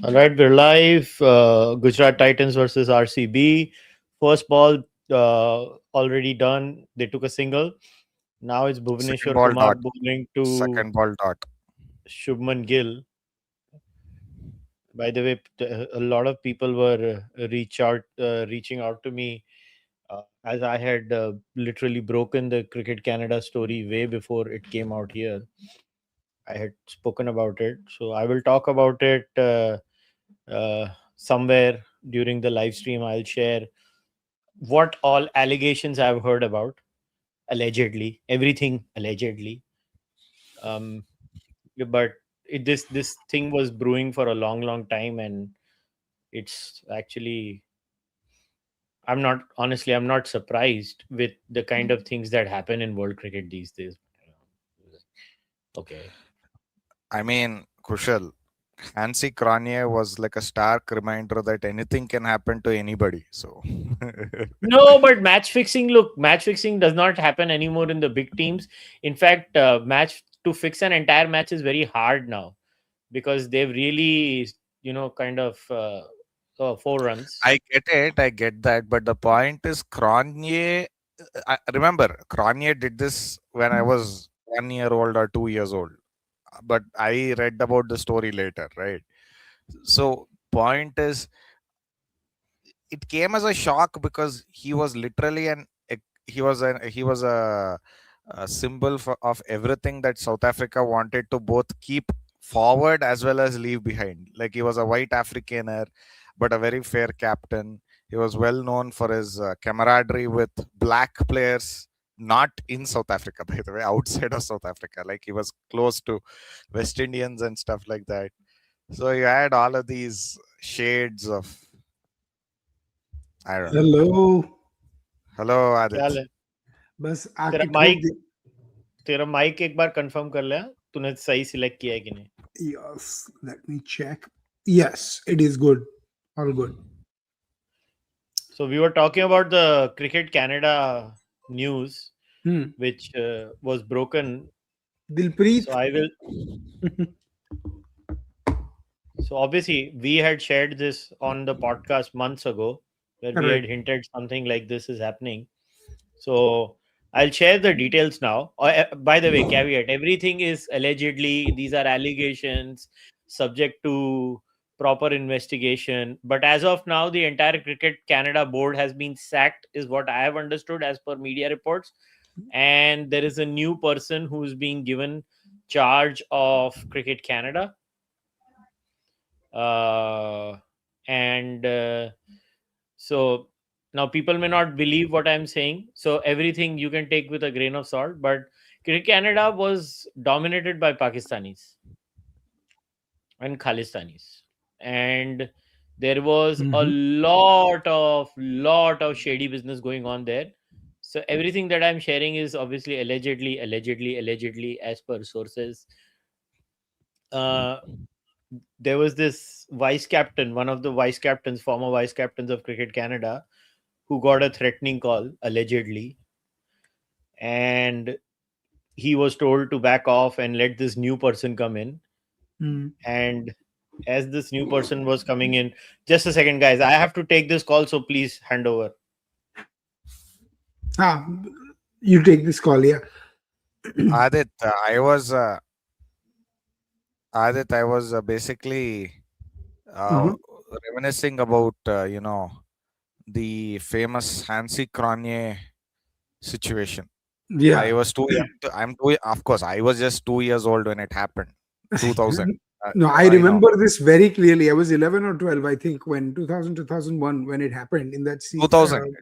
All right, we're live. Gujarat Titans versus RCB. First ball already done. They took a single. Now it's Second Bhuvaneshwar ball Kumar dot. bowling to Second ball dot. Shubman Gill. By the way, a lot of people were reaching out to me as I had literally broken the Cricket Canada story way before it came out here. I had spoken about it, so I will talk about it somewhere during the live stream. I'll share what all allegations I've heard about, allegedly, everything allegedly. Um, but this thing was brewing for a long time, and it's actually I'm not surprised with the kind of things that happen in world cricket these days. Okay. I mean, Kushal, Hansie Cronje was like a stark reminder that anything can happen to anybody. So, No, but match fixing does not happen anymore in the big teams. In fact, match to fix an entire match is very hard now because they've really, kind of 4 runs. I get that. But the point is, Cronje, I remember Cronje did this when I was 1 year old or 2 years old. But I read about the story later, right? So, point is, it came as a shock because he was literally a symbol of everything that South Africa wanted to both keep forward as well as leave behind. Like, he was a white Afrikaner but a very fair captain. He was well known for his camaraderie with black players, not in South Africa, by the way, outside of South Africa. Like, he was close to West Indians and stuff like that. So you had all of these shades of, I don't know. Hello Hello, क्या हाल Aadit. है? बस तेरा आके mic ठोक तेरा mic एक बार confirm कर ले हाँ? तूने सही सिलेक्ट किया है कि नहीं? दे yes let me check yes it is good all good So we were talking about the Cricket Canada news, which was broken. Dilpreet So I will. So obviously we had shared this on the podcast months ago, where we had correct hinted something like this is happening. So I'll share the details now. By the way, caveat: everything is allegedly. These are allegations, subject to proper investigation. But as of now, the entire Cricket Canada board has been sacked, is what I have understood as per media reports. And there is a new person who's being given charge of Cricket Canada. And so now people may not believe what I'm saying. So everything you can take with a grain of salt. But Cricket Canada was dominated by Pakistanis and Khalistanis. And there was a lot of shady business going on there. So everything that I'm sharing is obviously allegedly as per sources. There was this vice captain, one of the vice captains, former vice captains of Cricket Canada, who got a threatening call allegedly, and he was told to back off and let this new person come in. And as this new person was coming in, just a second, guys, I have to take this call, so please hand over. you take this call yeah Adit, I was basically reminiscing about the famous Hansie Cronje situation. yeah I was too young. Of course, I was just 2 years old when it happened. 2000. no I I know. remember this very clearly I was 11 or 12 I think when 2000 2001 when it happened in that 2000,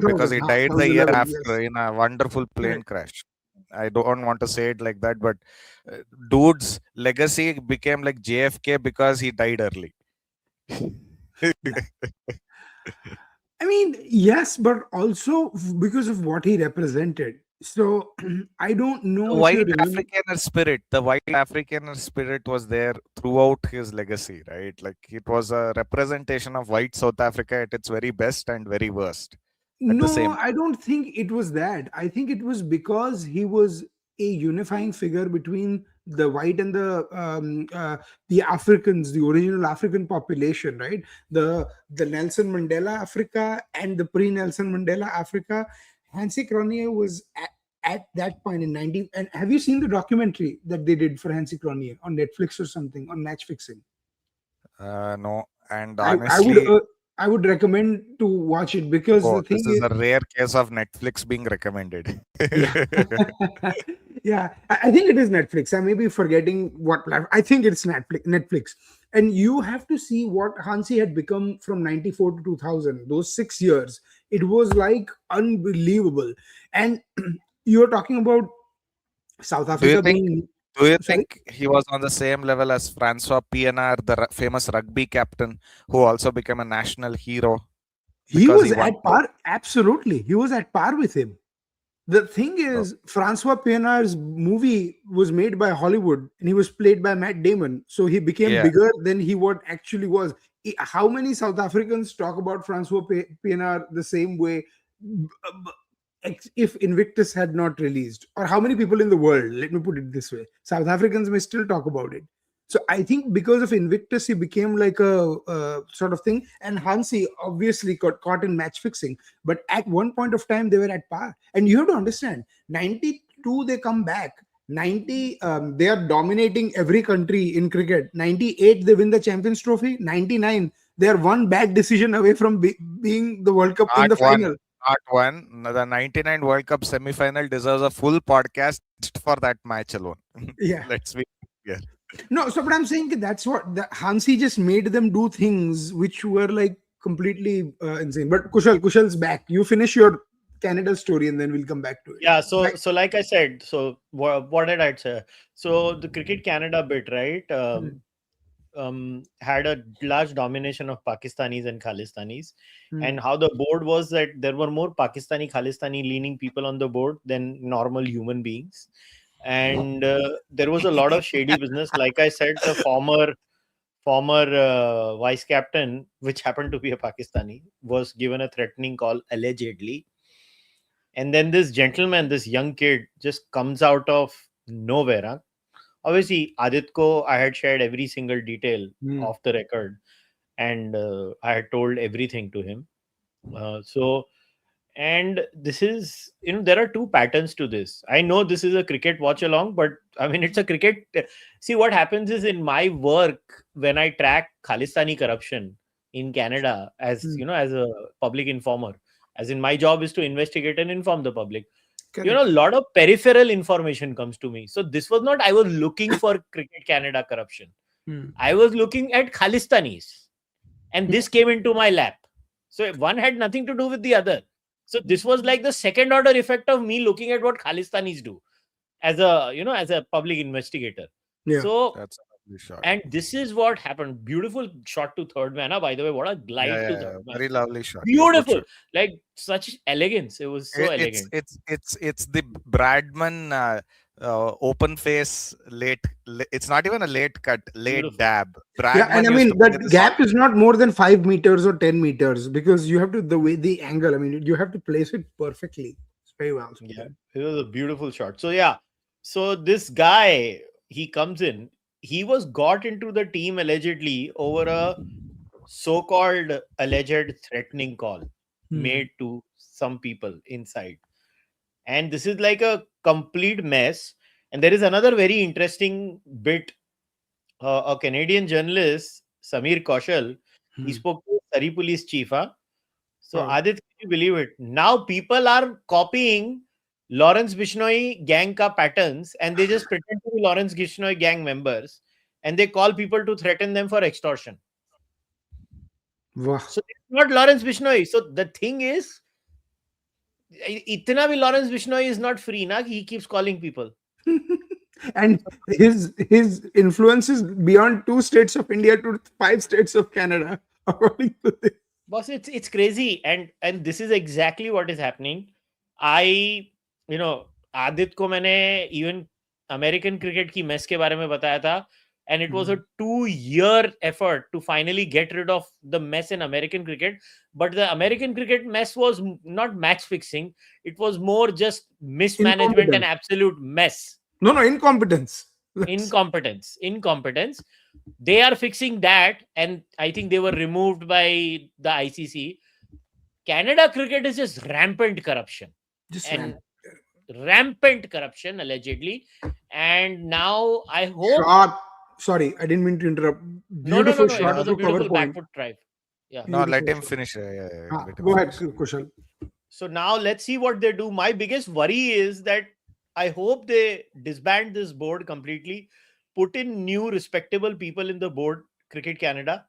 because he died I the was year 11 after yes in a wonderful plane correct crash. I don't want to say it like that, but dude's legacy became like JFK because he died early. I mean, yes, but also because of what he represented. So I don't know The if you white remember. Africaner spirit was there throughout his legacy, right? Like, it was a representation of white South Africa at its very best and very worst at the No, same I time. don't think it was that. I think it was because he was a unifying figure between the white and the Africans, the original African population, right? The Nelson Mandela Africa and the pre-Nelson Mandela Africa. Hansie Cronje was at that point in 19. And have you seen the documentary that they did for Hansie Cronje on Netflix or something, on Match Fixing? No, and I would honestly, I would recommend to watch it, because the oh, thing this is is, a rare case of Netflix being recommended. yeah. Yeah, I think it is Netflix. I may be forgetting what platform. I think it's Netflix. And you have to see what Hansi had become from 94 to 2000, those 6 years. It was like unbelievable. And you're talking about South Do you Africa think? being, Do you sorry, think he was on the same level as Francois Pienaar, the famous rugby captain, who also became a national hero he because he was won? at par. Absolutely. He was at par with him. The thing Oh, is, Francois Pienaar's movie was made by Hollywood and he was played by Matt Damon. So he became yeah, bigger than he what actually was. How many South Africans talk about Francois Pienaar the same way, if Invictus had not released? Or how many people in the world, let me put it this way, South Africans may still talk about it. So I think because of Invictus, he became like a sort of thing. And Hansi obviously got caught in match fixing. But at one point of time, they were at par. And you have to understand, 92, they come back. 90, they are dominating every country in cricket. 98, they win the Champions Trophy. 99, they are one bad decision away from being the World Cup in not the one, final. not one. No, the 99 World Cup semi-final deserves a full podcast just for that match alone. Yeah. Let's be clear. No, so but I'm saying that that's what the Hansi just made them do things which were like completely insane. But Kushal's back. You finish your Canada story and then we'll come back to it. Yeah, Right. so like I said, so what did I say? So the Cricket Canada bit, right? Had a large domination of Pakistanis and Khalistanis, and how the board was that there were more Pakistani Khalistani leaning people on the board than normal human beings, and there was a lot of shady business. Like I said, the former vice captain, which happened to be a Pakistani, was given a threatening call allegedly, and then this gentleman, this young kid, just comes out of nowhere. Huh? Obviously, Aadit ko I had shared every single detail off the record, and I had told everything to him. And this is, there are two patterns to this. I know this is a cricket watch along, but I mean, it's a cricket. See, what happens is in my work, when I track Khalistani corruption in Canada as, as a public informer, as in my job is to investigate and inform the public. Correct. A lot of peripheral information comes to me. So this was not, I was looking for Cricket Canada corruption. I was looking at Khalistanis. And this came into my lap. So one had nothing to do with the other. So this was like the second order effect of me looking at what Khalistanis do as a public investigator. Yeah. So That's a lovely shot. and this is what happened. Beautiful shot to third man. By the way, what a glide to third man. Very lovely shot. Beautiful. Good shot. Like such elegance. It was so elegant. It's the Bradman open face late. It's not even a late cut, late Beautiful. dab. Bradman Yeah, and I used mean to play that this gap is not more than 5 meters or 10 meters, because you have to, the angle, I mean, you have to place it perfectly. It's very well. Yeah, it was a beautiful shot. So yeah, so this guy, he comes in. He was got into the team allegedly over a so-called alleged threatening call made to some people inside, and this is like a complete mess. And there is another very interesting bit. A Canadian journalist, Samir Kushal, he spoke to Surrey Police Chief. So, Wow. Aadit, can you believe it? Now people are copying Lawrence Bishnoi gang ka patterns, and they just pretend to be Lawrence Bishnoi gang members, and they call people to threaten them for extortion. Wow. So it's not Lawrence Bishnoi. So the thing is, itna bhi Lawrence Bishnoi is not free, na? He keeps calling people. And his influence is beyond 2 states of India to 5 states of Canada, according to this. Boss, it's crazy, and this is exactly what is happening. Aadit को मैंने even American cricket की mess के बारे में बताया था, and it was a 2-year effort to finally get rid of the mess in American cricket. But the American cricket mess was not match fixing, it was more just mismanagement and Incompetence. absolute mess. No, incompetence. Incompetence. They are fixing that, and I think they were removed by the ICC. Canada cricket is just rampant corruption. Just And rampant corruption allegedly, and now I hope shot. Sorry, I didn't mean to interrupt. no, Beautiful it shot was to a cover beautiful point. back foot drive. Yeah. No, let Beautiful him shot. finish. Yeah, let him Go ahead, finish. Kushal. So now let's see what they do. My biggest worry is that I hope they disband this board completely, put in new respectable people in the board, Cricket Canada,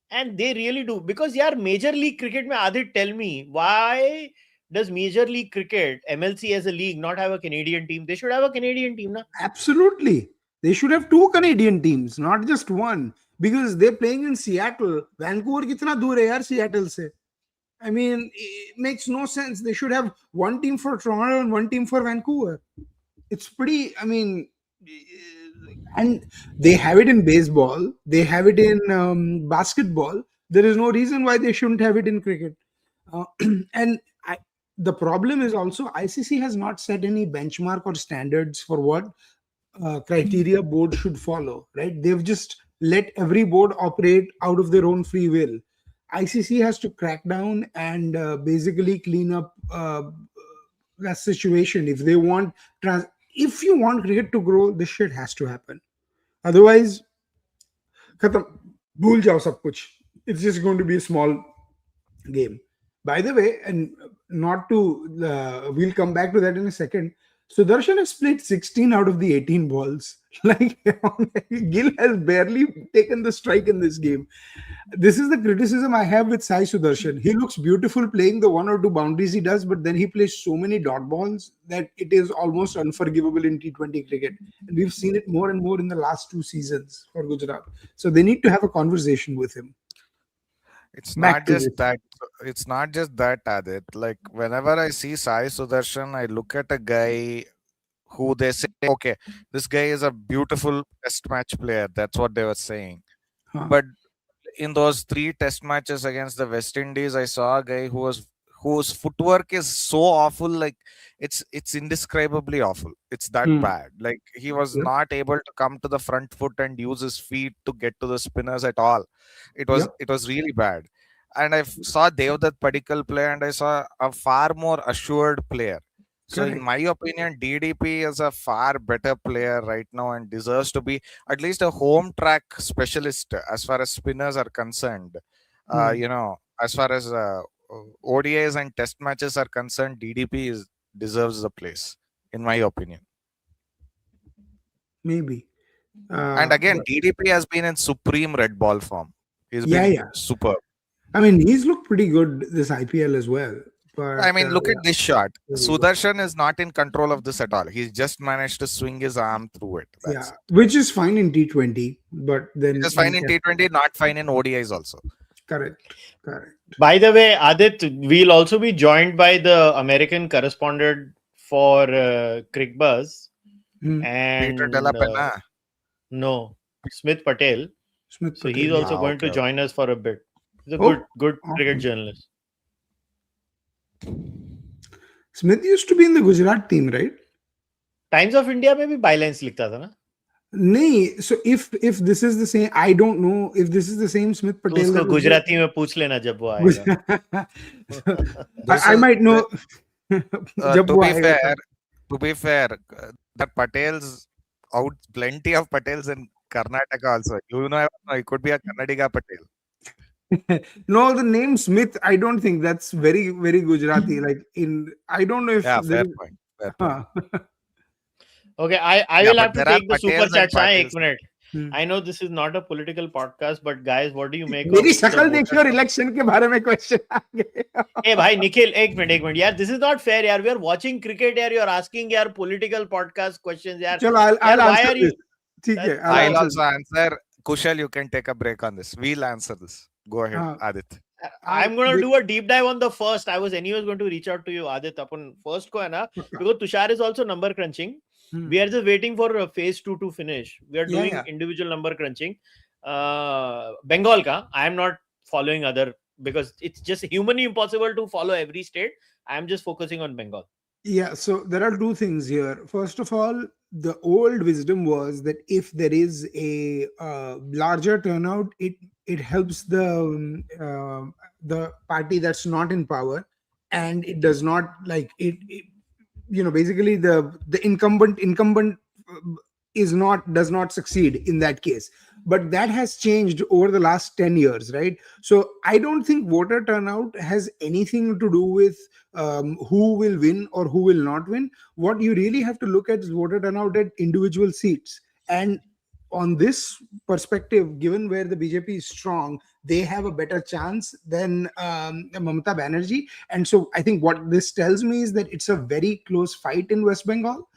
and they really do. Because yeah, Major League Cricket mein Aadit, tell me, why does Major League Cricket, MLC as a league, not have a Canadian team? They should have a Canadian team, na? Absolutely. They should have 2 Canadian teams, not just one. Because they're playing in Seattle. Vancouver kitna dur hai yaar Seattle se? I mean, it makes no sense. They should have one team for Toronto and one team for Vancouver. It's pretty, I mean, and they have it in baseball, they have it in basketball. There is no reason why they shouldn't have it in cricket. And the problem is also ICC has not set any benchmark or standards for what criteria board should follow, right? They've just let every board operate out of their own free will. ICC has to crack down and basically clean up that situation. If they want if you want cricket to grow, this shit has to happen. Otherwise, khatam, bhul jao sab kuch. It's just going to be a small game. By the way, and not to, we'll come back to that in a second. Sudarshan has played 16 out of the 18 balls. Like, Gill has barely taken the strike in this game. This is the criticism I have with Sai Sudarshan. He looks beautiful playing the 1 or 2 boundaries he does, but then he plays so many dot balls that it is almost unforgivable in T20 cricket. And we've seen it more and more in the last 2 seasons for Gujarat. So they need to have a conversation with him. It's not just that. It's not just that, Aadit. Like, whenever I see Sai Sudarshan, I look at a guy who they say, okay, this guy is a beautiful test match player. That's what they were saying. But in those 3 test matches against the West Indies, I saw a guy whose footwork is so awful. Like, it's indescribably awful. It's that bad. Like, he was not able to come to the front foot and use his feet to get to the spinners at all. It was really bad. And I saw Devdutt Padikkal play, and I saw a far more assured player. So in my opinion, DDP is a far better player right now and deserves to be at least a home track specialist as far as spinners are concerned. As far as ODIs and test matches are concerned, DDP deserves the place, in my opinion. Maybe. And again, DDP has been in supreme red ball form. He's been superb. I mean, he's looked pretty good this IPL as well. But, I mean, look at this shot. Sudarshan is not in control of this at all. He's just managed to swing his arm through it. That's it. Which is fine in T20, but then it's fine in T20, not fine in ODIs also. Correct. By the way, Aadit, we'll also be joined by the American correspondent for Crickbuzz and Peter Della Penna. No, Smith Patel. So he's also going to join us for a bit. He's a good cricket journalist. Smith used to be in the Gujarat team, right? Times of India में भी bylines लिखता था ना? नहीं, so if this is the same, I don't know if this is the same Smith Patel. उसको गुजराती में पूछ लेना जब वो आएगा. I might know. To be fair, the Patels out, plenty of Patels in Karnataka also. You know, it could be a Kannadiga Patel. No, the name Smith, I don't think that's very, very Gujarati. Like I don't know if. Yeah, fair point. Okay, I will have to take the super chat. 1 minute. I know this is not a political podcast, but guys, what do you make? मेरी शक्ल देखिए और election के बारे में question आ गए. Hey, भाई Nikhil, 1 minute. यार, this is not fair. यार, we are watching cricket. यार, you are asking यार political podcast questions. यार, चलो, I'll answer this. ठीक है. I'll also answer. Kushal, you can take a break on this. We'll answer this. Go ahead, Aadit. I'm going to do a deep dive on the first. I was anyways going to reach out to you, Aadit, upon first ko hai na, because Tushar is also number crunching. We are just waiting for phase 2 to finish. We are doing Yeah. individual number crunching. Bengal ka, I am not following other, because it's just humanly impossible to follow every state. I am just focusing on Bengal. Yeah, so there are two things here. First of all, the old wisdom was that if there is a larger turnout, it helps the party that's not in power, and it does not like it basically the incumbent uh, does not succeed in that case. But that has changed over the last 10 years, right? So I don't think voter turnout has anything to do with who will win or who will not win. What you really have to look at is voter turnout at individual seats. And on this perspective, given where the BJP is strong, they have a better chance than Mamata Banerjee. And so I think what this tells me is that it's a very close fight in West Bengal.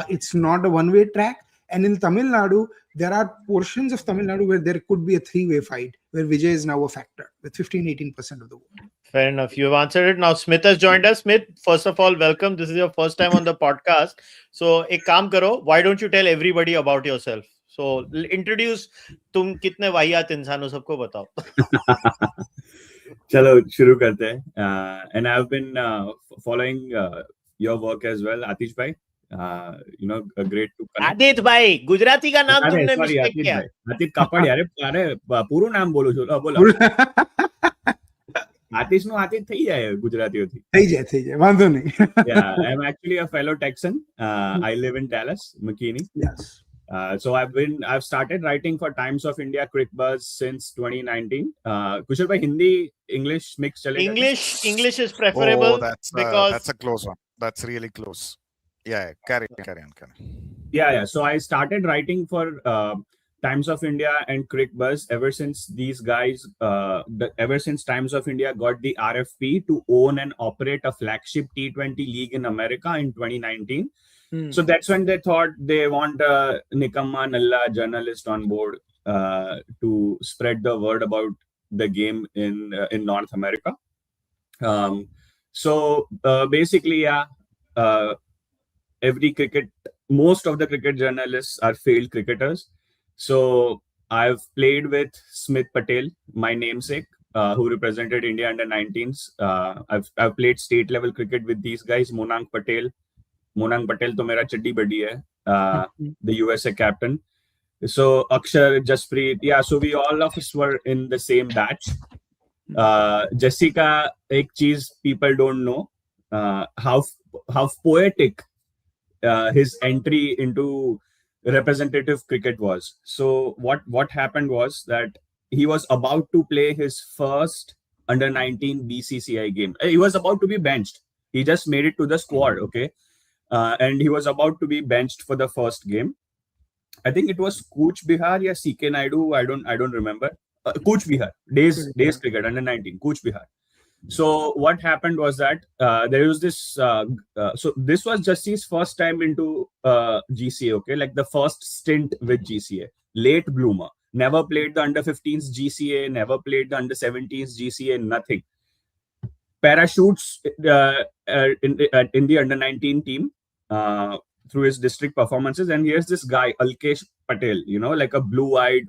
It's not a one-way track. And in Tamil Nadu, there are portions of Tamil Nadu where there could be a three-way fight, where Vijay is now a factor with 15-18% of the vote. Fair enough. You have answered it. Now Smith has joined us. Smith, first of all, welcome. This is your first time on the podcast. So, ek kaam karo. Why don't you tell everybody about yourself? So, introduce. तुम कितने वाहियात इंसान हो, सबको बताओ. चलो शुरू करते हैं. And I've been following your work as well, Atish bhai. A great to connect. Aadit bhai, Gujarati का नाम तुमने Sorry, mistake Aadit किया. bhai. Aadit Kapadia. अरे પૂરું નામ બોલું છું. બોલો. આતિશ નું આતિશ થઈ જાય ગુજરાતીઓથી. થઈ જાય વાંધો નહીં. Yeah, I'm actually a fellow Texan. I live in Dallas, McKinney. Yes. So I've started writing for Times of India Crick Buzz since 2019. Kushal bhai, Hindi, English mix chalega? English is preferable. Oh, because that's a close one. That's really close. Yeah, carry on. Yeah. So I started writing for Times of India and Crick Buzz ever since these guys, ever since Times of India got the RFP to own and operate a flagship T20 league in America in 2019. So that's when they thought they want a Nikamma Nalla journalist on board to spread the word about the game in North America. So basically, most of the cricket journalists are failed cricketers. So I've played with Smith Patel, my namesake, who represented India under 19s. I've played state level cricket with these guys, Monang Patel to mera chaddi buddy hai, the USA captain. So Akshar, Jasprit, so we all of us were in the same batch. Jessica, ek cheez people don't know, how poetic his entry into representative cricket was. So what happened was that he was about to play his first under 19 BCCI game. He was about to be benched. He just made it to the squad, okay? And he was about to be benched for the first game. I think it was Kuch Bihar or CK Naidu. I don't remember. Kuch Bihar, days cricket under 19. Kuch Bihar. So what happened was that there was this. So this was Justi's first time into GCA. Okay, like the first stint with GCA. Late bloomer. Never played the under 15s GCA. Never played the under 17s GCA. Nothing. Parachutes in the under 19 team through his district performances. And here's this guy, Alkesh Patel, like a blue-eyed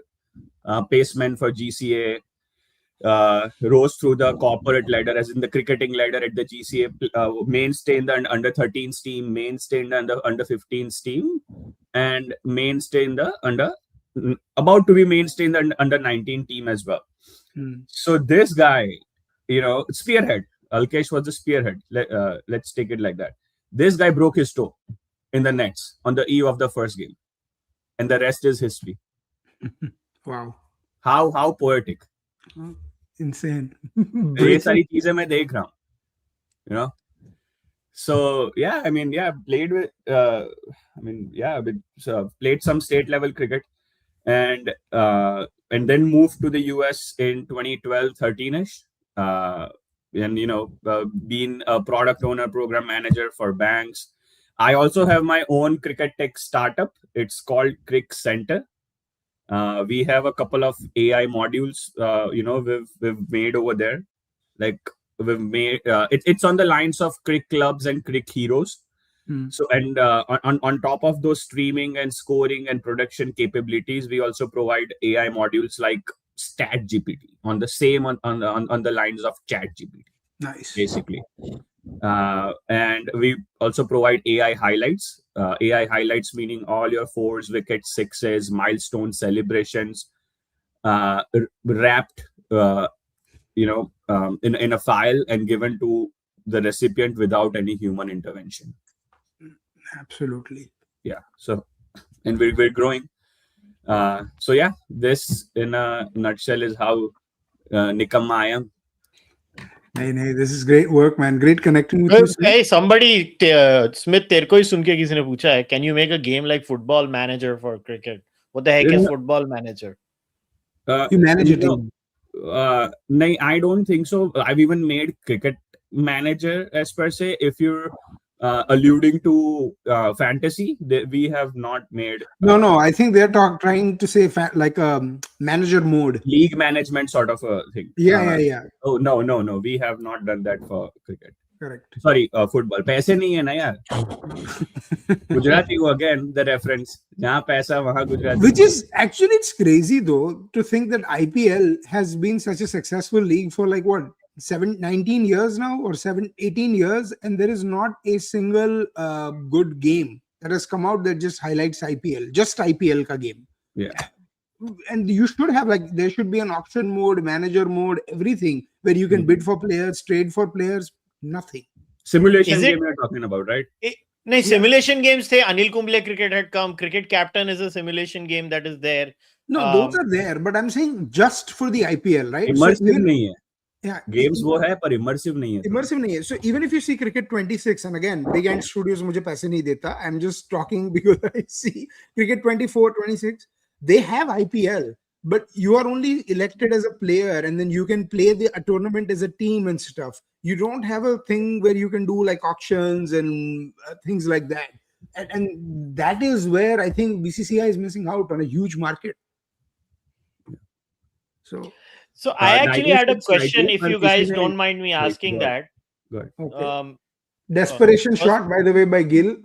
paceman for GCA, rose through the corporate ladder, as in the cricketing ladder at the GCA, mainstay in the under 13s team, mainstay in the under 15s team, and mainstay in the about to be mainstay in the under 19 team as well. So this guy, spearhead. Alkesh was the spearhead. Let's take it like that. This guy broke his toe in the nets on the eve of the first game, and the rest is history. Wow! How poetic! Insane. ये सारी चीजें मैं देख रहा हूँ, So yeah, played with, played some state level cricket, and then moved to the US in 2012-13ish. And been a product owner, program manager for banks. I also have my own cricket tech startup. It's called Crick Center. We have a couple of AI modules, we've made over there. Like we've made, it's on the lines of Crick Clubs and Crick Heroes. So, and on top of those streaming and scoring and production capabilities, we also provide AI modules like Stat GPT on the same on the lines of Chat GPT, Nice. basically. And we also provide AI highlights. AI highlights meaning all your fours, wickets, sixes, milestone celebrations, wrapped, in a file and given to the recipient without any human intervention. Absolutely. Yeah. So, and we're growing. So yeah, this in a nutshell is how Nikamma I am. Hey, this is great work, man. Great connecting with you. Hey, somebody, Smith, तेरे को ही सुन के किसी ने पूछा है, can you make a game like Football Manager for cricket? What the heck is Football Manager? You manage a team. No, I don't think so. I've even made Cricket Manager as per se. If you're alluding to fantasy, we have not made. No. I think they're trying to say like manager mode, league management sort of a thing. Yeah. Oh no. We have not done that for cricket. Correct. Sorry, football. पैसे नहीं है ना यार. Gujarati again the reference. जहाँ पैसा वहाँ Gujarati. Which is actually it's crazy though to think that IPL has been such a successful league for like what 19 years now or 18 years, and there is not a single good game that has come out that just highlights IPL. Just IPL ka game. Yeah. And you should have there should be an auction mode, manager mode, everything where you can bid for players, trade for players. Nothing. Simulation game you're talking about, right? No, simulation games the Anil Kumble cricket had come. Cricket Captain is a simulation game that is there. No, those are there, but I'm saying just for the IPL, right? Immersive nahi hai. Yeah, games वो है पर immersive नहीं है. Immersive नहीं है. So even if you see Cricket 26, and again, Big Ant Studios मुझे पैसे नहीं देता. I'm just talking because I see Cricket 24, 26. They have IPL, but you are only elected as a player, and then you can play the tournament as a team and stuff. You don't have a thing where you can do like auctions and things like that. And that is where I think BCCI is missing out on a huge market. So I actually had a question, if you guys don't mind me asking that. Good. Okay. Desperation shot, by the way, by Gill.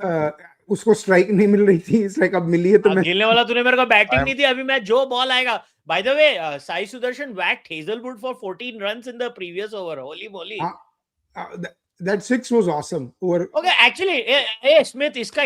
उसको strike नहीं मिल रही थी. It's like अब मिली है तो मैं खेलने वाला तूने मेरे को बैटिंग नहीं दी. अभी मैं जो बॉल आएगा. By the way, Sai Sudarshan whacked Hazelwood for 14 runs in the previous over. Holy moly. That 6 was awesome. Okay, actually, hey Smith, इसका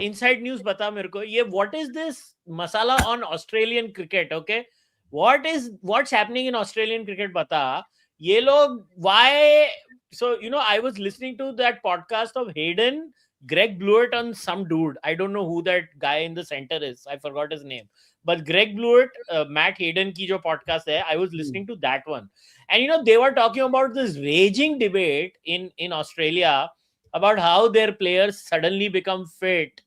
inside news बता मेरे को. ये what is this masala on Australian cricket? Okay, what's happening in Australian cricket? बता. ये लोग why? So I was listening to that podcast of Hayden, Greg Blewett, on some dude. I don't know who that guy in the center is. I forgot his name. But Greg Blewett, Matt Hayden ki jo podcast hai, I was listening to that one. And they were talking about this raging debate in Australia about how their players suddenly become fit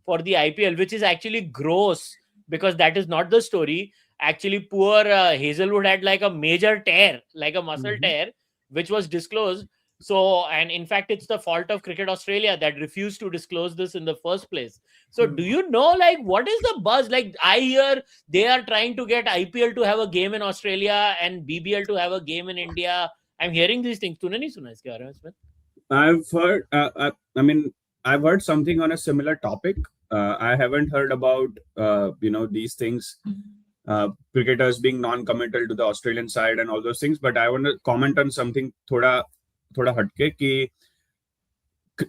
for the IPL, which is actually gross because that is not the story. Actually, poor Hazelwood had like a major tear, like a muscle tear, which was disclosed. So, and in fact, it's the fault of Cricket Australia that refused to disclose this in the first place. So, do you know, like, what is the buzz? Like, I hear they are trying to get IPL to have a game in Australia and BBL to have a game in India. I'm hearing these things. तूने नहीं सुना इसके बारे में, Smith? I've heard. I've heard something on a similar topic. I haven't heard about these things. Cricketers being non-committal to the Australian side and all those things. But I want to comment on something थोड़ा हटके कि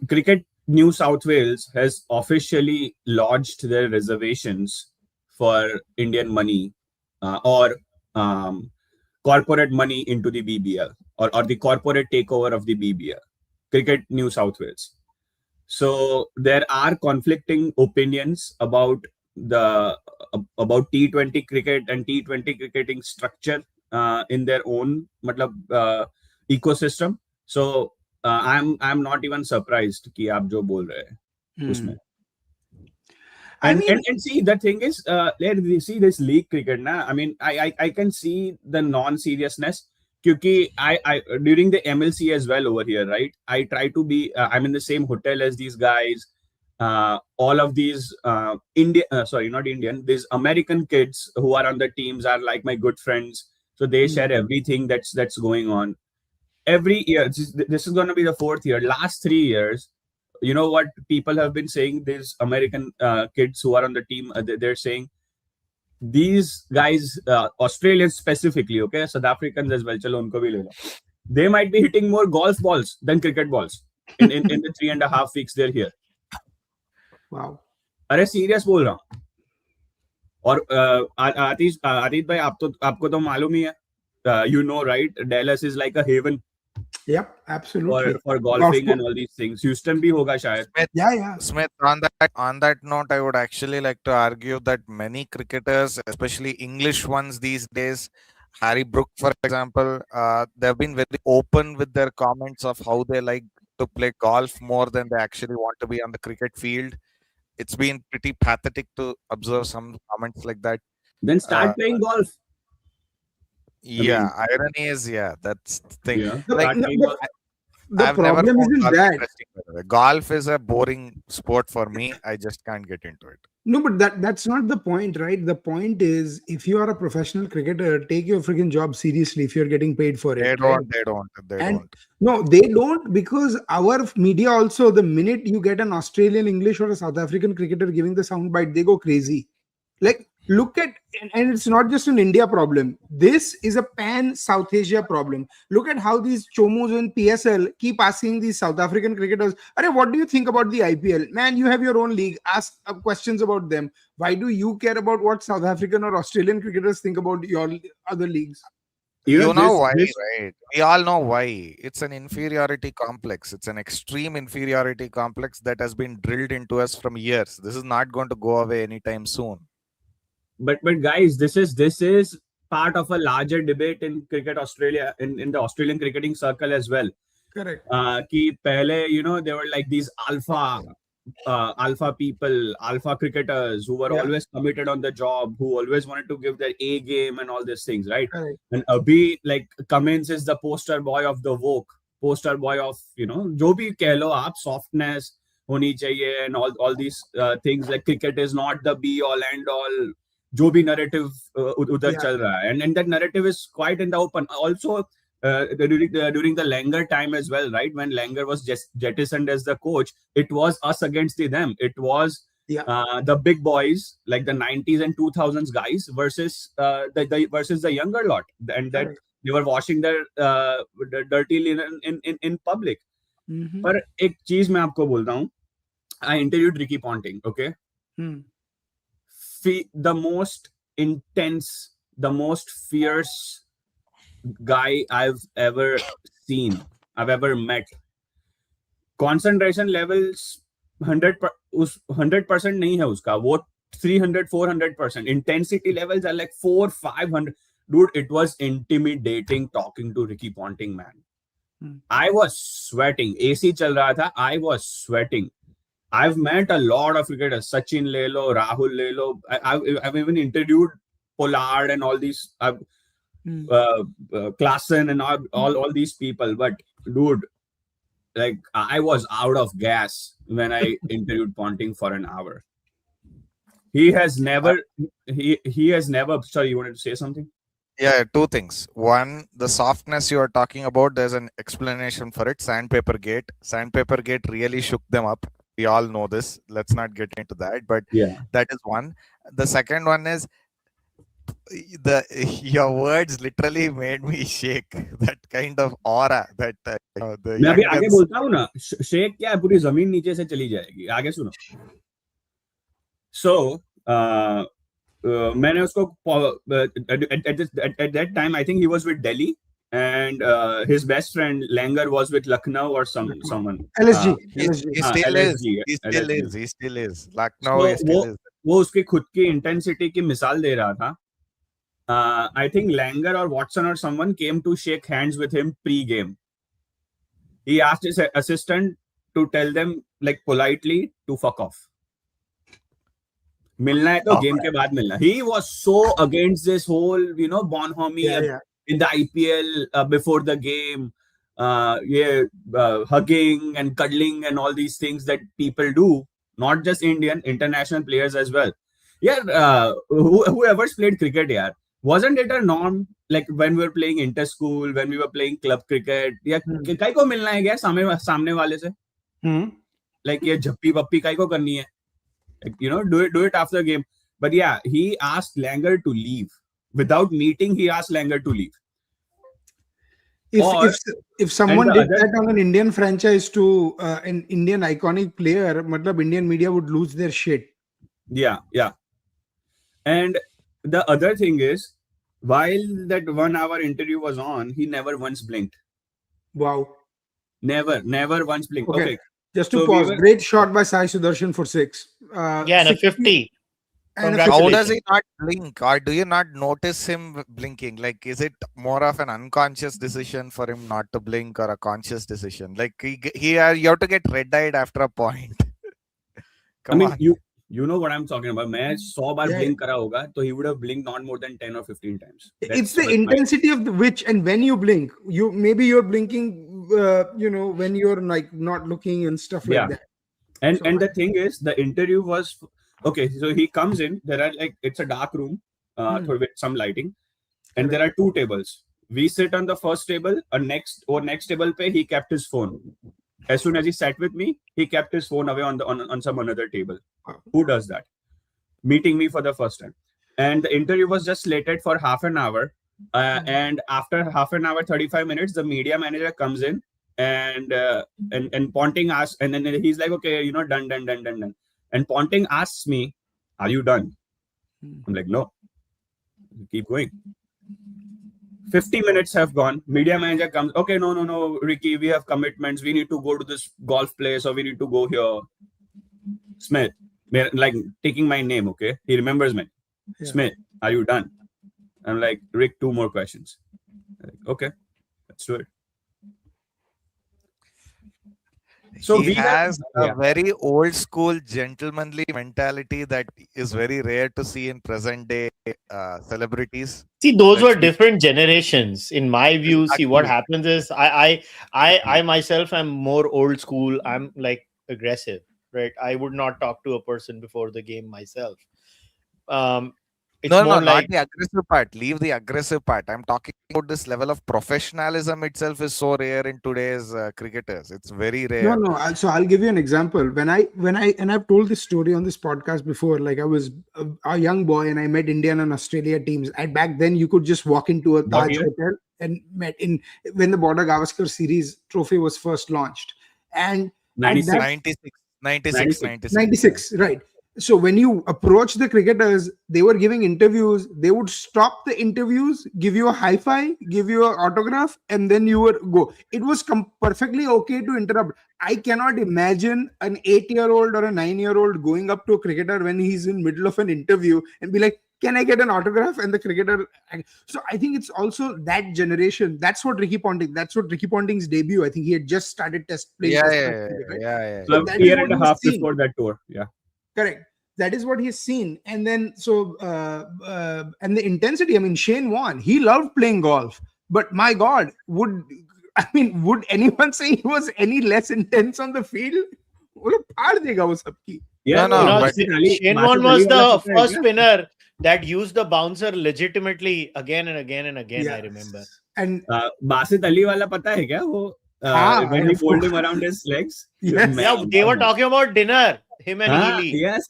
Cricket New South Wales has officially lodged their reservations for Indian money or corporate money into the BBL or the corporate takeover of the BBL. Cricket New South Wales. So there are conflicting opinions about T20 cricket and T20 cricketing structure in their own ecosystem. So I'm not even surprised कि आप जो बोल रहे हैं उसमें. And see, the thing is, let's see this league cricket na. I mean, I can see the non-seriousness. Because I during the MLC as well over here, right? I try to be. I'm in the same hotel as these guys. All of these these American kids who are on the teams are like my good friends. So they share everything that's going on. Every year, this is going to be the 4th year. Last 3 years, you know what people have been saying? These American kids who are on the team, they're saying these guys, Australians specifically, okay, South Africans as well, chalo unko bhi le lo. They might be hitting more golf balls than cricket balls in the 3.5 weeks they're here. Wow. अरे serious बोल रहा हूँ. और आदित भाई आपको तो मालूम ही है, you know, right? Dallas is like a haven. Yep, absolutely. For golfing and all these things. Houston भी होगा शायद. Yeah. Smith, on that note, I would actually like to argue that many cricketers, especially English ones these days, Harry Brook, for example, they've been very open with their comments of how they like to play golf more than they actually want to be on the cricket field. It's been pretty pathetic to observe some comments like that. Then start playing golf. Yeah, irony is, that's the thing. Yeah. Like, The problem isn't that. Golf is a boring sport for me. I just can't get into it. No, but that's not the point, right? The point is, if you are a professional cricketer, take your freaking job seriously if you're getting paid for it. They don't. No, they don't, because our media also, the minute you get an Australian English or a South African cricketer giving the soundbite, they go crazy. Like, look at, and it's not just an India problem. This is a pan-South Asia problem. Look at how these chomos in PSL keep asking these South African cricketers, "Arey, what do you think about the IPL? Man, you have your own league. Ask questions about them. Why do you care about what South African or Australian cricketers think about your other leagues?" You know why, right? We all know why. It's an inferiority complex. It's an extreme inferiority complex that has been drilled into us from years. This is not going to go away anytime soon. But guys, this is part of a larger debate in cricket Australia, in the Australian cricketing circle as well. Correct. Ki pehle, you know, there were like these alpha people, alpha cricketers who were always committed on the job, who always wanted to give their A game and all these things, right? Correct. And Abhi, like, Cummins is the poster boy of the woke, poster boy of, you know, jo bhi keh lo aap, softness honi chahiye and all these things, like cricket is not the be all end all. जो भी narrative उधर चल रहा है, and that narrative is quite in the open. Also, during the Langer time as well, right? When Langer was jettisoned as the coach, it was us against them. It was the big boys, like the 90s and 2000s guys versus the younger lot, and that they were washing their dirty linen in public. पर एक चीज मैं आपको बोलता हूँ, I interviewed Ricky Ponting, okay? The most intense, the most fierce guy I've ever seen, I've ever met. Concentration levels 100% नहीं है उसका, वो 300-400%. Intensity levels are like 400-500. Dude, it was intimidating talking to Ricky Ponting, man. I was sweating. AC चल रहा था. I was sweating. I've met a lot of cricketers, Sachin Lelo, Rahul Lelo. I've even interviewed Pollard and all these, Klaasen and all these people. But dude, like, I was out of gas when I interviewed Ponting for an hour. He has never. Sorry, you wanted to say something? Yeah, two things. One, the softness you are talking about, there's an explanation for it. Sandpaper Gate. Sandpaper Gate really shook them up. We all know this. Let's not get into that. But that is one. The second one is your words literally made me shake. That kind of aura that मैं अभी आगे बोलता हूँ ना, shake क्या है, पूरी जमीन नीचे से चली जाएगी. आगे सुनो. So मैंने उसको at that time I think he was with Delhi. And his best friend Langer was with Lucknow or someone. LSG. He still is. Lucknow still is. वो उसकी खुद की intensity की मिसाल दे रहा था. I think Langer or Watson or someone came to shake hands with him pre-game. He asked his assistant to tell them, like, politely to fuck off. मिलना है तो game के बाद मिलना. He was so against this whole, you know, bonhomie in the IPL before the game, hugging and cuddling and all these things that people do, not just international players as well. Whoever's played cricket, wasn't it a norm? Like when we were playing inter-school, when we were playing club cricket, काय को मिलना है क्या सामने वाले से? like ये झप्पी वप्पी काई को करनी है, like, you know, do it after the game. But yeah, he asked Langer to leave without meeting. He asked Langer to leave. If someone and did the other- that on an Indian franchise to an Indian iconic player, matlab Indian media would lose their shit. Yeah. And the other thing is, while that 1 hour interview was on, he never once blinked. Wow. Never once blinked. Okay. Just to So pause. Great shot by Sai Sudarshan for 6. Yeah, and a 50. And a How 50. does he not blink, or do you not notice him blinking? Like, is it more of an unconscious decision for him not to blink, or a conscious decision? Like, you have to get red-eyed after a point. Come on. You know what I'm talking about. मैं 100 बार blink करा होगा, so he would have blinked not more than 10 or 15 times. It's the intensity of which, and when you blink, maybe you're blinking, when you're like not looking and stuff like that. And the thing is, the interview was okay. So he comes in. There are it's a dark room, with some lighting, and there are 2 tables. We sit on the first table. Next table pe he kept his phone. As soon as he sat with me, he kept his phone away on some another table. Who does that? Meeting me for the first time. And the interview was just slated for half an hour. And after half an hour, 35 minutes, the media manager comes in and Ponting asks, and then he's like, okay, done. And Ponting asks me, are you done? I'm like, no. Keep going. 50 minutes have gone. Media manager comes. Okay, no, Ricky, we have commitments. We need to go to this golf place, or we need to go here. Smith, like taking my name. Okay, he remembers me. Yeah. Smith, are you done? I'm like, Rick, 2 more questions. Like, okay, let's do it. So he has a very old school gentlemanly mentality that is very rare to see in present day celebrities. See, those were different generations. In my view, see what happens is I myself am more old school. I'm like aggressive, right? I would not talk to a person before the game myself. It's not the aggressive part. Leave the aggressive part. I'm talking about this level of professionalism itself is so rare in today's cricketers. It's very rare. No. So I'll give you an example. When I've told this story on this podcast before. Like, I was a young boy and I met Indian and Australia teams. And back then, you could just walk into a Taj hotel and met when the Border Gavaskar series trophy was first launched. And 96, right. So when you approach the cricketers, they were giving interviews. They would stop the interviews, give you a high five, give you an autograph, and then you would go. It was perfectly okay to interrupt. I cannot imagine an 8-year-old or a 9-year-old going up to a cricketer when he's in middle of an interview and be like, "Can I get an autograph?" And the cricketer. So I think it's also that generation. That's what Ricky Ponting's debut. I think he had just started test playing. Yeah. So a year and a half before that tour. Yeah. Correct. That is what he's seen. And then, and the intensity, I mean, Shane Warne, he loved playing golf. But my God, would anyone say he was any less intense on the field? Yeah, Shane Warne was the first spinner that used the bouncer legitimately again and again and again, I remember. And Basit Ali wala pata hai kya? Wo, when he pulled him around his legs. Yes. Yeah, they were talking about dinner. Him and Healy. Yes.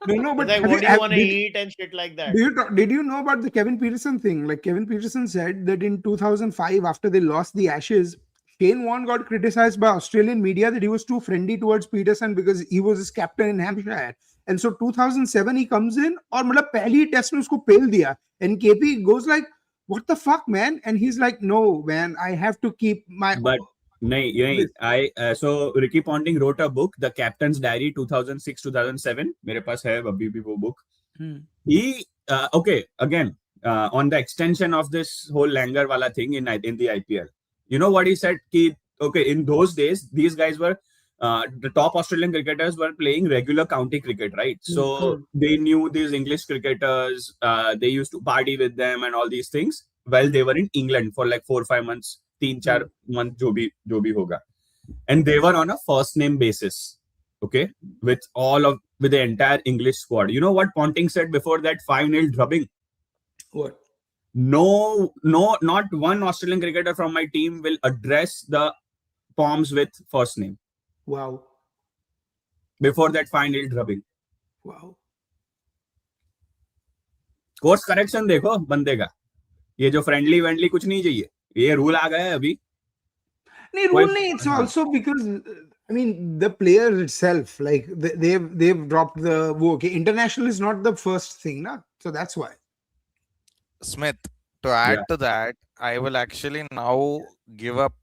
No, but like, what do you want to eat and shit like that? Did you know about the Kevin Peterson thing? Like, Kevin Peterson said that in 2005, after they lost the Ashes, Shane Warne got criticized by Australian media that he was too friendly towards Peterson because he was his captain in Hampshire. And so 2007 he comes in, or matlab pehli test mein usko pel diya, and KP goes like, "What the fuck, man?" And he's like, "No, man, I have to keep my." But so Ricky Ponting wrote a book, The Captain's Diary, 2006-2007. मेरे पास है अभी भी वो book. He again on the extension of this whole Langer wala thing in the IPL. You know what he said? In those days, these guys were the top Australian cricketers were playing regular county cricket, right? So they knew these English cricketers. They used to party with them and all these things while they were in England for like 4 or 5 months. 3-4 months jo bhi hoga, and they were on a first name basis, okay, with the entire English squad. You know what Ponting said before that 5-0 drubbing? What? No, not one Australian cricketer from my team will address the Poms with first name. Wow. Before that, fine yield rubbing. Wow. Course correction देखो बंदे का, ये जो friendly वेंडली कुछ नहीं चाहिए, ये rule आ गया है अभी. नहीं, rule नहीं, it's also because I mean the players itself, like they've dropped the okay, international is not the first thing, na, so that's why. Smith, to add to that, I will actually now give up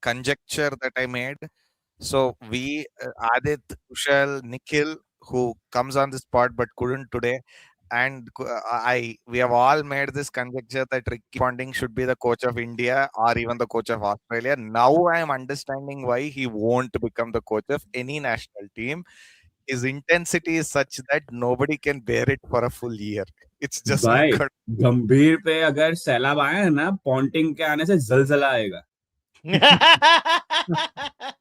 conjecture that I made. So we Aadit, Kushal, Nikhil, who comes on this pod but couldn't today, and we have all made this conjecture that Ricky Ponting should be the coach of India or even the coach of Australia. Now I am understanding why he won't become the coach of any national team. His intensity is such that nobody can bear it for a full year. It's just भाई not गंभीर पे अगर सैलाब आया है ना, Ponting के आने से जलजला आएगा.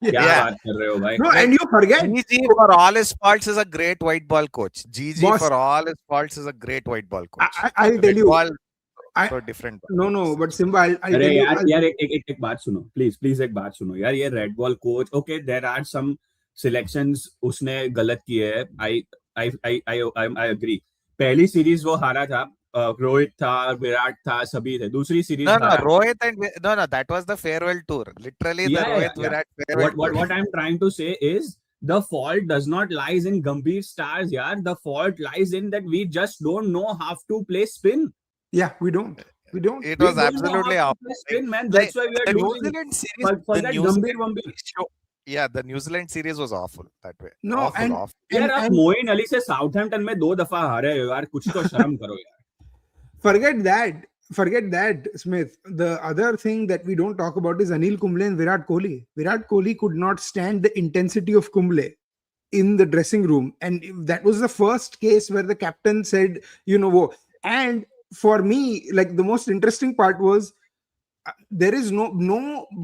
क्या बात कर रहे हो भाई? No, and you forget, GG for all his faults is a great white ball coach. GG Boss, for all his faults is a great white ball coach. I'll tell Red you. ball, I- so different. No, but Simba, I'll अरे tell you. यार एक बात सुनो, please एक बात सुनो यार. ये red ball coach, okay, there are some selections उसने गलत किए है. I agree. पहली सीरीज वो हारा था, रोहित था, विराट था, सभी थे. दूसरी series No, Rohit and that was the farewell tour. Literally, the Rohit Virat farewell tour. what I'm trying to say is the fault does not lies in Gambhir stars, yaar. The fault lies in that we just don't know how to play spin. Yeah, we don't. It was We don't know absolutely how to awful. play spin, man. That's why we are The New losing. Zealand series, For the that New Gambhir Zealand Gambhir. show, yeah, the New Zealand series was awful that way. No, awful, and- awful. यार आप and Moin Ali से Southampton में 2 दफा हारे हो यार, कुछ तो शर्म करो यार. forget that, Smith. The other thing that we don't talk about is Anil Kumble and Virat Kohli. Virat Kohli could not stand the intensity of Kumble in the dressing room, and that was the first case where the captain said, wo. And for me, like, the most interesting part was there is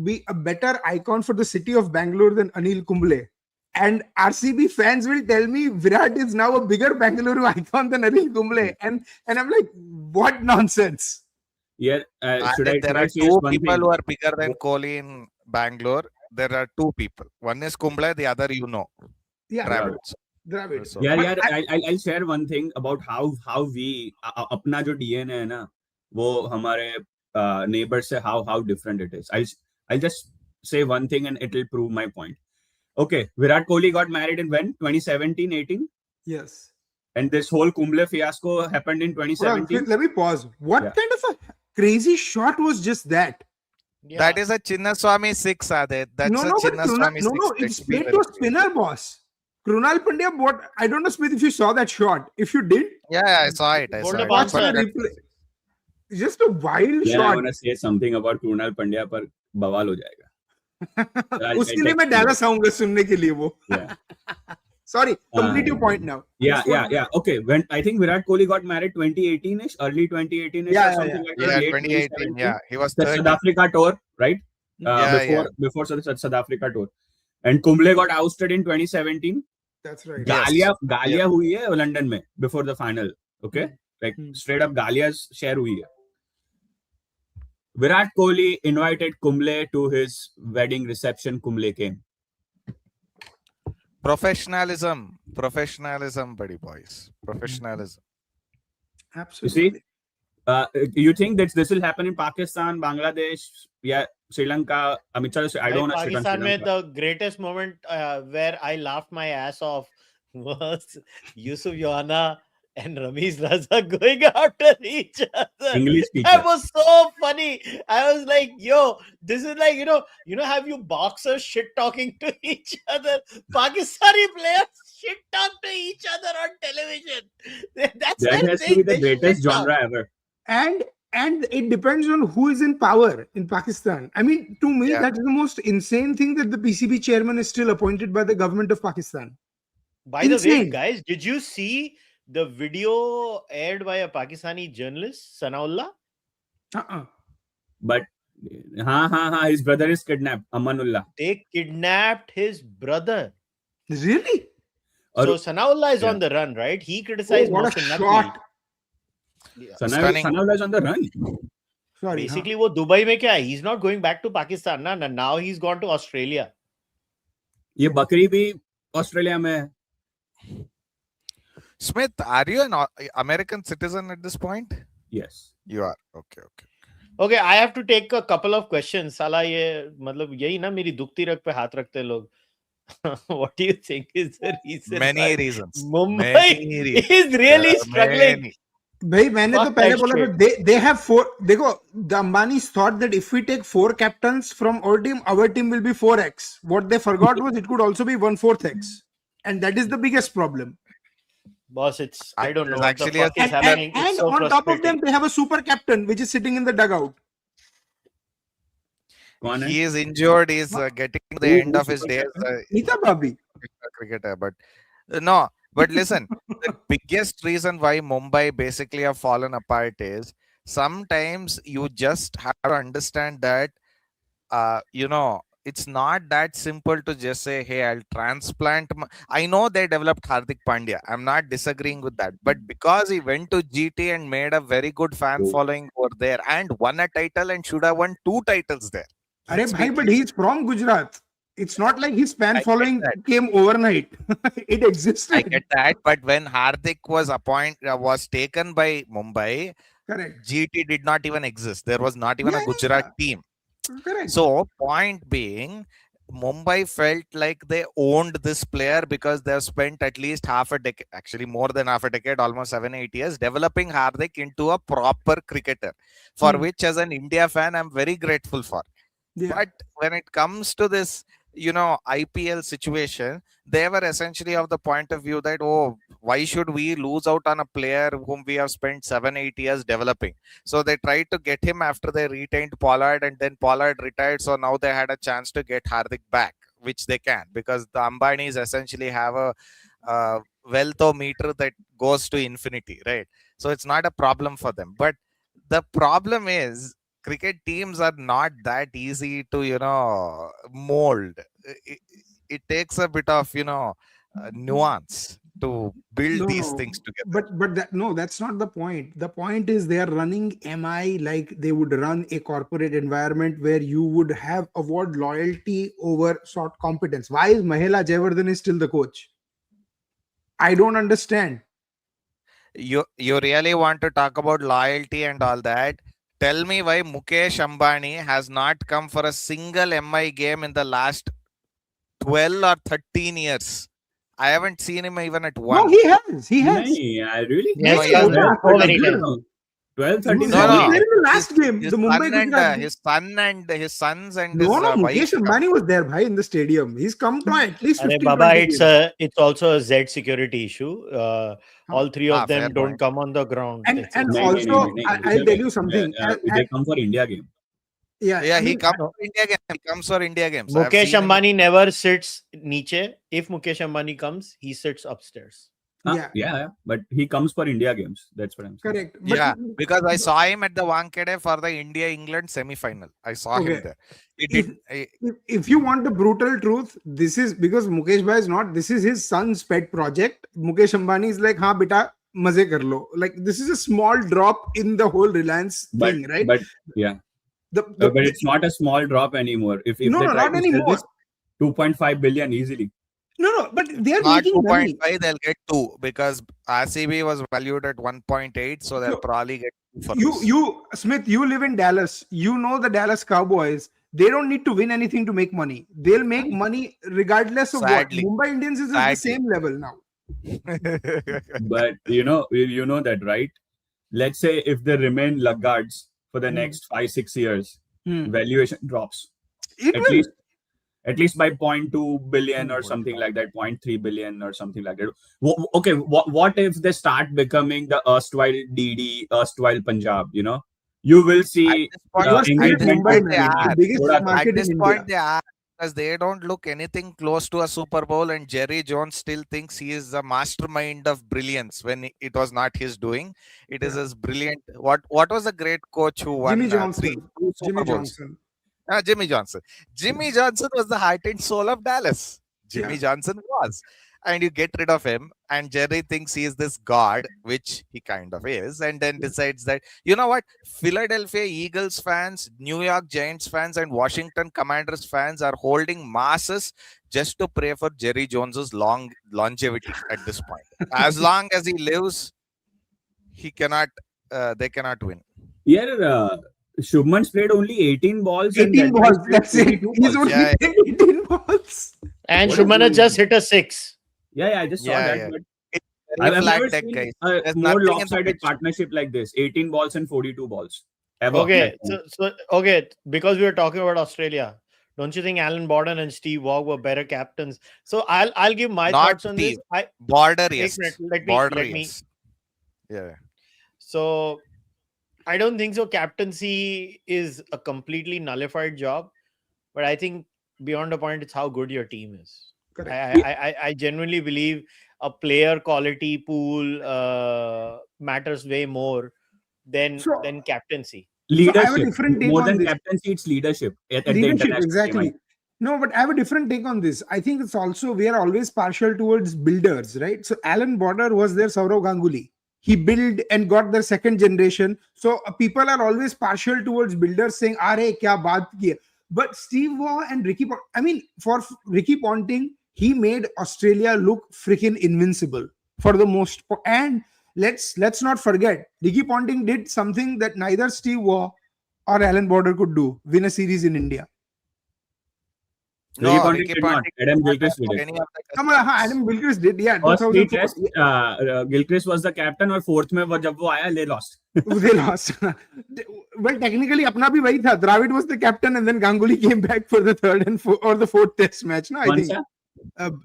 be a better icon for the city of Bangalore than Anil Kumble. And RCB fans will tell me Virat is now a bigger Bangalore icon than Anil Kumble. And I'm like, what nonsense? Yeah, should I There are say two one people thing? who are bigger than Kohli in Bangalore. There are two people. One is Kumble, the other Yeah, Dravids. Dravid. So- यार But यार I'll share one thing about how we अपना जो DNA है ना, वो हमारे neighbor से how different it is. I'll just say one thing and it'll prove my point. Okay, Virat Kohli got married in when? 2017-18, Yes. and this whole Kumble fiasco happened in Hold on, 2017. let me pause. What Yeah. kind of a crazy shot was just that? Yeah. That is a Chinnaswamy 6, Adit. That's No, a but Chinnaswamy 6. it's let's be straight very to a clear. spinner, boss. Krunal Pandya, what? I don't know, Smith, if you saw that shot. If you did, Yeah, I saw it. I Hold saw the it. watch bouncer. the replay. It's just a wild Yeah, I shot. want to say something about Krunal Pandya, पर बवाल हो जाएगा. उसके लिए मैं dialogue आऊंगा सुनने के लिए वो. Yeah. Sorry, complete your point now. Yeah. Okay, when I think Virat Kohli got married 2018ish, early 2018ish, Yeah, or something like that. Yeah, late 2018. 2017. Yeah, he was The 30. South Africa tour, right? Before South Africa tour, and Kumble got ousted in 2017. That's right. Yes. गालियां हुई है London में before the final. Okay, like straight up गालियां share हुई है. Virat Kohli invited Kumble to his wedding reception. Kumble came. Professionalism, buddy boys. Professionalism. You Absolutely. see, you think that this will happen in Pakistan, Bangladesh, yeah, Sri Lanka? I mean, I don't know. Pakistan में the greatest moment where I laughed my ass off was Yusuf Yohana and Ramiz Raza going after each other. English teacher. That was so funny. I was like, yo, this is like, have you boxers shit talking to each other? Pakistani players shit talk to each other on television. That's That their has to thing. be the They greatest shit talk. genre ever. And it depends on who is in power in Pakistan. I mean, to me, Yeah. that is the most insane thing, that the PCB chairman is still appointed by the government of Pakistan. By the way, Insane. guys, did you see the video aired by a Pakistani journalist, Sanaullah? But his brother is kidnapped, Amanullah. They kidnapped his brother. Really? So Sanaullah is Yeah. on the run, right? He Oh, criticized what a Mohsin Naqvi. shot. Yeah. Stunning. Sanullah is on the run. Sorry. Basically, वो Dubai में क्या है? He's not going back to Pakistan. Now he's gone to Australia. ये बकरी भी Australia में है. Smith, are you an American citizen at this point? Yes. You are. Okay. Okay, I have to take a couple of questions. साला ये मतलब यही ना मेरी दुखती रग पे हाथ रखते लोग. What do you think is the reason Many why reasons. Mumbai Many reasons. is really struggling? Many. भाई मैंने तो Fuck पहले that बोला था shit. they have four. देखो, the Ambanis thought that if we take 4 captains from our team will be 4x. What they forgot was it could also be 1/4x, and that is the biggest problem. Boss, it's I don't know There's what the actually a fuck is And, happening. and It's so on top of them, frustrating. they have a super captain which is sitting in the dugout. कौन है? He is injured. He's getting to the end of his days. Nita Babi. Cricketer, but no. But listen, the biggest reason why Mumbai basically have fallen apart is sometimes you just have to understand that, it's not that simple to just say, hey, I'll transplant. I know they developed Hardik Pandya. I'm not disagreeing with that. But because he went to GT and made a very good fan following over there and won a title and should have won 2 titles there. Arey bhai, but he's from Gujarat. It's not like his fan following came overnight. It existed. I get that, but when Hardik was taken by Mumbai, Correct. GT did not even exist. There was not even a Gujarat team. Correct. So, point being, Mumbai felt like they owned this player because they've spent at least half a decade, actually more than half a decade, almost 7-8 years, developing Hardik into a proper cricketer, for which as an India fan, I'm very grateful for. Yeah. But when it comes to this, IPL situation, they were essentially of the point of view that, why should we lose out on a player whom we have spent 7-8 years developing? So they tried to get him after they retained Pollard, and then Pollard retired. So now they had a chance to get Hardik back, which they can, because the Ambanis essentially have a wealth-o-meter that goes to infinity, right? So it's not a problem for them. But the problem is, cricket teams are not that easy to mold. It takes a bit of nuance to build these things together. But that's not the point. The point is they are running MI like they would run a corporate environment where you would have award loyalty over sort competence. Why is Mahela Jayawardene is still the coach? I don't understand. You really want to talk about loyalty and all that? Tell me why Mukesh Ambani has not come for a single MI game in the last 12 or 13 years. I haven't seen him even at one. No, he has. He has. I really? Yes, he has. so many times. 12, 13. No, No. in the last game, His the Mumbai son Gujarat. his son and his sons and No, his wife. Mukesh Ambani was there, bhai, in the stadium. He's come to at least 15, Baba, 20 games. it's also a Z security issue. All three of them fair don't point. come on the ground. And also, I'll tell you something. They come for India game. Yeah, Yeah, I he mean, comes for India games. He comes for India games. I've Mukesh seen him. Ambani never sits niche. If Mukesh Ambani comes, he sits upstairs. Yeah, but he comes for India games. That's what I'm saying. correct. But Yeah, because I saw him at the Wankhede for the India-England semi-final. I saw him Okay. there. He did. if you want the brutal truth, this is because Mukesh bhai is not. This is his son's pet project. Mukesh Ambani is like, "Haan, beta, maze kar lo." Like this is a small drop in the whole Reliance thing, right? But yeah, but it's not a small drop anymore. If No, they no, try not to anymore. sell this, 2.5 billion easily. No, but they are Not making money. 2.5, they'll get 2 because RCB was valued at 1.8, so they'll No. probably get 2 for this. You, Smith, you live in Dallas. You know the Dallas Cowboys. They don't need to win anything to make money. They'll make money regardless of Sadly. what. Mumbai Indians is at the same level now. But you know that, right? Let's say if they remain laggards for the next 5-6 years, valuation drops. It will. At least by 0.2 billion or something like that, 0.3 billion or something like that. Okay, what if they start becoming the erstwhile DD, erstwhile Punjab? You will see At engagement. the biggest At market At this in point, India. they are, because they don't look anything close to a Super Bowl, and Jerry Jones still thinks he is the mastermind of brilliance when it was not his doing. It is his brilliant. What was the great coach who won Jimmy Johnson. two Super Jimmy Bowls? Johnson. Jimmy Johnson. Jimmy Johnson was the heart and soul of Dallas. Jimmy Johnson was. and you get rid of him, and Jerry thinks he is this god, which he kind of is, and then decides that, you know what, Philadelphia Eagles fans, New York Giants fans, and Washington Commanders fans are holding masses just to pray for Jerry Jones's longevity at this point. As long as he lives, he cannot, they cannot win. Yeah, Shubman's played only 18 balls. 18 balls, that's it. He's only Yeah, played 18 balls. And What a Shubman has goal. just hit a 6. Yeah, I just saw Yeah, that. yeah. But Very I've flat never deck, seen guys. a There's more nothing in the lopsided pitch. partnership like this. 18 balls and 42 balls. Ever. Okay, so okay, because we were talking about Australia, don't you think Alan Borden and Steve Waugh were better captains? So I'll give my Not thoughts on this. Steve. Border, yes. Let Border, me. yes. Yeah. So I don't think so. Captaincy is a completely nullified job, but I think beyond a point, it's how good your team is. Correct. I genuinely believe a player quality pool matters way more than captaincy. Leadership. So I have a different take More on than this. captaincy, it's leadership. At the Leadership, international exactly. game, No, but I have a different take on this. I think it's also, we are always partial towards builders, right? So Alan Border was their Saurav Ganguly. He built and got their second generation. So people are always partial towards builders, saying, "Are kya baat ki hai?" But Steve Waugh and for Ricky Ponting, he made Australia look freaking invincible for the most part. And let's not forget, Ricky Ponting did something that neither Steve Waugh or Alan Border could do: win a series in India. Ricky Ponting did not. Adam Gilchrist did it. Adam Gilchrist did, yeah. First 2004. test, Gilchrist was the captain, और fourth में वो जब वो आया, they lost. They lost. Well, technically, अपना भी वही था. Dravid was the captain, and then Ganguly came back for the third and the fourth test match. No, I think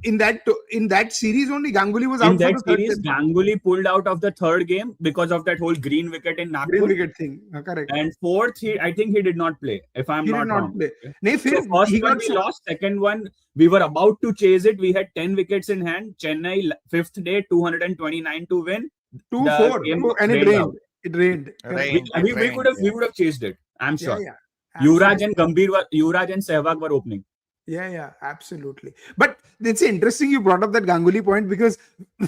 in that series only, Ganguly was out in for that the third series. test. Ganguly pulled out of the third game because of that whole green wicket in Nagpur. Green wicket thing, correct. And fourth, I think he did not play. If I'm He not did not wrong. play. Nee, So फिर first he one got we lost. Second one we were about to chase it. We had 10 wickets in hand. Chennai fifth day 229 to win. 2-4, and it rained. It rained. We would have chased it. I'm sure. Yeah. Yuvraj and Sehwag were opening. Yeah, absolutely. But it's interesting you brought up that Ganguly point, because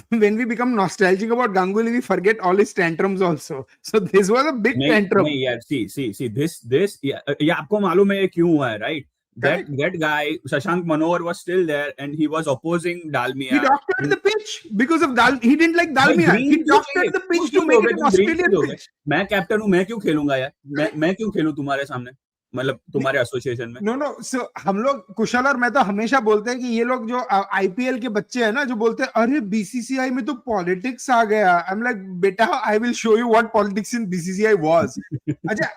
when we become nostalgic about Ganguly, we forget all his tantrums also. So this was a big tantrum. See, this, आपको मालूम है क्यों हुआ है, right? That guy, Shashank Manohar, was still there and he was opposing Dalmia. He doctored the pitch because of He didn't like Dalmia. He doctored the pitch to make it an Australian pitch. मैं captain हूँ, मैं क्यों खेलूंगा यार? मैं क्यों खेलूं तुम्हारे सामने? मतलब तुम्हारे एसोसिएशन में? No. So हम लोग, कुशल और मैं तो हमेशा बोलते हैं कि ये लोग जो IPL के बच्चे हैं ना, जो बोलते हैं अरे BCCI में तो पॉलिटिक्स आ गया. I'm like, बेटा, I will show you what politics in BCCI was. अच्छा,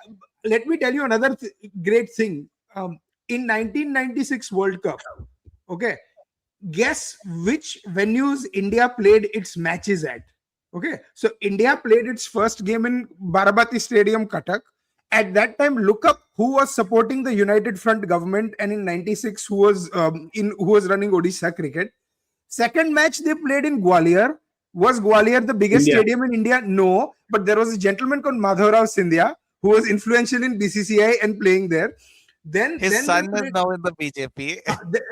let me tell you another great thing. In 1996 World Cup, okay, guess which venues India played its matches at? Okay, so India played its first game in Barabati Stadium, Cuttack. At that time, look up who was supporting the United Front government, and in 96 who was running Odisha cricket. Second match they played in Gwalior. Was Gwalior the biggest stadium in India? No, but there was a gentleman called Madhavrao Scindia who was influential in BCCI and playing there. Then his son is now in the BJP.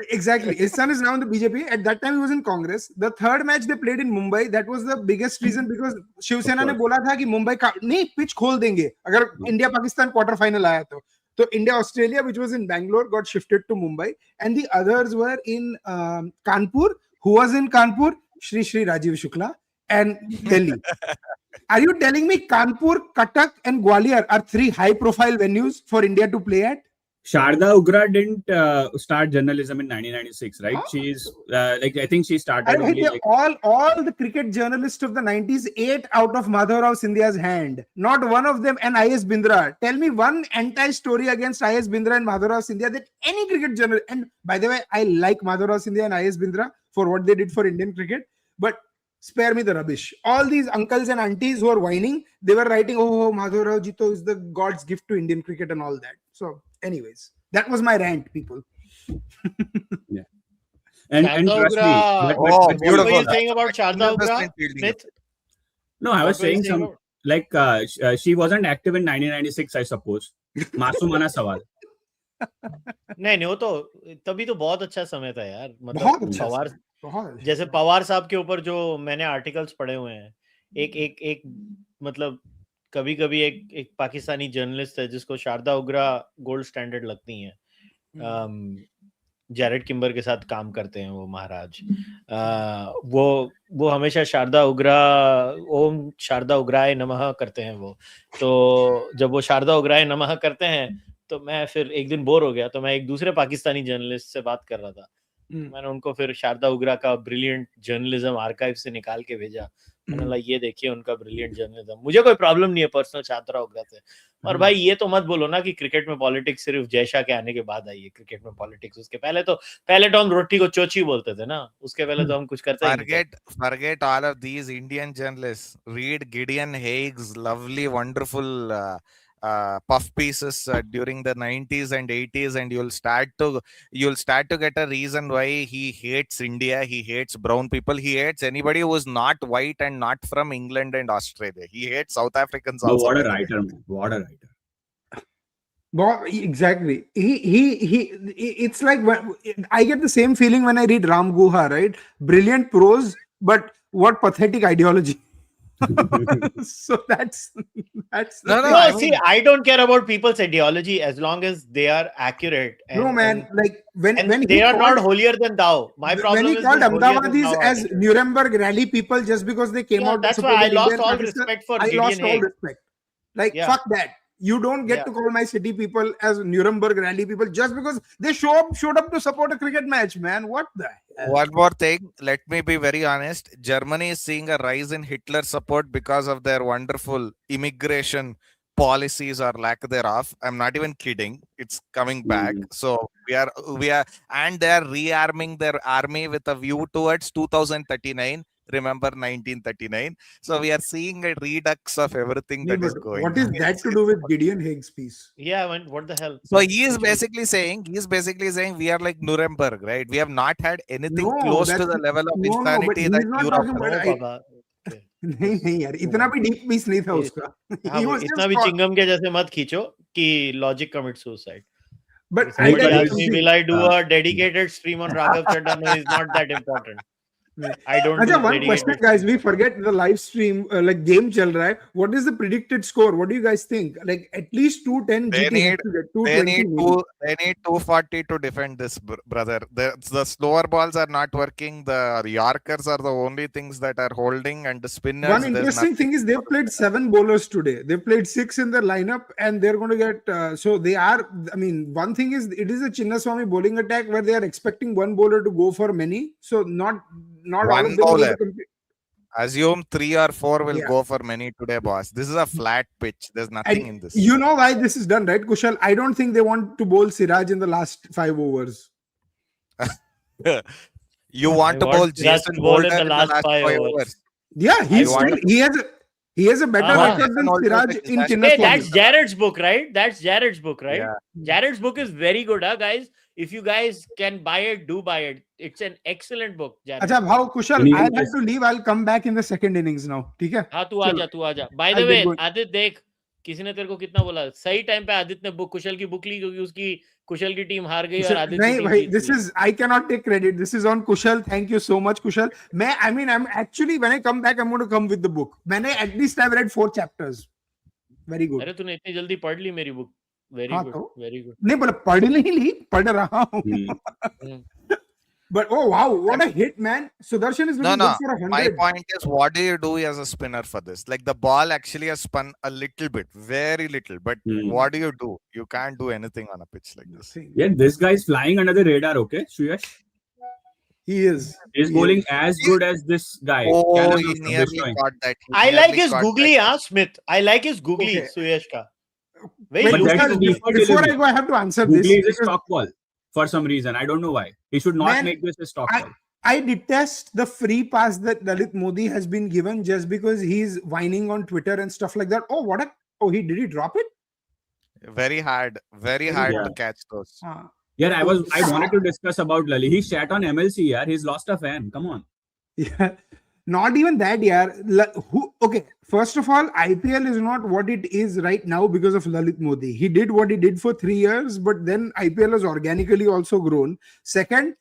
Exactly. His son is now in the BJP. At that time, he was in Congress. The third match they played in Mumbai. That was the biggest reason, because Shiv Sena ने बोला था कि मुंबई का नहीं pitch खोल देंगे अगर India Pakistan quarter final आया तो. So India Australia, which was in Bangalore, got shifted to Mumbai, and the others were in Kanpur. Who was in Kanpur? Shri Rajiv Shukla and Delhi. Are you telling me Kanpur, Cuttack, and Gwalior are three high-profile venues for India to play at? Sharda Ugra didn't start journalism in 1996, right? She's I think she started only all the cricket journalists of the 90s ate out of Madhavrao Scindia's hand. Not one of them. And I.S. Bindra. Tell me one anti-story against I.S. Bindra and Madhavrao Scindia that any cricket journalist. And by the way, I like Madhavrao Scindia and I.S. Bindra for what they did for Indian cricket. But spare me the rubbish. All these uncles and aunties who are whining, they were writing, oh, Madhavrao Jito is the God's gift to Indian cricket and all that. So, anyways, that was my rant, people. Yeah. And trust me, what were you saying about Sharda Ugra, Smith? No, I was saying she wasn't active in 1996, I suppose. मासूमाना सवाल. नहीं वो तो तभी तो बहुत अच्छा समय था यार. बहुत अच्छा बहुत जैसे पवार साहब के ऊपर जो मैंने आर्टिकल्स पढ़े हुए हैं, एक मतलब कभी कभी एक पाकिस्तानी जर्नलिस्ट है जिसको शारदा उग्रा गोल्ड स्टैंडर्ड लगती हैं, जैरेड किम्बर के साथ काम करते हैं वो महाराज। वो हमेशा शारदा उग्रा, ओम शारदा उग्राय नमः करते हैं वो। तो जब वो शारदा उग्राय नमः करते हैं तो मैं फिर एक दिन बोर हो गया, तो मैं एक दूसरे पाकिस्तानी जर्नलिस्ट से बात कर रहा था। मैंने उनको फिर शारदा उग्रा का ब्रिलियंट जर्नलिज्म आर्काइव से निकाल के भेजा। मैंने बोला ये देखिए उनका ब्रिलियंट जर्नलिज्म। मुझे कोई प्रॉब्लम नहीं है पर्सनल शारदा उग्रा से, और भाई ये तो मत बोलो ना कि क्रिकेट में पॉलिटिक्स सिर्फ जयशाह के आने के बाद आई है। क्रिकेट में पॉलिटिक्स उसके पहले तो हम रोटी को चोची बोलते थे ना, उसके पहले तो हम कुछ करते ही नहीं थे। Forget all of these Indian journalists. Read Gideon Haig's lovely, wonderful puff pieces during the 90s and 80s, and you'll start to get a reason why he hates India. He hates brown people. He hates anybody who is not white and not from England and Australia. He hates South Africans No, also. what a writer, man. What a writer. Exactly. It's like when, I get the same feeling when I read Ram Guha, right? Brilliant prose, but what pathetic ideology. So that's No, thing. I See, mean- I don't care about people's ideology as long as they are accurate. No, man. Like when they he are called- not holier than thou. My problem when he is called this holier than Ahmedabadis thou as attitude. Nuremberg rally people just because they came Yeah, out. to that's support why I the lost India all and Pakistan, respect for I Gideon lost all Haig. respect. Like Yeah. fuck that. You don't get to call my city people as Nuremberg rally people just because they showed up to support a cricket match, man. What the hell? One more thing, let me be very honest. Germany is seeing a rise in Hitler support because of their wonderful immigration policies or lack thereof. I'm not even kidding. It's coming back. So we are, and they are rearming their army with a view towards 2039. Remember 1939. So we are seeing a redux of everything that is going. What is that to do with Gideon Haig's piece? Yeah, what the hell? So he is basically saying we are like Nuremberg, right? We have not had anything close to the level of insanity that Europe has. No, Baba. Okay. नहीं यार इतना भी deep piece नहीं था उसका. हाँ, इतना भी चिंगम के जैसे मत खींचो कि logic commit suicide. But will I do a dedicated stream on Raghav Chadda? No, it's not that important. I don't do one question, guys. We forget the live stream, like game chal raha hai. What is the predicted score? What do you guys think? Like at least 210 They GT need- has to get They 220. need 240 to defend this, brother. The slower balls are not working. The Yorkers are the only things that are holding, and the spinners. One interesting thing is they've played 7 bowlers today. They've played 6 in their lineup, and they're going to get. So they are. I mean, one thing is it is a Chinnaswamy bowling attack where they are expecting one bowler to go for many. So not all One of them bowler. will complete. Assume 3 or 4 will Yeah. go for many today, boss. This is a flat pitch. There's nothing in this. You know why this is done, right, Kushal? I don't think they want to bowl Siraj in the last 5 overs. You want to want bowl Siraj Jason to bowl Holder in the last 5 overs. Yeah, he has a better Uh-huh. record than Jason Holder Siraj is in a Hey, Chinnaswamy. that's Jared's book, right? That's Jared's book, right? Yeah. Jared's book is very good, huh, guys? If you guys can buy it, do buy it. It's an excellent book, Jared. Acha, how Kushal, Any I'll have interest? to leave. I'll come back in the second innings now. ठीक है? हाँ, तू चलो. आजा. By the I'll way, get going. Aditya देख, किसी ने तेरे को कितना बोला? सही टाइम पे आदित्य ने बुक कुशल की बुक ली क्योंकि उसकी कुशल की टीम हार गई और Kushal, आदित्य नहीं की टीम भाई, जीत this गई. is I cannot take credit. This is on Kushal. Thank you so much, Kushal. I'm actually when I come back, I'm going to come with the book. मैंने at least I've read 4 chapters. Very good. अरे तूने इतनी जल्दी पढ़ ली मेरी book. Very हाँ good, तो? very good. नहीं बोला पढ़ नहीं ली, पढ़ रहा हूँ. But oh wow, what a hit, man! Sudarshan is looking No. good for 100. My point is, what do you do as a spinner for this? Like the ball actually has spun a little bit, very little. But what do? You can't do anything on a pitch like this. Yeah, this guy is flying under the radar, okay, Suyash? He is. He's bowling as good as this guy. Oh, Cannon he of nearly destroying. got that. He I like nearly his got googly, that. Smith. I like his googly, Okay. Suyash ka. Wait, Very But loose. that is deeper before I delivery. go, I have to answer Googly this. is a because stock ball for some reason. I don't know why. He should not Man, make this a stock ball. I detest the free pass that Lalit Modi has been given just because he's whining on Twitter and stuff like that. Did he drop it? Very hard Yeah. to catch those. Yeah, I wanted to discuss about Lalit. He shat on MLC, yeah. He's lost a fan. Come on. Yeah. Not even that, yaar. Okay, first of all, IPL is not what it is right now because of Lalit Modi. He did what he did for 3 years, but then IPL has organically also grown. Second,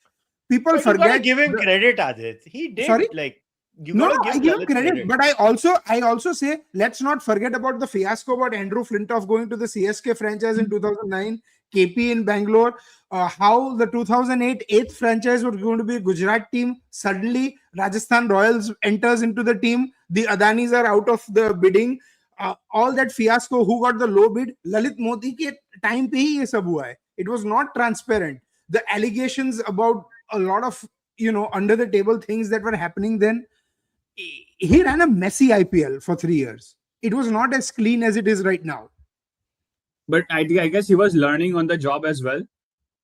people But you gotta forget. give him credit, Aadit. He did. Sorry? Like, you No, gotta no, give I give him Lalit credit, but I also say let's not forget about the fiasco about Andrew Flintoff going to the CSK franchise in 2009, KP in Bangalore, how the 2008 eighth franchise was going to be a Gujarat team. Suddenly, Rajasthan Royals enters into the team. The Adanis are out of the bidding. All that fiasco, who got the low bid? Lalit Modi ke time pe hi ye sab hua hai. It was not transparent. The allegations about a lot of under the table things that were happening then. He ran a messy IPL for 3 years. It was not as clean as it is right now. But I guess he was learning on the job as well.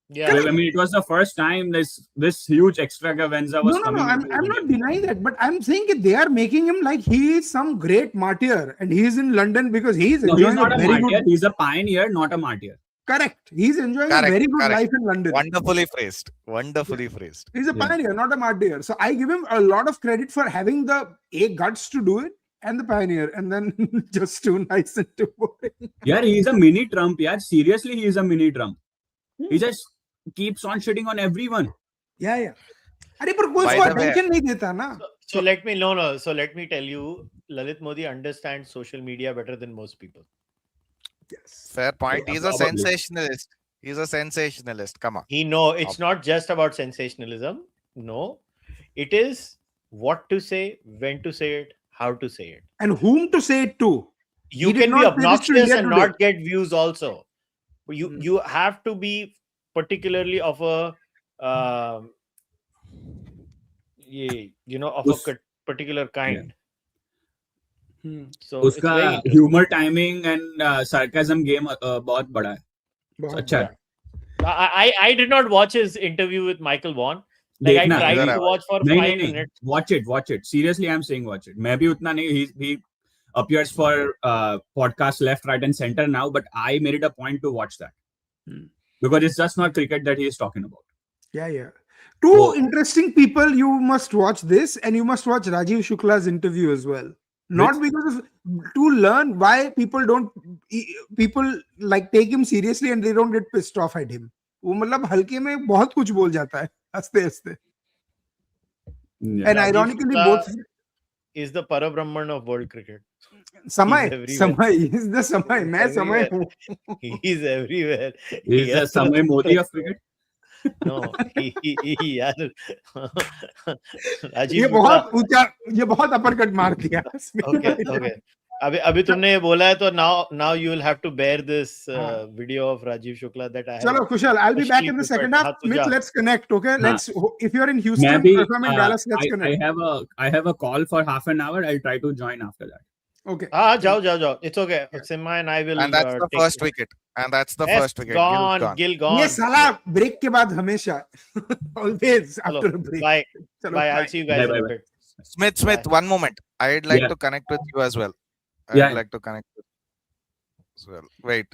Yeah. Well, I mean, it was the first time this huge extravaganza was No. coming. I'm not denying that, but I'm saying that they are making him like he is some great martyr, and he is in London because he is enjoying he's not a a very martyr. good. He's a pioneer, not a martyr. Correct. He's enjoying a Correct, very good correct. life in London. Wonderfully phrased. Wonderfully phrased. He's a Yeah. pioneer, not a martyr. So I give him a lot of credit for having the guts to do it and the pioneer, and then just too nice and too boring. Yeah, he's a mini Trump. Yeah, seriously, he is a mini Trump. He just keeps on shitting on everyone. Yeah. अरे पर कोई By उसको the way- attention नहीं देता ना. So let me tell you, Lalit Modi understands social media better than most people. Yes. Fair point. Yeah, He's a probably. sensationalist. He's a sensationalist. Come on. It's not just about sensationalism. No, it is what to say, when to say it, how to say it. And whom to say it to. You He did can be not say this to obnoxious India and today. not get views also. You Hmm. you have to be particularly of a of Us- a particular kind. Hmm. So it's उसका very interesting. humor timing and sarcasm game बहुत बड़ा है. बहुत अच्छा है. I did not watch his interview with Michael Vaughan. Like I देखना. tried Neither to have I. watch for नहीं 5 नहीं minutes. watch it. Seriously, I'm saying watch it. मैं भी उतना नहीं. He appears for podcast left, right, and center now, but I made it a point to watch that because it's just not cricket that he is talking about. Yeah. Two interesting people. You must watch this, and you must watch Rajiv Shukla's interview as well. Not because of to learn why people like take him seriously and they don't get pissed off at him. वो मतलब हल्के में बहुत कुछ बोल जाता है हंसते हंसते. Yeah. And Rajiv ironically, Shukla both is the Parabrahman of world cricket. समय everywhere. is the समय. मैं समय हूँ. He's everywhere. Is the Samay Modi of cricket? No, he यार ये राजीव बहुत ऊंचा, ये बहुत अपरकट मार दिया. Okay. अभी तुमने ये बोला है तो now you will have to bear this हाँ. video of Rajiv Shukla that I have. चलो Kushal, I'll be back in the Especially second half. हाँ, तू Smith, जा. let's connect, okay? हाँ. Let's. If you're in Houston, Maybe if I'm in Dallas, let's I connect. have a call for half an hour. I'll try to join after that. Okay. जाओ. It's okay. Simha and I will. And that's the take first it. wicket. And that's the Yes, first wicket. Gil gone. ये साला break के बाद हमेशा always after a break. Bye. चलो, Bye. I'll see you guys Bye, in a bye. bit. Smith, Bye. one moment. I'd like Yeah. to connect with you as well. Yeah. I'd like to connect with you as well. Wait,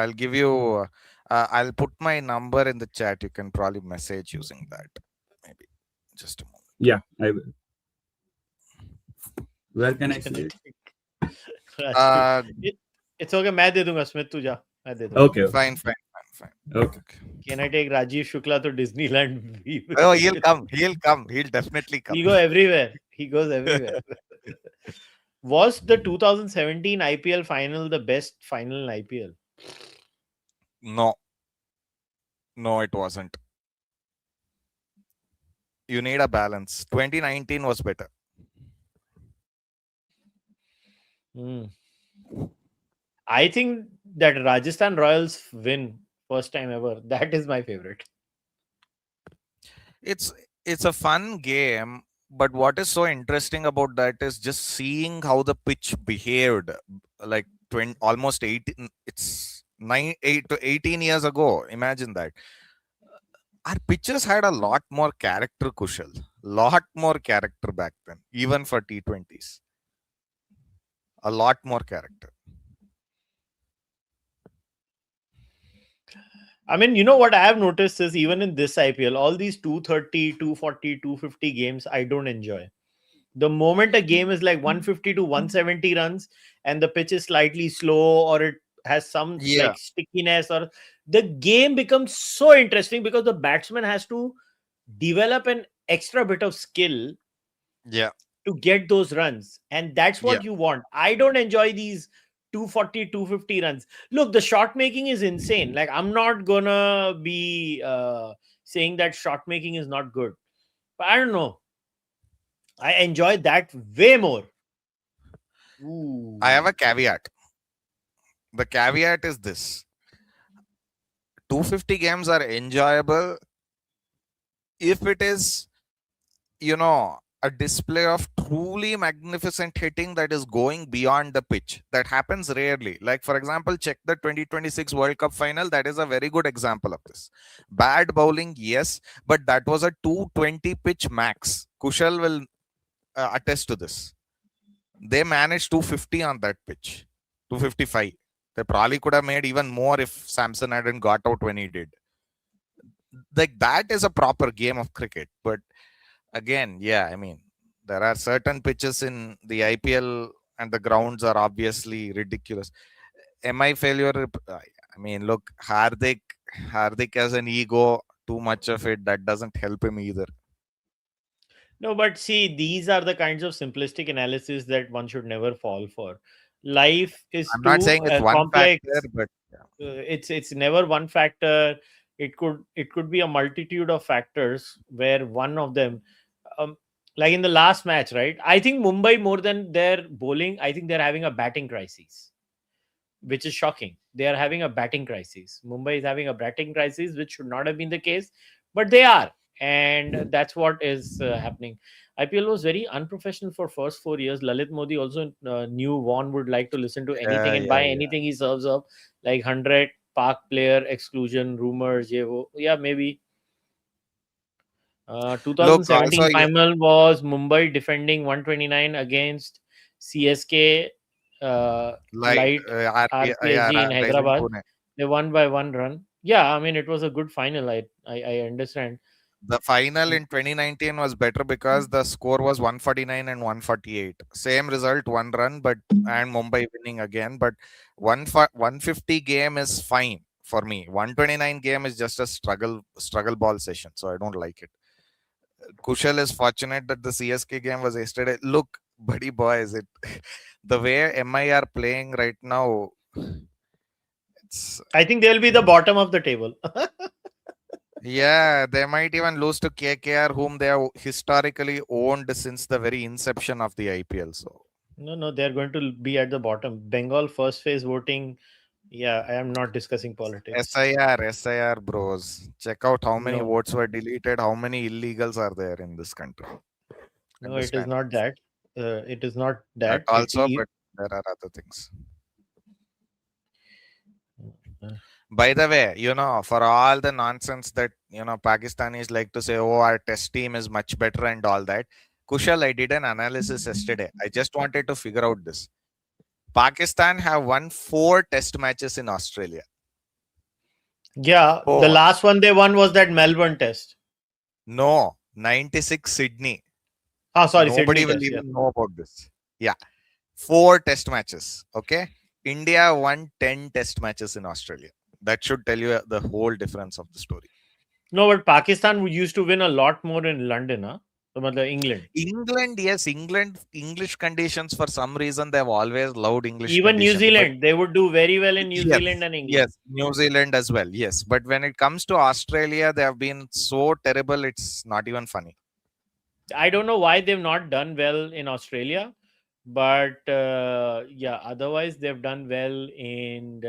I'll give you. I'll put my number in the chat. You can probably message using that. Maybe. Just a moment. Yeah, I will. Where can I see it? It's okay. मैं दे दूंगा Smith, तू जा. मैं दे दूंगा. Okay. Fine. Okay. Can I take Rajiv Shukla to Disneyland? Oh, he'll come. He'll definitely come. He'll go everywhere. He goes everywhere. Was the 2017 IPL final the best final in IPL? No, it wasn't. You need a balance. 2019 was better. I think that Rajasthan Royals win first time ever. That is my favorite. It's a fun game, but what is so interesting about that is just seeing how the pitch behaved like almost 18. It's 8 to 18 years ago. Imagine that. Our pitches had a lot more character, Kushal. Lot more character back then, even for T20s. A lot more character. I mean, you know what I have noticed is even in this IPL, all these 230, 240, 250 games, I don't enjoy. The moment a game is like 150 to 170 runs and the pitch is slightly slow or it has some like stickiness, or the game becomes so interesting because the batsman has to develop an extra bit of skill Yeah. to get those runs, and that's what you want. I don't enjoy these 240 250 runs. Look, the shot making is insane. Like, I'm not gonna be saying that shot making is not good, but I don't know, I enjoy that way more. Ooh. I have a caveat. The caveat is this: 250 games are enjoyable if it is, a display of truly magnificent hitting that is going beyond the pitch. That happens rarely. Like, for example, check the 2026 World Cup final. That is a very good example of this. Bad bowling, yes, but that was a 220 pitch max. Kushal will attest to this. They managed 250 on that pitch, 255. They probably could have made even more if Samson hadn't got out when he did. Like, that is a proper game of cricket. But again, there are certain pitches in the IPL and the grounds are obviously ridiculous. MI failure, look, Hardik has an ego, too much of it, that doesn't help him either. No, but see, these are the kinds of simplistic analysis that one should never fall for. Life is I'm not saying it's one complex. factor, but It's never one factor. It could be a multitude of factors where one of them, like in the last match, right? I think Mumbai, more than their bowling, I think they're having a batting crisis, which is shocking. They are having a batting crisis. Mumbai is having a batting crisis, which should not have been the case, but they are, and that's what is happening. IPL was very unprofessional for first 4 years. Lalit Modi also knew Vaughan would like to listen to anything and buy anything he serves up, like 100 Park player exclusion rumors. Yeah, maybe. 2017 also, final was Mumbai defending 129 against CSK Light RPSG in Hyderabad. They won by 1 run. Yeah, I mean, it was a good final. I understand. The final in 2019 was better because the score was 149 and 148. Same result, 1 run, and Mumbai winning again. But 150 game is fine for me. 129 game is just a struggle ball session, so I don't like it. Kushal is fortunate that the CSK game was yesterday. Look, buddy boys, the way MI are playing right now, I think they'll be the bottom of the table. Yeah, they might even lose to KKR, whom they have historically owned since the very inception of the IPL. So no, they're going to be at the bottom. Bengal first phase voting. Yeah, I am not discussing politics. SIR, bros. Check out how many votes were deleted, how many illegals are there in this country. No, it is not that. It is not that. Also, but there are other things. By the way, for all the nonsense that, Pakistanis like to say, oh, our test team is much better and all that. Kushal, I did an analysis yesterday. I just wanted to figure out this. Pakistan have won 4 test matches in Australia. Yeah, the last one they won was that Melbourne test. No, 96 Sydney. Sorry, nobody Sydney will test, even know about this. Yeah, 4 test matches. Okay, India won 10 test matches in Australia. That should tell you the whole difference of the story. No, but Pakistan used to win a lot more in London, huh? England. Yes, English conditions, for some reason they've always loved English. Even New Zealand, they would do very well in New Zealand and England. Yes, New Zealand as well. Yes, but when it comes to Australia, they have been so terrible. It's not even funny. I don't know why they've not done well in Australia, but otherwise they've done well in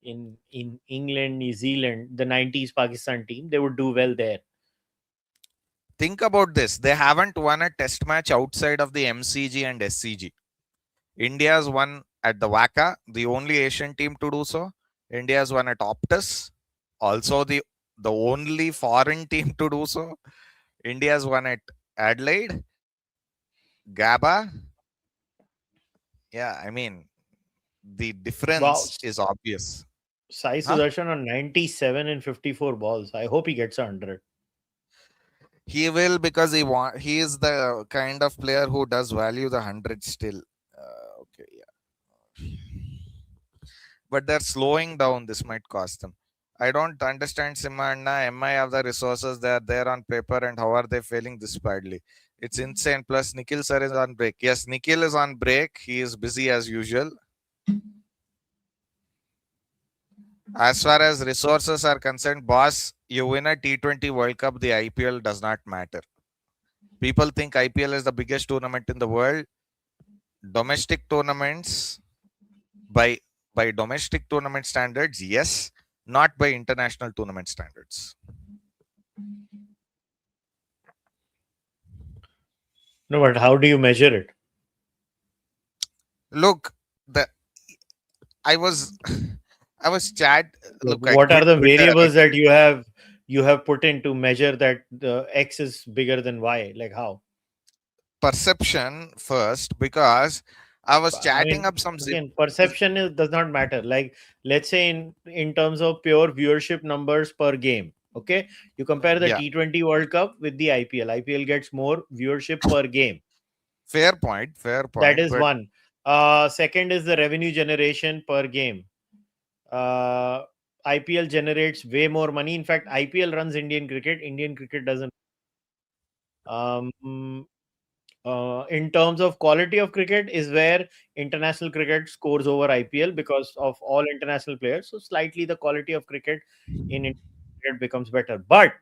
England, New Zealand. The 90s Pakistan team, they would do well there. Think about this. They haven't won a test match outside of the MCG and SCG. India's won at the WACA, the only Asian team to do so. India's won at Optus, also the only foreign team to do so. India's won at Adelaide, Gabba. Yeah, I mean, the difference is obvious. Sai Sudarshan on 97 and 54 balls. I hope he gets 100. He will, because he is the kind of player who does value the 100 still. Okay, yeah. But they're slowing down. This might cost them. I don't understand, Simanna. MI have the resources, they are there on paper, and how are they failing this badly? It's insane. Plus, Nikhil sir is on break. Yes, Nikhil is on break. He is busy as usual. As far as resources are concerned, boss, you win a T20 World Cup, the IPL does not matter. People think IPL is the biggest tournament in the world. Domestic tournaments, by domestic tournament standards, yes, not by international tournament standards. No, but how do you measure it? Look, the I was I was chat. Look, I What are quit the Twitter. variables that you have put in to measure that the X is bigger than Y? Like how? Perception first, because I was I chatting mean, up some again, perception does not matter. Like, let's say in terms of pure viewership numbers per game. Okay, you compare the yeah, T20 World Cup with the IPL. IPL gets more viewership per game. fair point, That is but one. Second is the revenue generation per game. IPL generates way more money. In fact, IPL runs Indian cricket. Indian cricket doesn't. In terms of quality of cricket, is where international cricket scores over IPL because of all international players. So slightly the quality of cricket in Indian cricket becomes better. But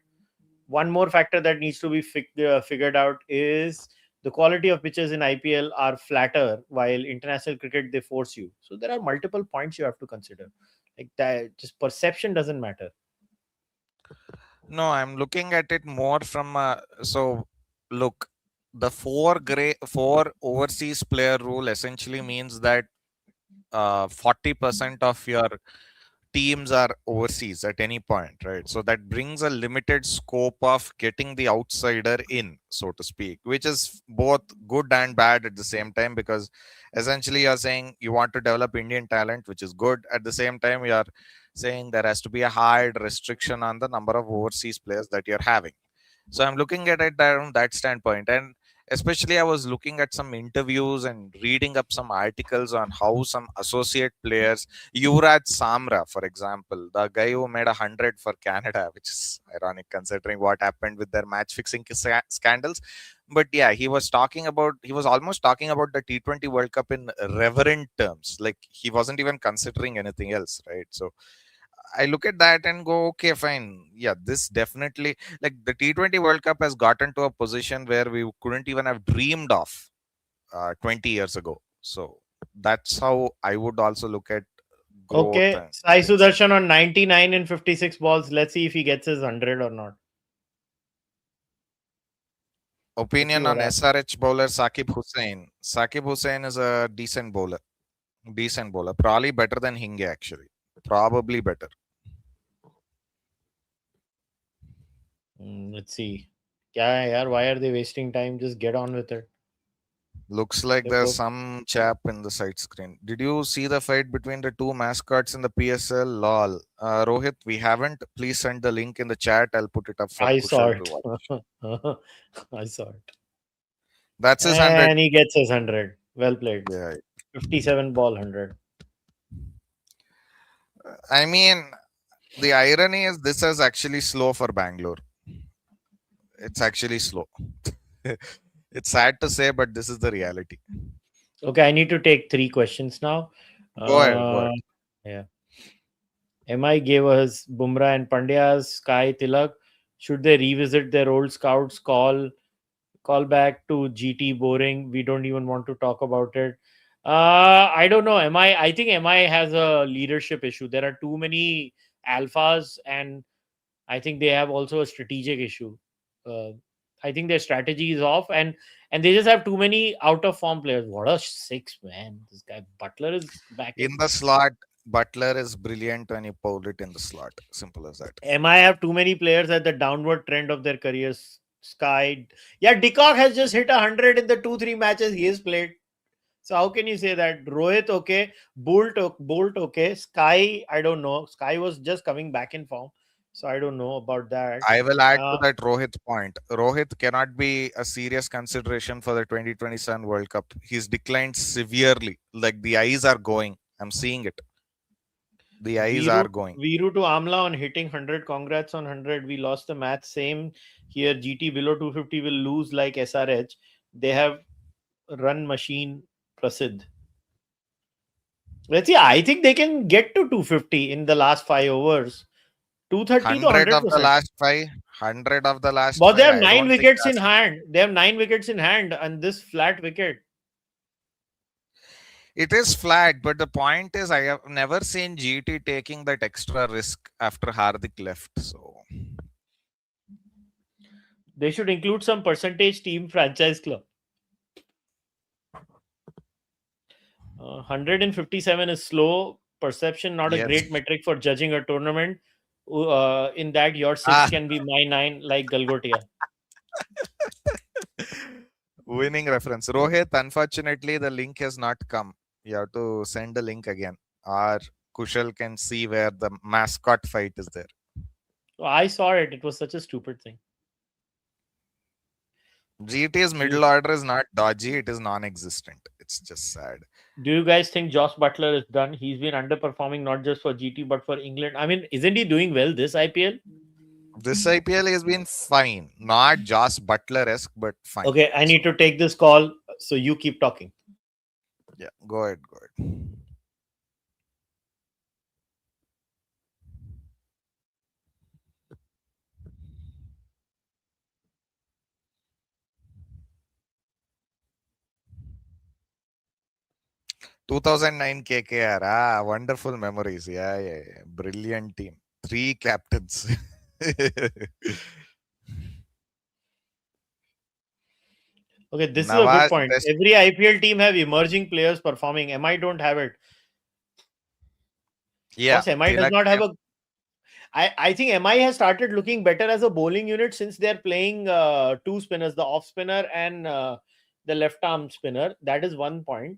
one more factor that needs to be figured out is the quality of pitches in IPL are flatter, while international cricket they force you. So there are multiple points you have to consider. Like that, just perception doesn't matter. no, I'm looking at it more from so look, the four overseas player rule essentially means that 40% of your teams are overseas at any point, right? So that brings a limited scope of getting the outsider in, so to speak, which is both good and bad at the same time, because essentially you're saying you want to develop Indian talent, which is good. At the same time, you are saying there has to be a hard restriction on the number of overseas players that you're having. So I'm looking at it from that standpoint. And especially I was looking at some interviews and reading up some articles on how some associate players, Yuvraj Samra, for example, the guy who made 100 for Canada, which is ironic considering what happened with their match fixing scandals. But yeah, he was almost talking about the T20 World Cup in reverent terms. Like he wasn't even considering anything else, right? So I look at that and go, okay, fine. Yeah, this definitely, like the T20 World Cup has gotten to a position where we couldn't even have dreamed of 20 years ago. So that's how I would also look at growth Okay, and Sai things. Sudarshan on 99 in 56 balls. Let's see if he gets his 100 or not. Let's see Opinion what on happens. SRH bowler Saqib Hussain. Saqib Hussain is a decent bowler. Decent bowler. Probably better than Hinge, actually. Probably better. Let's see. Yeah, yeah, why are they wasting time? Just get on with it. Looks like They there's go- some chap in the side screen. Did you see the fight between the two mascots in the PSL? Lol. Rohit, we haven't. Please send the link in the chat. I'll put it up for I saw Kushal to it. watch. I saw it. That's his 100. And he gets his 100. Well played. Yeah. 57 ball 100. I mean, the irony is this is actually slow for Bangalore. It's actually slow. It's sad to say, but this is the reality. Okay, I need to take 3 questions now. Go ahead. Go ahead. Yeah. MI gave us Bumrah and Pandya's Sky Tilak. Should they revisit their old scouts? Call back to GT boring. We don't even want to talk about it. I don't know. I think MI has a leadership issue. There are too many alphas, and I think they have also a strategic issue. Uh, I think their strategy is off, and they just have too many out of form players. What a 6, man! This guy Butler is back In the slot, Butler is brilliant when you pull it in the slot. Simple as that. MI have too many players at the downward trend of their careers. Sky, yeah, Dickok has just hit 100 in the 2-3 matches he has played. So how can you say that? Rohit, okay. Bolt, okay. Sky, I don't know. Sky was just coming back in form, so I don't know about that. I will add to Uh, that Rohit point. Rohit cannot be a serious consideration for the 2027 World Cup. He's declined severely. Like the eyes are going. I'm seeing it. The eyes are going. Viru to Amla on hitting 100. Congrats on 100. We lost the match. Same here. GT below 250 will lose like SRH. They have run machine Prasidh. Let's see. I think they can get to 250 in the last 5 overs. 230 to 100 of the 100%. last 5. 100 of the last But they 5. have 9 wickets in hand. They have 9 wickets in hand and this flat wicket. It is flat, but the point is I have never seen GT taking that extra risk after Hardik left. So They should include some percentage team franchise club. 157 is slow. Perception, not a great metric for judging a tournament. In that, your 6 can be my 9, like Galgotia. Winning reference. Rohit, unfortunately, the link has not come. You have to send the link again. Or Kushal can see where the mascot fight is there. So I saw it. It was such a stupid thing. GT's middle order is not dodgy. It is non-existent. It's just sad. Do you guys think Josh Butler is done? He's been underperforming not just for GT but for England. I mean, isn't he doing well this IPL? This IPL has been fine. Not Josh Butler-esque, but fine. Okay, I need to take this call. So you keep talking. Yeah, go ahead. 2009 KKR. Wonderful memories. Yeah. Brilliant team. 3 captains. Okay, this is a good point. Every IPL team have emerging players performing. MI don't have it. Yeah. MI does not have a... I think MI has started looking better as a bowling unit since they're playing 2 spinners, the off spinner and the left arm spinner. That is one point.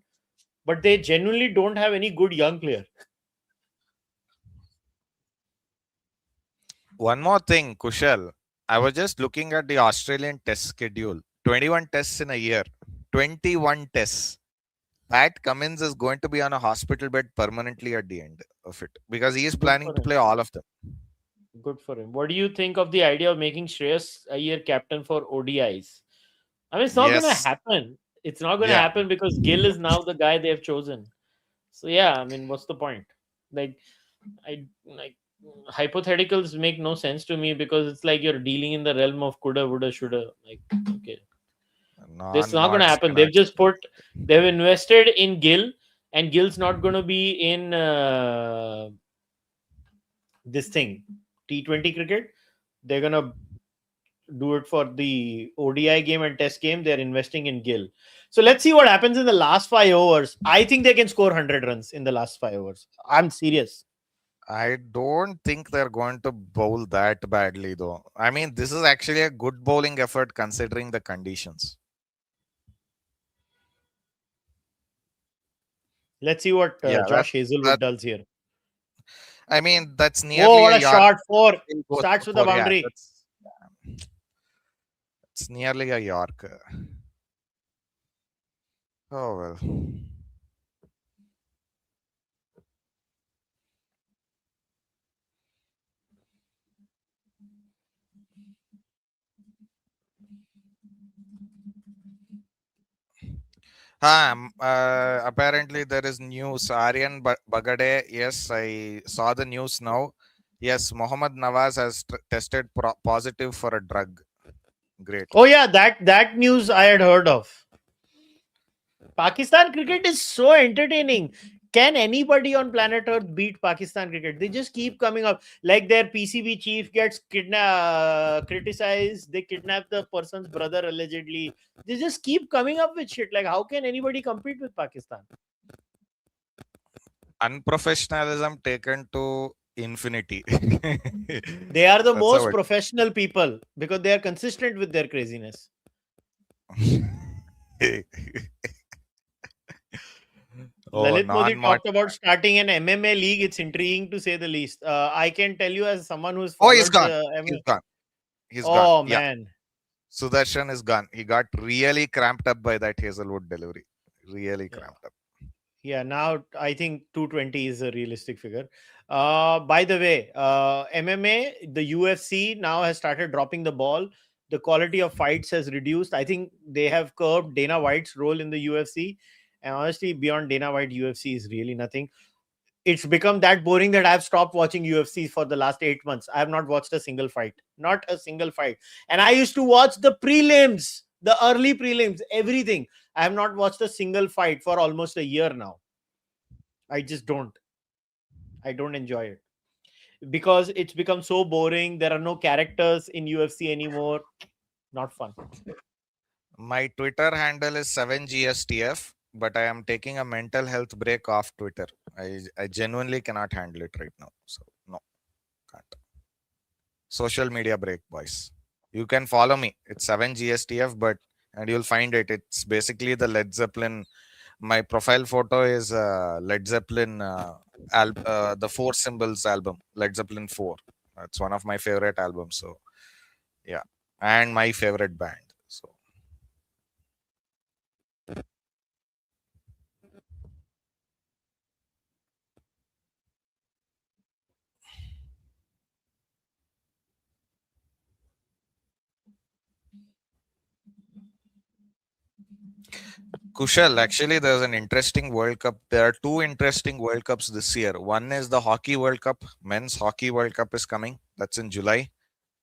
But they genuinely don't have any good young player. One more thing, Kushal. I was just looking at the Australian test schedule. 21 tests in a year. 21 tests. Pat Cummins is going to be on a hospital bed permanently at the end of it because he is planning to play all of them. Good for him. What do you think of the idea of making Shreyas Iyer captain for ODIs? I mean, it's not going to happen. It's not going to happen because Gill is now the guy they have chosen. So yeah, I mean, what's the point? Hypotheticals make no sense to me because it's like you're dealing in the realm of coulda, woulda, shoulda. Okay. This is not going to happen. They've invested in Gill and Gill's not going to be in this thing, T20 cricket. They're going to do it for the ODI game and test game. They're investing in Gill. So let's see what happens in the last 5 overs. I think they can score 100 runs in the last 5 overs. I'm serious. I don't think they're going to bowl that badly though. I mean, this is actually a good bowling effort considering the conditions. Let's see what Josh Hazelwood does here. I mean, that's nearly what a shot. 4. Starts with a boundary. It's nearly a Yorker. Oh, well. Apparently there is news. Aryan Bagade, yes, I saw the news now. Yes, Mohammad Nawaz has tested positive for a drug. Great. Oh yeah, that news I had heard of. Pakistan cricket is so entertaining. Can anybody on planet Earth beat Pakistan cricket? They just keep coming up. Like their PCB chief gets criticized. They kidnap the person's brother allegedly. They just keep coming up with shit. Like, how can anybody compete with Pakistan? Unprofessionalism taken to infinity. They are the most professional people because they are consistent with their craziness. Lalit Modi talked about starting an MMA league. It's intriguing to say the least. I can tell you as someone who's... he's gone. He's gone. Man. Sudarshan is gone. He got really cramped up by that Hazelwood delivery. Really cramped up. Yeah, now I think 220 is a realistic figure. By the way, MMA, the UFC now has started dropping the ball. The quality of fights has reduced. I think they have curbed Dana White's role in the UFC. And honestly, beyond Dana White, UFC is really nothing. It's become that boring that I've stopped watching UFC for the last 8 months. I have not watched a single fight. Not a single fight. And I used to watch the prelims, the early prelims, everything. I have not watched a single fight for almost a year now. I just don't. I don't enjoy it because it's become so boring. There are no characters in UFC anymore. Not fun. My Twitter handle is 7GSTF, but I am taking a mental health break off Twitter. I genuinely cannot handle it right now. So, no, can't. Social media break, boys. You can follow me. It's 7GSTF, and you'll find it. It's basically the Led Zeppelin. My profile photo is Led Zeppelin, the Four Symbols album, Led Zeppelin 4. It's one of my favorite albums. So, yeah. And my favorite band. So, Kushal, actually, there's an interesting World Cup. There are two interesting World Cups this year. One is the Hockey World Cup. Men's Hockey World Cup is coming. That's in July.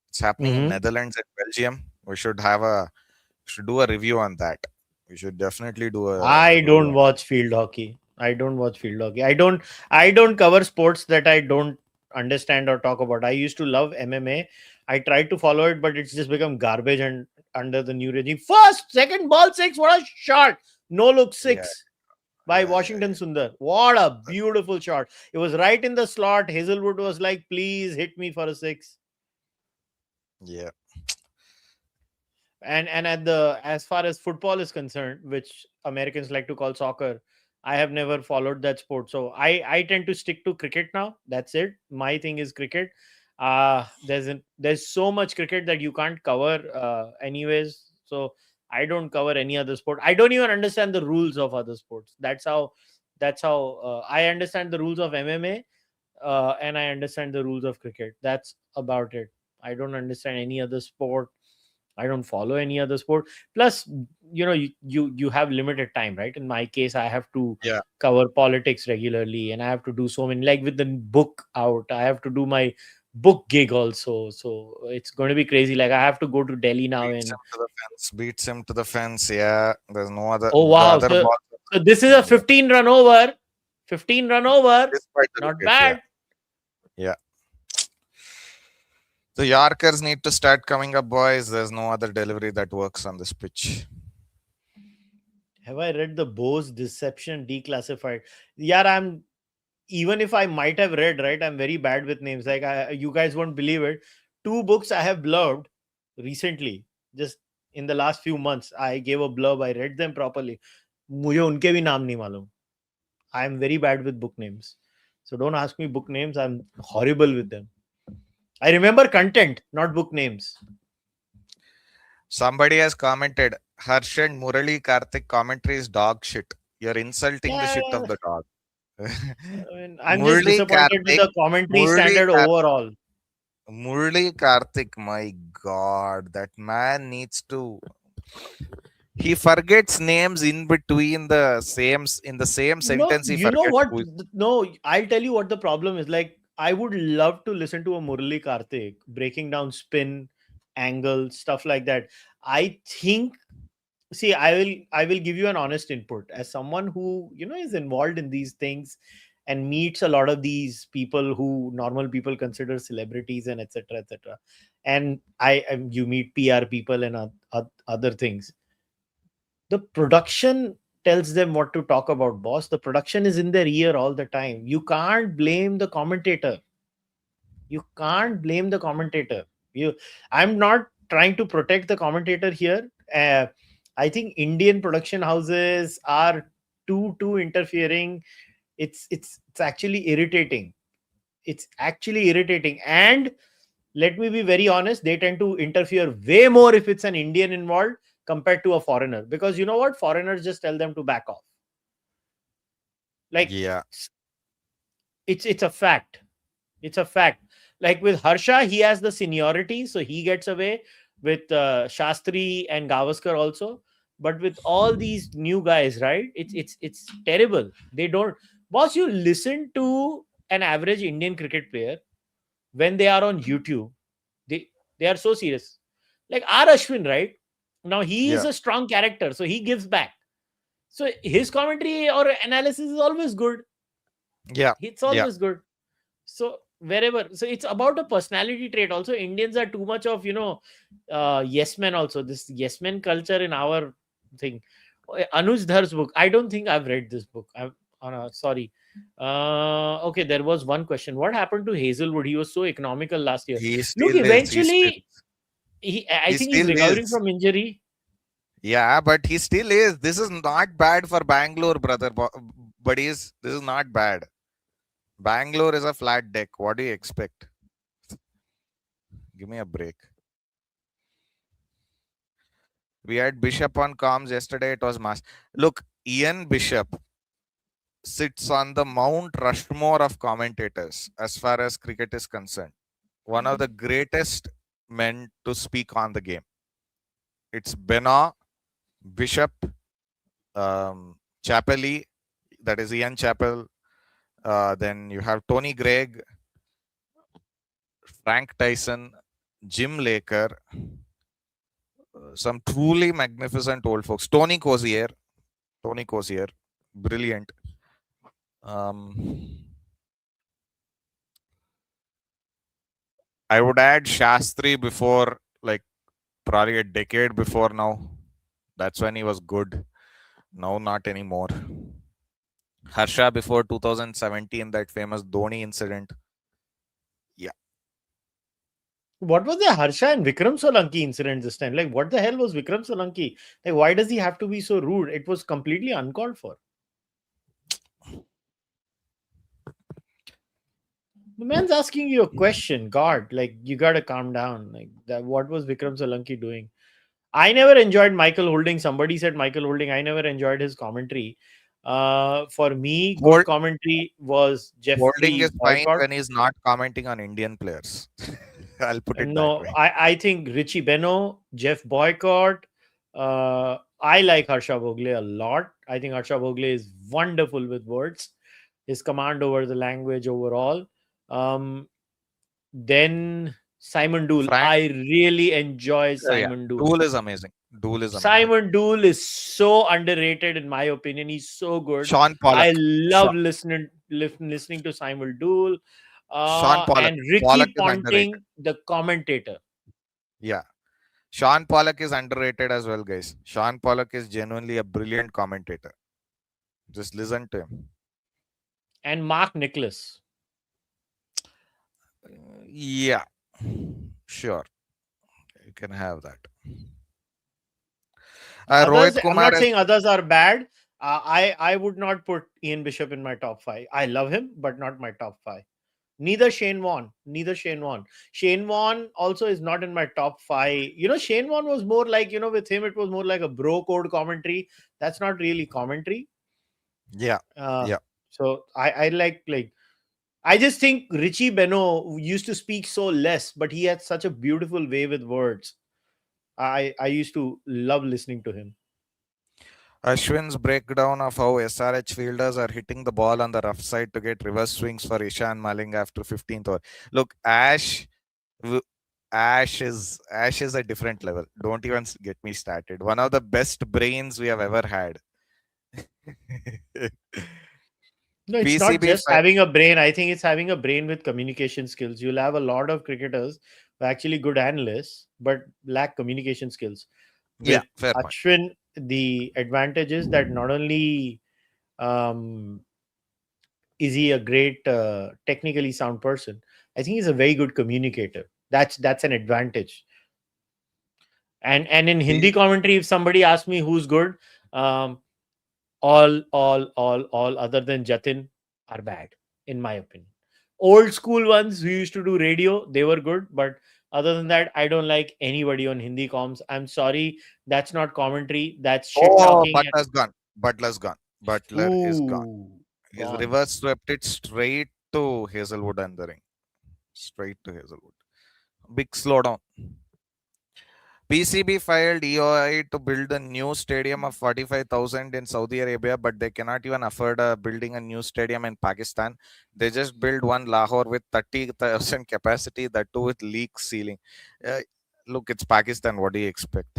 It's happening in Netherlands and Belgium. We should do a review on that. We should definitely do a. I don't watch field hockey. I don't watch field hockey. I don't cover sports that I don't understand or talk about. I used to love MMA. I tried to follow it, but it's just become garbage and under the new regime. First, second, ball six. What a shot! No look six by Washington Sundar. What a beautiful shot. It was right in the slot. Hazelwood was like, please hit me for a six. Yeah. And as far as football is concerned, which Americans like to call soccer, I have never followed that sport. So I tend to stick to cricket now. That's it. My thing is cricket. There's so much cricket that you can't cover anyways. So I don't cover any other sport. I don't even understand the rules of other sports. That's how I understand the rules of MMA, and I understand the rules of cricket. That's about it. I don't understand any other sport. I don't follow any other sport. Plus, you have limited time, right? In my case, I have to cover politics regularly, and I have to do so many. Like with the book out, I have to do my book gig also. So it's going to be crazy. Like I have to go to Delhi now. Beats him to the fence. Yeah, there's no other. Oh wow! So this is a 15 run over. 15 run over. Not bad. Yeah. The Yorkers need to start coming up, boys. There's no other delivery that works on this pitch. Have I read the Bose Deception Declassified? Yeah, even if I might have read, right, I'm very bad with names. Like you guys won't believe it. 2 books I have blurbed recently, just in the last few months. I gave a blurb. I read them properly. मुझे उनके भी नाम नहीं मालूम. I am very bad with book names. So don't ask me book names. I'm horrible with them. I remember content, not book names. Somebody has commented, Harsh and Murali Karthik commentary is dog shit. You're insulting the shit of the dog. I'm just disappointed with the commentary standard overall. Murali Karthik, my God, that man needs to. He forgets names in between the same sentence. You know what? No, I'll tell you what the problem is. Like, I would love to listen to a Murali Karthik breaking down spin, angle, stuff like that. I think. See, I will give you an honest input as someone who is involved in these things and meets a lot of these people who normal people consider celebrities and etc. And you meet PR people and other things. The production tells them what to talk about, boss. The production is in their ear all the time. You can't blame the commentator. I'm not trying to protect the commentator here. I think Indian production houses are too interfering. It's actually irritating. And let me be very honest, they tend to interfere way more if it's an Indian involved compared to a foreigner, because you know what, foreigners just tell them to back off. Like, Yeah. it's a fact. It's a fact. Like with Harsha, he has the seniority, so he gets away with Shastri and Gavaskar also. But with all these new guys, right? It's terrible. They don't. Boss, you listen to an average Indian cricket player when they are on YouTube. They they are so serious. Like R. Ashwin, right? Now he is Yeah. a strong character, so he gives back. So his commentary or analysis is always good. Yeah. It's Yeah. always good. So wherever, so it's about a personality trait. Also, Indians are too much of yes men. Also, this yes men culture in our thing. Anuj Dhar's book. I don't think I've read this book. I'm sorry. Okay, there was one question. What happened to Hazelwood? He was so economical last year. He Look, still is. eventually, I He think he's still recovering is. from injury. Yeah, but he still is. This is not bad for Bangalore, brother. Buddies, this is not bad. Bangalore is a flat deck. What do you expect? Give me a break. We had Bishop on comms yesterday. It was mass. Look, Ian Bishop sits on the Mount Rushmore of commentators as far as cricket is concerned. One of the greatest men to speak on the game. It's Benoit, Bishop, Chappelli, that is Ian Chappell. Then you have Tony Gregg, Frank Tyson, Jim Laker, some truly magnificent old folks. Tony Cozier, brilliant. I would add Shastri before, like probably a decade before now. That's when he was good. Now not anymore. Harsha before 2017, that famous Dhoni incident. Yeah. What was the Harsha and Vikram Solanki incident this time? Like, what the hell was Vikram Solanki? Like, why does he have to be so rude? It was completely uncalled for. The man's asking you a question. God, like, you gotta calm down. Like, that. What was Vikram Solanki doing? I never enjoyed Michael Holding. Somebody said Michael Holding. I never enjoyed his commentary. For me, good commentary was Holding is Jeffrey fine Boycott. when he's not commenting on Indian players. I'll put it that No, way. I think Richie Beno, Jeff Boycott. I like Harsha Bhogle a lot. I think Harsha Bhogle is wonderful with words. His command over the language overall. Then Simon Dool. Frank, I really enjoy Simon Dool. Dool is amazing. Simon Dool is so underrated in my opinion. He's so good. Sean Pollock. I love listening to Simon Dool. Sean Pollock. And Ricky Pollock Ponting, the commentator. Yeah. Sean Pollock is underrated as well, guys. Sean Pollock is genuinely a brilliant commentator. Just listen to him. And Mark Nicholas. Yeah. Sure. You can have that. Others, I'm not saying others are bad. I would not put Ian Bishop in my top 5. I love him, but not my top 5. Neither Shane Warne. Shane Warne also is not in my top 5. Shane Warne was more like, with him, it was more like a bro code commentary. That's not really commentary. Yeah. Yeah. So I like, I just think Richie Beno used to speak so less, but he had such a beautiful way with words. I used to love listening to him. Ashwin's breakdown of how SRH fielders are hitting the ball on the rough side to get reverse swings for Ishan Maling after 15th over. Look, Ash is a different level. Don't even get me started. One of the best brains we have ever had. No, it's not just having a brain. I think it's having a brain with communication skills. You'll have a lot of cricketers who are actually good analysts, but lack communication skills. Yeah, fair Ashwin, the advantage is that not only is he a great technically sound person, I think he's a very good communicator. That's an advantage. And in Hindi commentary, if somebody asks me who's good, all other than Jatin are bad, in my opinion. Old school ones who used to do radio, they were good, but other than that, I don't like anybody on Hindi comms. I'm sorry, that's not commentary. That's shit talking. Butler is gone. His Gone. reverse swept it straight to Hazelwood and the ring. Straight to Hazelwood. Big slowdown. PCB filed EOI to build a new stadium of 45,000 in Saudi Arabia, but they cannot even afford building a new stadium in Pakistan. They just built one Lahore with 30,000 capacity, that too with leak ceiling. Look, it's Pakistan. What do you expect?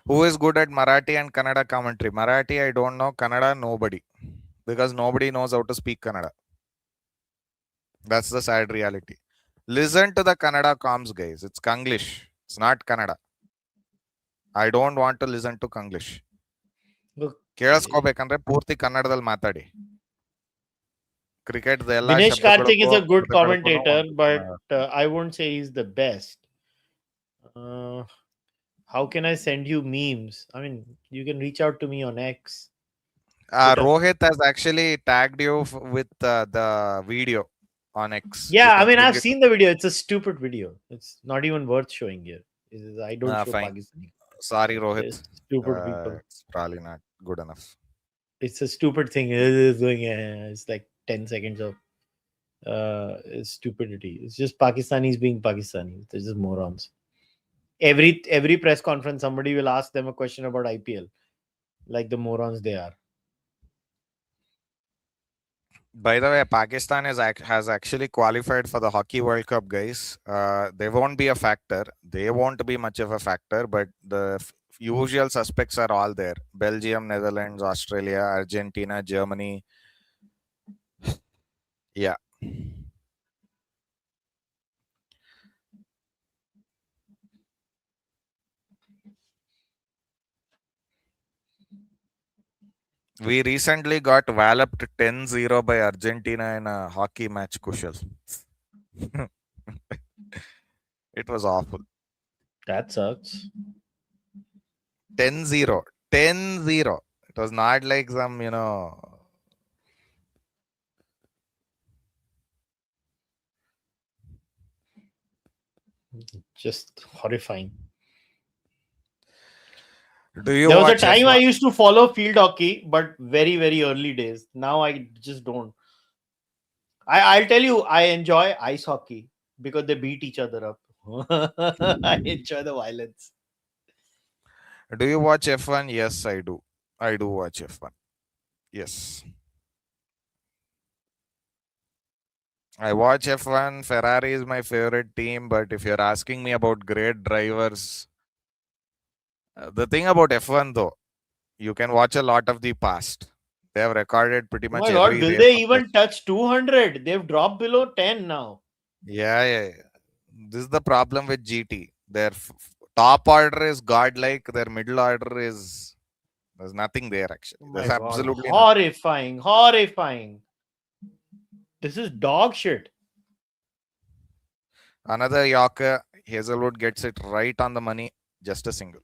Who is good at Marathi and Kannada commentary? Marathi, I don't know. Kannada, nobody. Because nobody knows how to speak Kannada. That's the sad reality. Listen to the Kannada comms, guys. It's Kanglish. It's not Kannada. I don't want to listen to Kanglish. ಕೇಳಿಸ್ಕೋಬೇಕಂದ್ರೆ ಪೂರ್ತಿ ಕನ್ನಡದಲ್ಲಿ ಮಾತಾಡಿ. Cricket ಎಲ್ಲ Dinesh Karthik is a good ಶಬ್ದಗಳಿಗೂ commentator, but I won't say he's the best. How can I send you memes? I mean, you can reach out to me on X. Rohit has actually tagged you with the video on X. Yeah, I mean, I've seen the video. It's a stupid video. It's not even worth showing here. I don't show fine. Pakistani. Sorry, Rohit. It's stupid people. It's probably not good enough. It's a stupid thing. It's doing it's like 10 seconds of stupidity. It's just Pakistanis being Pakistanis. They're just morons. Every press conference, somebody will ask them a question about IPL, like the morons they are. By the way, Pakistan has actually qualified for the Hockey World Cup, guys. They won't be a factor. They won't be much of a factor, but the usual suspects are all there. Belgium, Netherlands, Australia, Argentina, Germany. Yeah. We recently got walloped 10-0 by Argentina in a hockey match, Kushal. It was awful. That sucks. 10-0. 10-0. It was not like some, Just horrifying. There was a time I used to follow field hockey, but very, very early days. Now I just don't. I'll tell you, I enjoy ice hockey because they beat each other up. I enjoy the violence. Do you watch F1? Yes, I do. I do watch F1. Yes. I watch F1. Ferrari is my favorite team, but if you're asking me about great drivers, the thing about F1 though, you can watch a lot of the past. They have recorded pretty much every race. Will they even touch 200? They've dropped below 10 now. Yeah. This is the problem with GT. Their top order is godlike. Their middle order is there's nothing there actually. There's absolutely horrifying. Nothing. Horrifying. This is dog shit. Another Yorker. Hazelwood gets it right on the money. Just a single.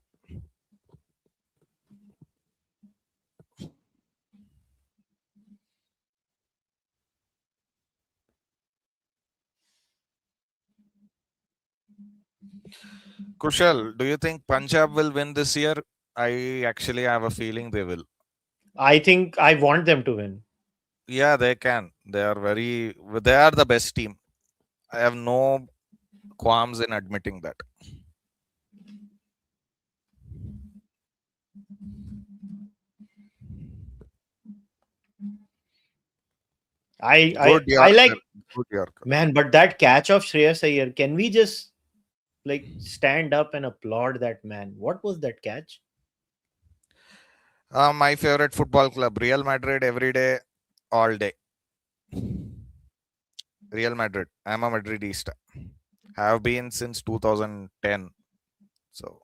Kushal, do you think Punjab will win this year? I actually have a feeling they will. I think I want them to win. Yeah, they can. They are the best team. I have no qualms in admitting that. I like good Yorker. Man, but that catch of Shreyas Iyer, can we just stand up and applaud that man? What was that catch? My favorite football club, Real Madrid, every day, all day. Real Madrid. I'm a Madridista. Have been since 2010. So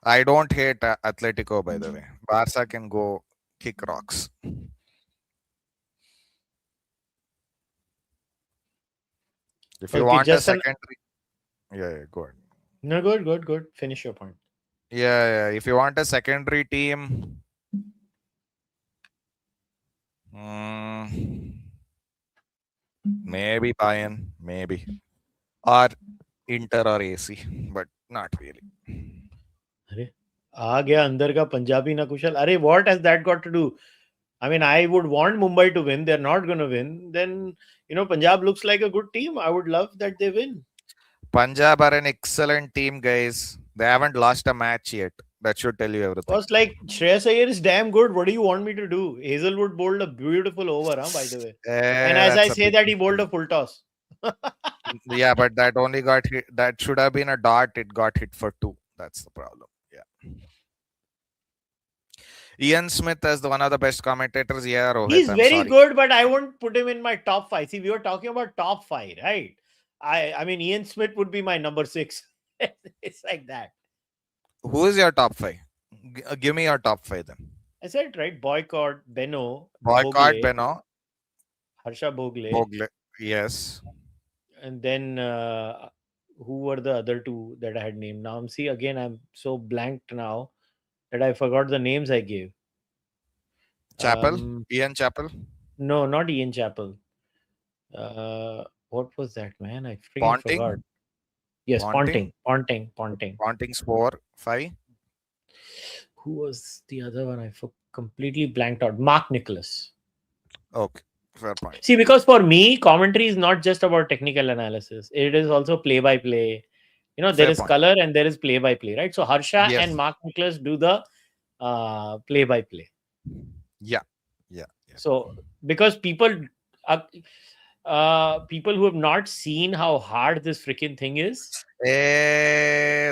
I don't hate Atletico, by the way. Barca can go kick rocks. If you want a secondary, go ahead. No, good. Finish your point. Yeah. If you want a secondary team, maybe Bayern, maybe, or Inter or AC, but not really. अरे आ गया अंदर का पंजाबी ना कुशल. अरे what has that got to do? I mean, I would want Mumbai to win. They're not going to win. Then, Punjab looks like a good team. I would love that they win. Punjab are an excellent team, guys. They haven't lost a match yet. That should tell you everything. Was like Shreyas Iyer is damn good. What do you want me to do? Hazelwood bowled a beautiful over, by the way. And as I say that, he bowled a full toss. Yeah, but that only got hit. That should have been a dot. It got hit for 2. That's the problem. Yeah. Ian Smith is one of the best commentators. Yeah, Rohit, He's I'm very sorry. good, but I won't put him in my top 5. See, we were talking about top 5, right? I mean, Ian Smith would be my number 6. It's like that. Who is your top 5? Give me your top 5 then. I said, right? Boycott, Beno, Boycott, Bhogle, Beno, Harsha Bhogle. Bogle. Yes. And then who were the other 2 that I had named? Now, see, again, I'm so blanked now that I forgot the names I gave. Chappell? Ian Chappell? No, not Ian Chappell. What was that, man? I freaking Ponting? forgot. Yes, Ponting? Ponting. Ponting's 4, 5. Who was the other one? I completely blanked out. Mark Nicholas. Okay, fair point. See, because for me, commentary is not just about technical analysis. It is also play-by-play. There Fair is point. color and there is play-by-play, right? So Harsha Yes. and Mark Nicholas do the play-by-play. Yeah. So because people who have not seen how hard this freaking thing is.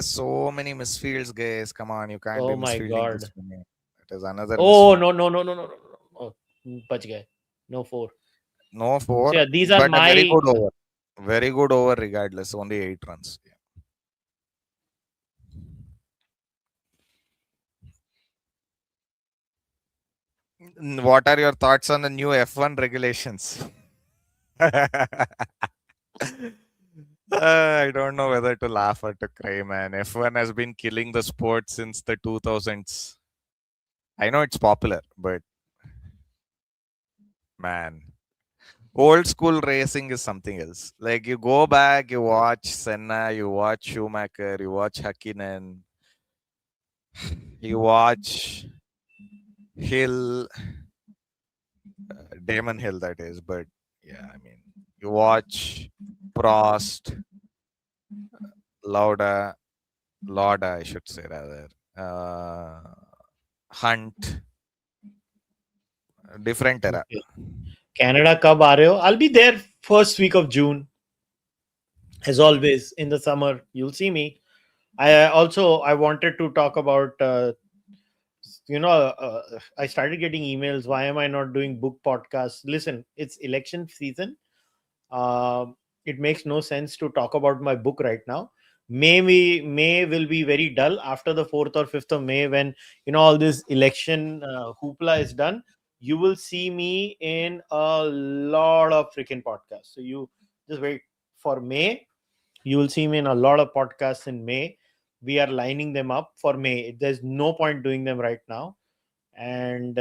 So many misfields, guys. Come on, you can't Oh be my misfielding God. this many. It is another Oh, misfield. no. Oh, bach gaye. No 4. No 4. So, yeah, these are but my... a very good over. Very good over regardless. Only 8 runs. Yeah. What are your thoughts on the new F1 regulations? I don't know whether to laugh or to cry, man. F1 has been killing the sport since the 2000s. I know it's popular, but man, old school racing is something else. Like you go back, you watch Senna, you watch Schumacher, you watch Hakkinen, you watch Hill, Damon Hill, that is. But yeah, I mean, you watch Prost, Lauda, I should say rather, Hunt, different era. Okay. Canada कब आ रहे हो? I'll be there first week of June. As always, in the summer, you'll see me. I wanted to talk about, I started getting emails. Why am I not doing book podcasts? Listen, it's election season. It makes no sense to talk about my book right now. May will be very dull after the 4th or 5th of May when all this election hoopla is done. You will see me in a lot of freaking podcasts. So you just wait for May. You will see me in a lot of podcasts in May. We are lining them up for May. There's no point doing them right now, and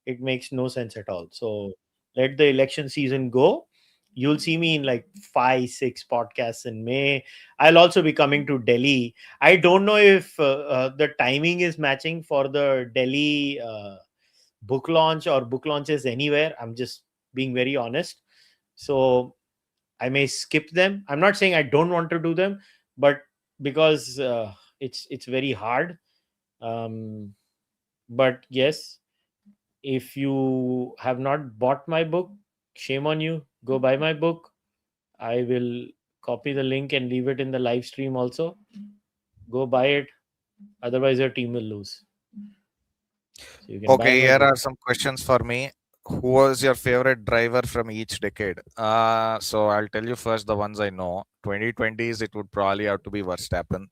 it makes no sense at all. So let the election season go. You'll see me in like 5-6 podcasts in May. I'll also be coming to Delhi. I don't know if the timing is matching for the Delhi book launch or book launches anywhere. I'm just being very honest. So I may skip them. I'm not saying I don't want to do them, but because it's very hard. But yes, if you have not bought my book, shame on you. Go buy my book. I will copy the link and leave it in the live stream also. Go buy it. Otherwise, your team will lose. So you can buy my Okay, here book. are some questions for me. Who was your favorite driver from each decade? So I'll tell you first the ones I know. 2020s, it would probably have to be Verstappen.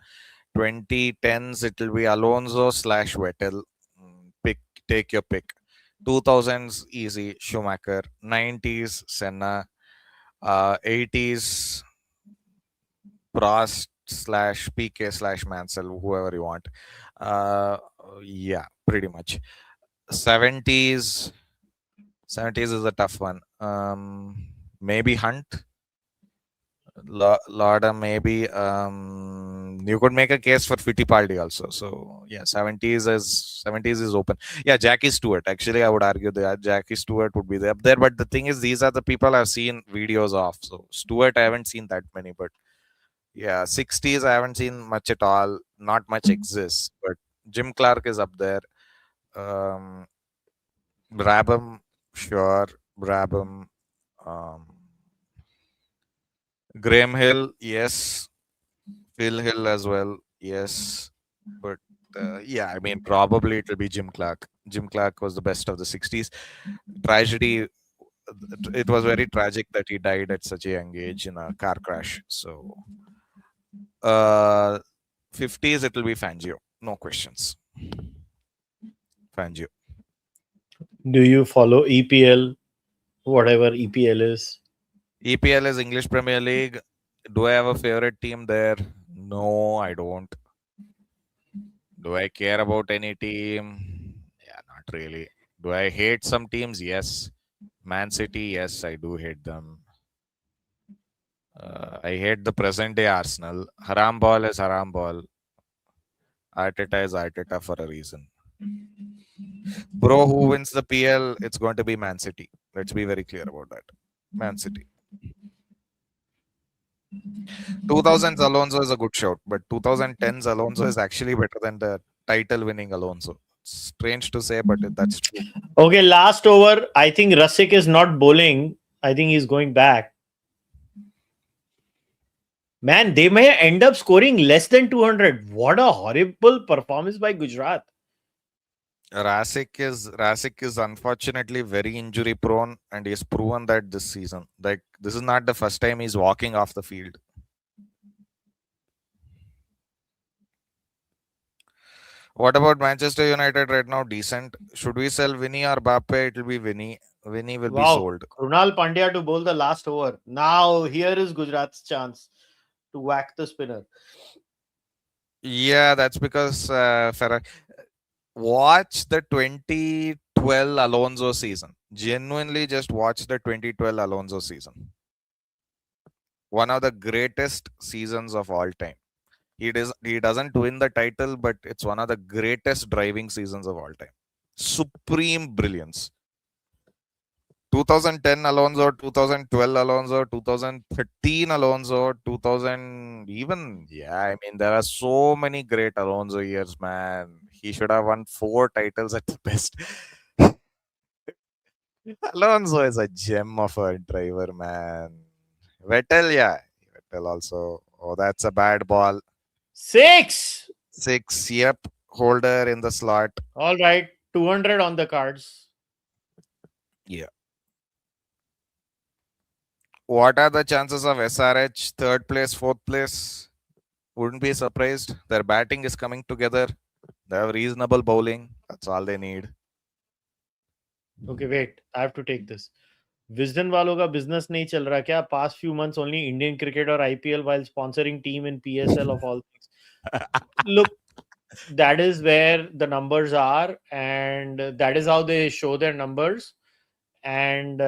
2010s, it will be Alonso / Vettel. Take your pick. 2000s, easy, Schumacher. 90s, Senna. 80s, Prost / PK / Mansell, whoever you want. Yeah, pretty much. 70s is a tough one. Maybe Hunt. Lauda maybe. You could make a case for Fittipaldi also. So yeah, 70s is open. Yeah, Jackie Stewart. Actually, I would argue that Jackie Stewart would be there. But the thing is, these are the people I've seen videos of. So Stewart, I haven't seen that many, but yeah, 60s I haven't seen much at all. Not much exists, but Jim Clark is up there. Um, Brabham, sure, Brabham. Um, Graham Hill, yes. Phil Hill as well, yes. But yeah, I mean, probably it'll be Jim Clark. Jim Clark was the best of the 60s. Tragedy, it was very tragic that he died at such a young age in a car crash. So, uh, 50s, it'll be Fangio. No questions. Fangio. Do you follow EPL? Whatever EPL is. EPL is English Premier League. Do I have a favorite team there? No, I don't. Do I care about any team? Yeah, not really. Do I hate some teams? Yes. Man City, yes, I do hate them. I hate the present day Arsenal. Haram ball is haram ball. Arteta is Arteta for a reason. Bro, who wins the PL? It's going to be Man City. Let's be very clear about that. Man City. 2000s Alonso is a good shout, but 2010s Alonso is actually better than the title winning Alonso. Strange to say, but that's true. Okay, last over. I think Rasik is not bowling. I think he's going back. Man, they may end up scoring less than 200. What a horrible performance by Gujarat. Rasik is unfortunately very injury prone, and he's proven that this season. Like, this is not the first time he's walking off the field. What about Manchester United right now? Decent. Should we sell Vinny or Bappe? It will be Vinny. Vinny will be sold. Krunal Pandya to bowl the last over. Now here is Gujarat's chance to whack the spinner. Yeah, that's because watch the 2012 Alonso season. Genuinely, just watch the 2012 Alonso season. One of the greatest seasons of all time. He doesn't win the title, but it's one of the greatest driving seasons of all time. Supreme brilliance. 2010 Alonso, 2012 Alonso, 2013 Alonso, 2000 even, yeah, I mean, there are so many great Alonso years, man. He should have won 4 titles at the best. Alonso is a gem of a driver, man. Vettel, yeah. Vettel also. Oh, that's a bad ball. 6. 6, yep. Holder in the slot. All right. 200 on the cards. Yeah. What are the chances of SRH 3rd place, 4th place? Wouldn't be surprised. Their batting is coming together. They have reasonable bowling. That's all they need. Okay, wait. I have to take this. Wisden वालों का business नहीं चल रहा क्या? Past few months only Indian cricket or IPL while sponsoring team in PSL of all things. Look, that is where the numbers are, and that is how they show their numbers, and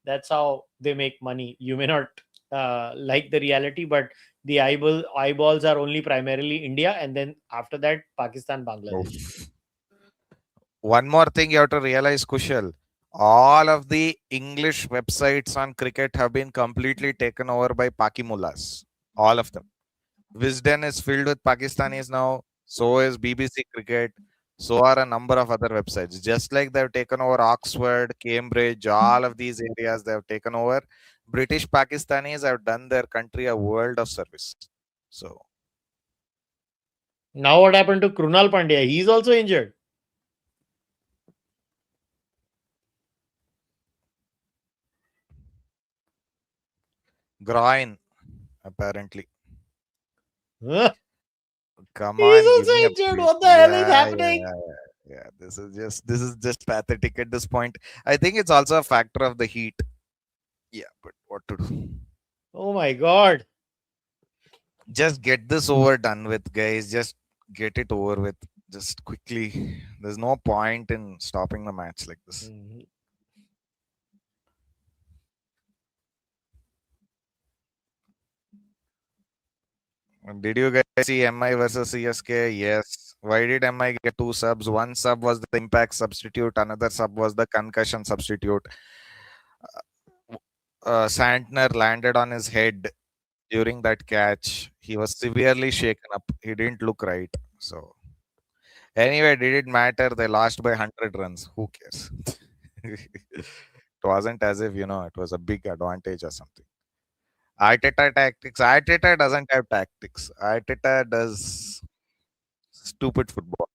that's how they make money. You may not like the reality, but the eyeballs are only primarily India, and then after that Pakistan, Bangladesh. Oof. One more thing you have to realize, Kushal. All of the English websites on cricket have been completely taken over by Paki mullahs. All of them. Wisden is filled with Pakistanis now. So is BBC Cricket. So are a number of other websites. Just like they've taken over Oxford, Cambridge, all of these areas they have taken over. British Pakistanis have done their country a world of service. So Now what happened to Krunal Pandya? He's also injured. groin, apparently. Huh? Come He's on, give also me a injured. break. What the hell is happening? Yeah. This is just pathetic at this point. I think it's also a factor of the heat. Yeah, but what to do? Oh my god. Just get this over done with, guys. Just get it over with. Just quickly. There's no point in stopping the match like this. Did you guys see MI versus CSK? Yes. Why did MI get 2 subs? One sub was the impact substitute, another sub was the concussion substitute. Santner landed on his head during that catch. He was severely shaken up. He didn't look right. So, anyway, did it matter? They lost by 100 runs. Who cares? It wasn't as if, it was a big advantage or something. Arteta tactics. Arteta doesn't have tactics. Arteta does stupid football.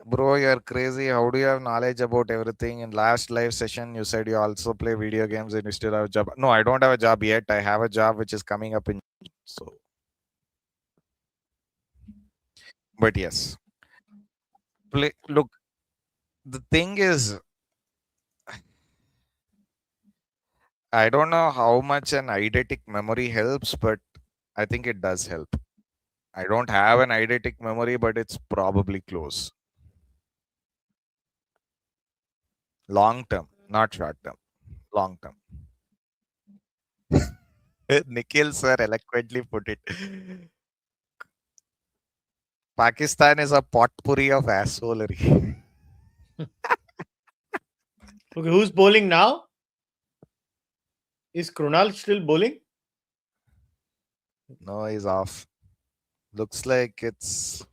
Bro, you're crazy. How do you have knowledge about everything? In last live session, you said you also play video games and you still have a job. No, I don't have a job yet. I have a job which is coming up in so. But yes, look. The thing is, I don't know how much an eidetic memory helps, but I think it does help. I don't have an eidetic memory, but it's probably close. Long term, not short term. Long term. Nikhil sir eloquently put it. Pakistan is a potpourri of assholery. Okay, who's bowling now? Is Krunal still bowling? No, he's off. Looks like it's.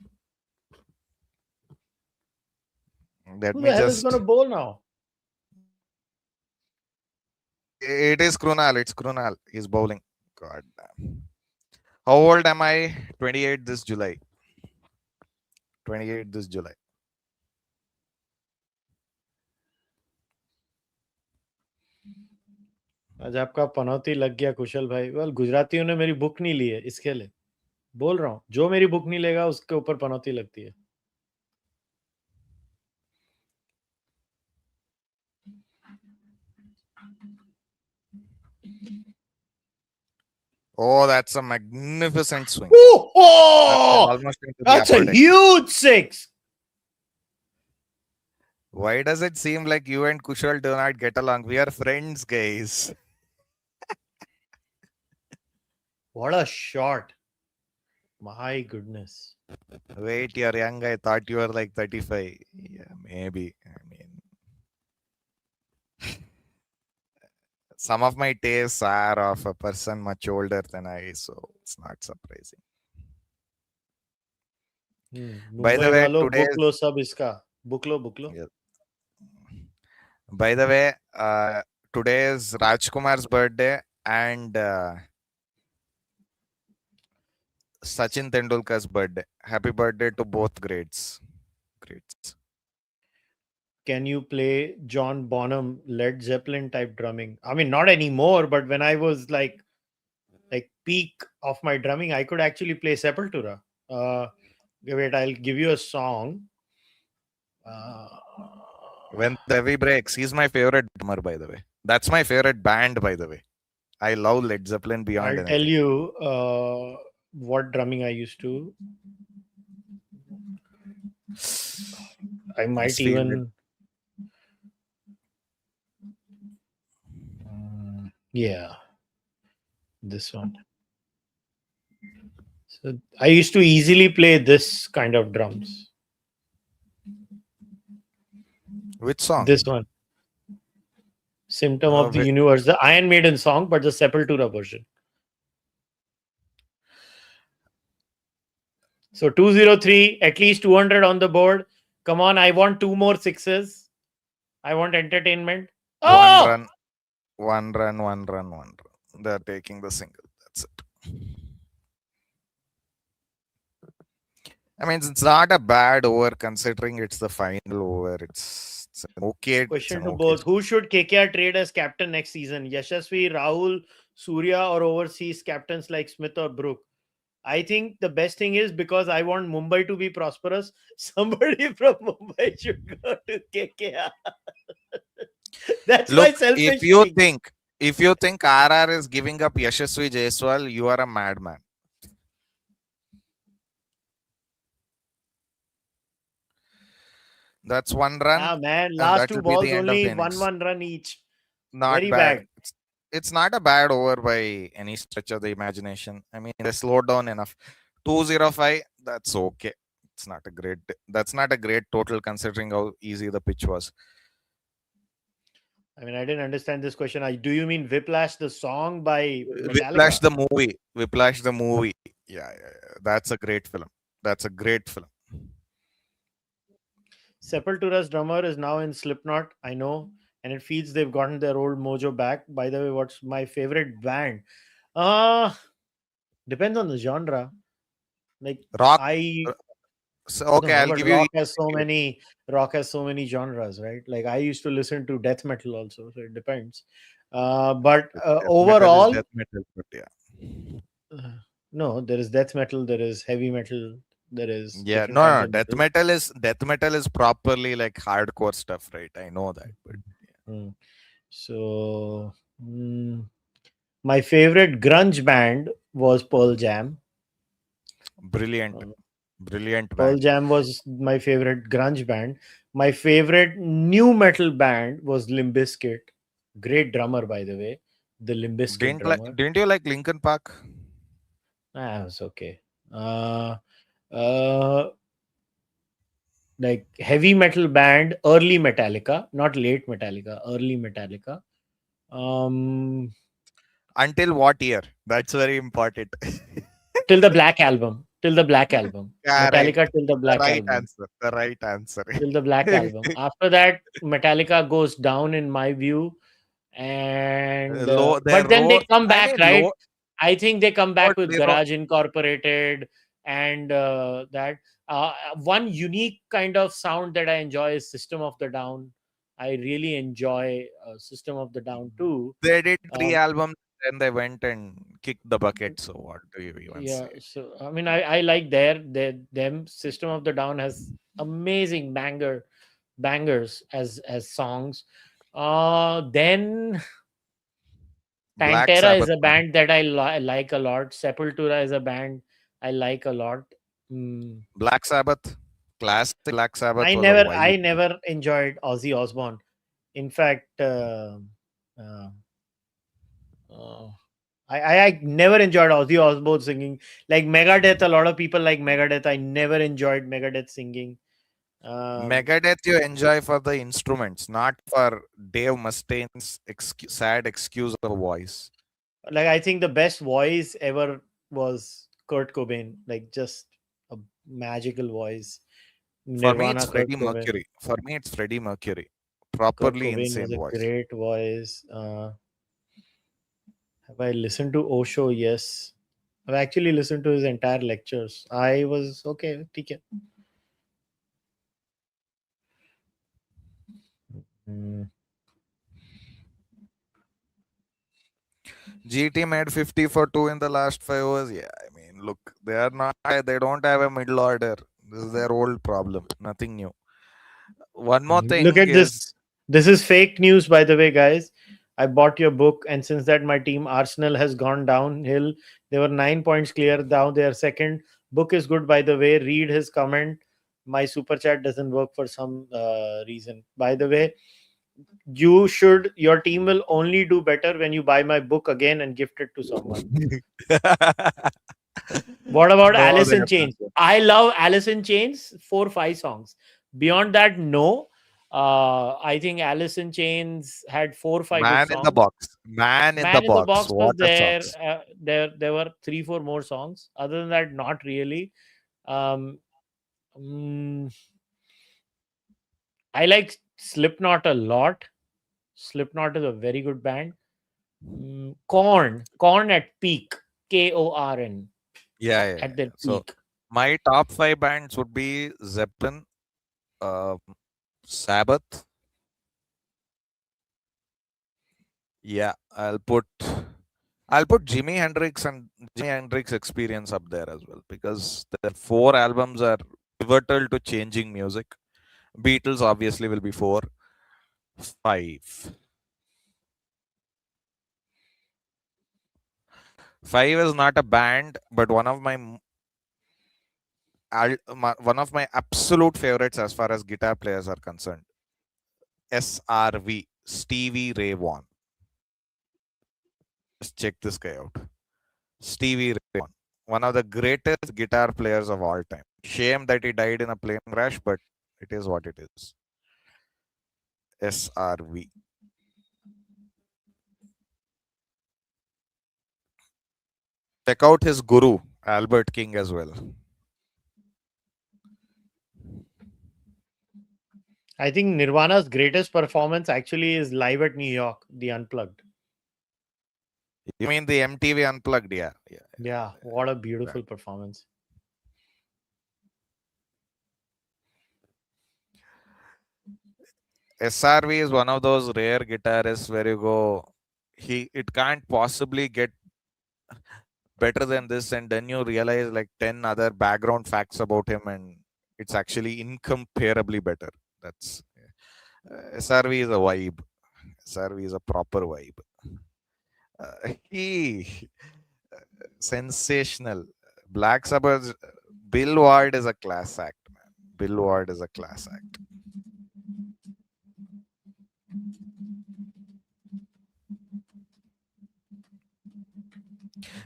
Let Who me the hell is just. going to bowl now? It is Krunal. It's Krunal. He's bowling. God damn. How old am I? 28 this July. 28 this July. आज आपका पनौती लग गया कुशल भाई। Well गुजरातियों ने मेरी book नहीं ली है इसके लिए बोल रहा हूँ, जो मेरी बुक नहीं लेगा उसके ऊपर पनौती लगती है। Oh, that's a magnificent swing. Oh, that's a huge six. Why does it seem like you and Kushal do not get along? We are friends, guys. What a shot. My goodness. Wait, you're young. I thought you were like 35. Yeah, maybe. I mean, some of my tastes are of a person much older than I, so it's not surprising. By the way, today book lo sab iska. Book lo. Yeah. By the way, today is Rajkumar's birthday and Sachin Tendulkar's birthday. Happy birthday to both greats. Can you play John Bonham Led Zeppelin type drumming? I mean, not anymore, but when I was like peak of my drumming, I could actually play Sepultura. Wait, I'll give you a song. When the Heavy Breaks. He's my favorite drummer, by the way. That's my favorite band, by the way. I love Led Zeppelin beyond I'll tell you what drumming I used to. I might even. Yeah, this one. So I used to easily play this kind of drums. Which song? This one. Symptom of the Universe, the Iron Maiden song, but the Sepultura version. So 203, at least 200 on the board. Come on, I want 2 more sixes. I want entertainment. Oh! One run. They're taking the single. That's it. I mean, it's not a bad over considering it's the final over. It's okay. Question to both. Who should KKR trade as captain next season? Yashasvi, Rahul, Surya, or overseas captains like Smith or Brook? I think the best thing is, because I want Mumbai to be prosperous, somebody from Mumbai should go to KKR. That's my selfish thing. If you think RR is giving up Yashasvi Jaiswal, you are a madman. That's 1 run. Ah, man, last 2 balls only 1 run each. Not very bad. bad. it's not a bad over by any stretch of the imagination. I mean, they slowed down enough. 205, that's okay. It's not a great. That's not a great total considering how easy the pitch was. I mean, I didn't understand this question. Do you mean Whiplash, the song by Whiplash Metallica? the movie. Whiplash the movie. Yeah, that's a great film. That's a great film. Sepultura's drummer is now in Slipknot, I know, and it feels they've gotten their old mojo back. By the way, what's my favorite band? Depends on the genre. Like Rock. I So, no, okay, no, I'll but give you. rock has so many genres, right? Like I used to listen to death metal also, so it depends. But Death metal is overall, death metal, but yeah. no, there is death metal, there is heavy metal, there is Yeah, different no, kinds no, of death metal. metal is properly like hardcore stuff, right? I know that, but Mm. So my favorite grunge band was Pearl Jam. brilliant, Uh, brilliant Pearl band. Jam was my favorite grunge band. My favorite new metal band was Limp Bizkit. Great drummer, by the way. The Limp Bizkit drummer. Didn't you like Linkin Park? It was okay. Uh, uh, like heavy metal band, early Metallica, not late Metallica, early Metallica. Um, Until what year? That's very important. till the Black Album. Till the Black Album. Correct. Metallica till the The Black right Album. answer. The right answer. Till the Black Album. After that, Metallica goes down in my view, and Low, their but then road. they come I back, mean, right? I think they come back with they wrote. Garage Incorporated and that one unique kind of sound that I enjoy is System of the Down. I really enjoy System of the Down too. They did 3 Um, albums, then they went and kicked the bucket. So what do you even yeah, say? so I mean, I like them. System of the Down has amazing bangers as songs. Then Black Pantera is Sabbath, a man. band that I like a lot. Sepultura is a band I like a lot. Mm. Black Sabbath. Classic Black Sabbath I was a never vibe. I never enjoyed Ozzy Osbourne. In fact, uh, uh, I never enjoyed Ozzy Osbourne singing. Like Megadeth, a lot of people like Megadeth. I never enjoyed Megadeth singing. Megadeth you enjoy for the instruments, not for Dave Mustaine's sad excuse of a voice. Like I think the best voice ever was Kurt Cobain. Like just a magical voice. For me, it's Nirvana, Kurt Freddie Cobain. Mercury. For me, it's Freddie Mercury. Kurt Properly Cobain insane was a voice. great voice. Have I listened to Osho? Yes. I've actually listened to his entire lectures. I was okay. Okay. GT made 50 for 2 in the last 5 hours. Yeah, I mean, look, they don't have a middle order. This is their old problem. Nothing new. One more Look thing at is this. This is fake news, by the way, guys. I bought your book, and since that, my team Arsenal has gone downhill. They were 9 points clear. Now they are second. Book is good, by the way. Read his comment. My super chat doesn't work for some reason. By the way, your team will only do better when you buy my book again and gift it to someone. What about no, Alice they in are not. Chains? I love Alice in Chains, 4-5 songs. Beyond that, no. I think Alice in Chains had 4-5 good Man in the songs. box. Man in the Man in the box. Box was What a there. songs. There were 3-4 more songs. Other than that, not really. Um, I like Slipknot a lot. Slipknot is a very good band. Korn at peak. Korn Yeah. at their So peak. my top 5 bands would be Zeppelin, Sabbath. Yeah, I'll put Jimi Hendrix and Jimi Hendrix Experience up there as well because the 4 albums are pivotal to changing music. Beatles obviously will be 4. 5. 5 is not a band, but one of my absolute favorites as far as guitar players are concerned. SRV, Stevie Ray Vaughan. Just check this guy out. Stevie Ray Vaughan, one of the greatest guitar players of all time. Shame that he died in a plane crash, but it is what it is. SRV. Check out his guru, Albert King, as well. I think Nirvana's greatest performance actually is live at New York, the Unplugged. You mean the MTV Unplugged? Yeah. Yeah, what a beautiful performance. SRV is one of those rare guitarists where you go, it can't possibly get better than this, and then you realize like 10 other background facts about him, and it's actually incomparably better. That's SRV is a vibe. SRV is a proper vibe. Sensational. Black Sabbath. Bill Ward is a class act, man. Bill Ward is a class act.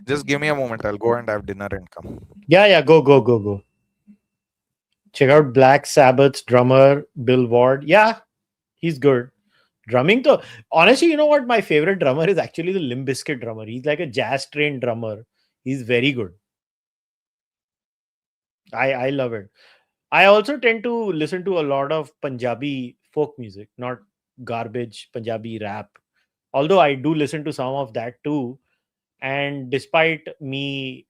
Just give me a moment. I'll go and have dinner and come. Yeah, go. Check out Black Sabbath's drummer, Bill Ward. Yeah, he's good. Drumming though, honestly, you know what? My favorite drummer is actually the Limp Bizkit drummer. He's like a jazz trained drummer. He's very good. I love it. I also tend to listen to a lot of Punjabi folk music, not garbage Punjabi rap. Although I do listen to some of that too. And despite me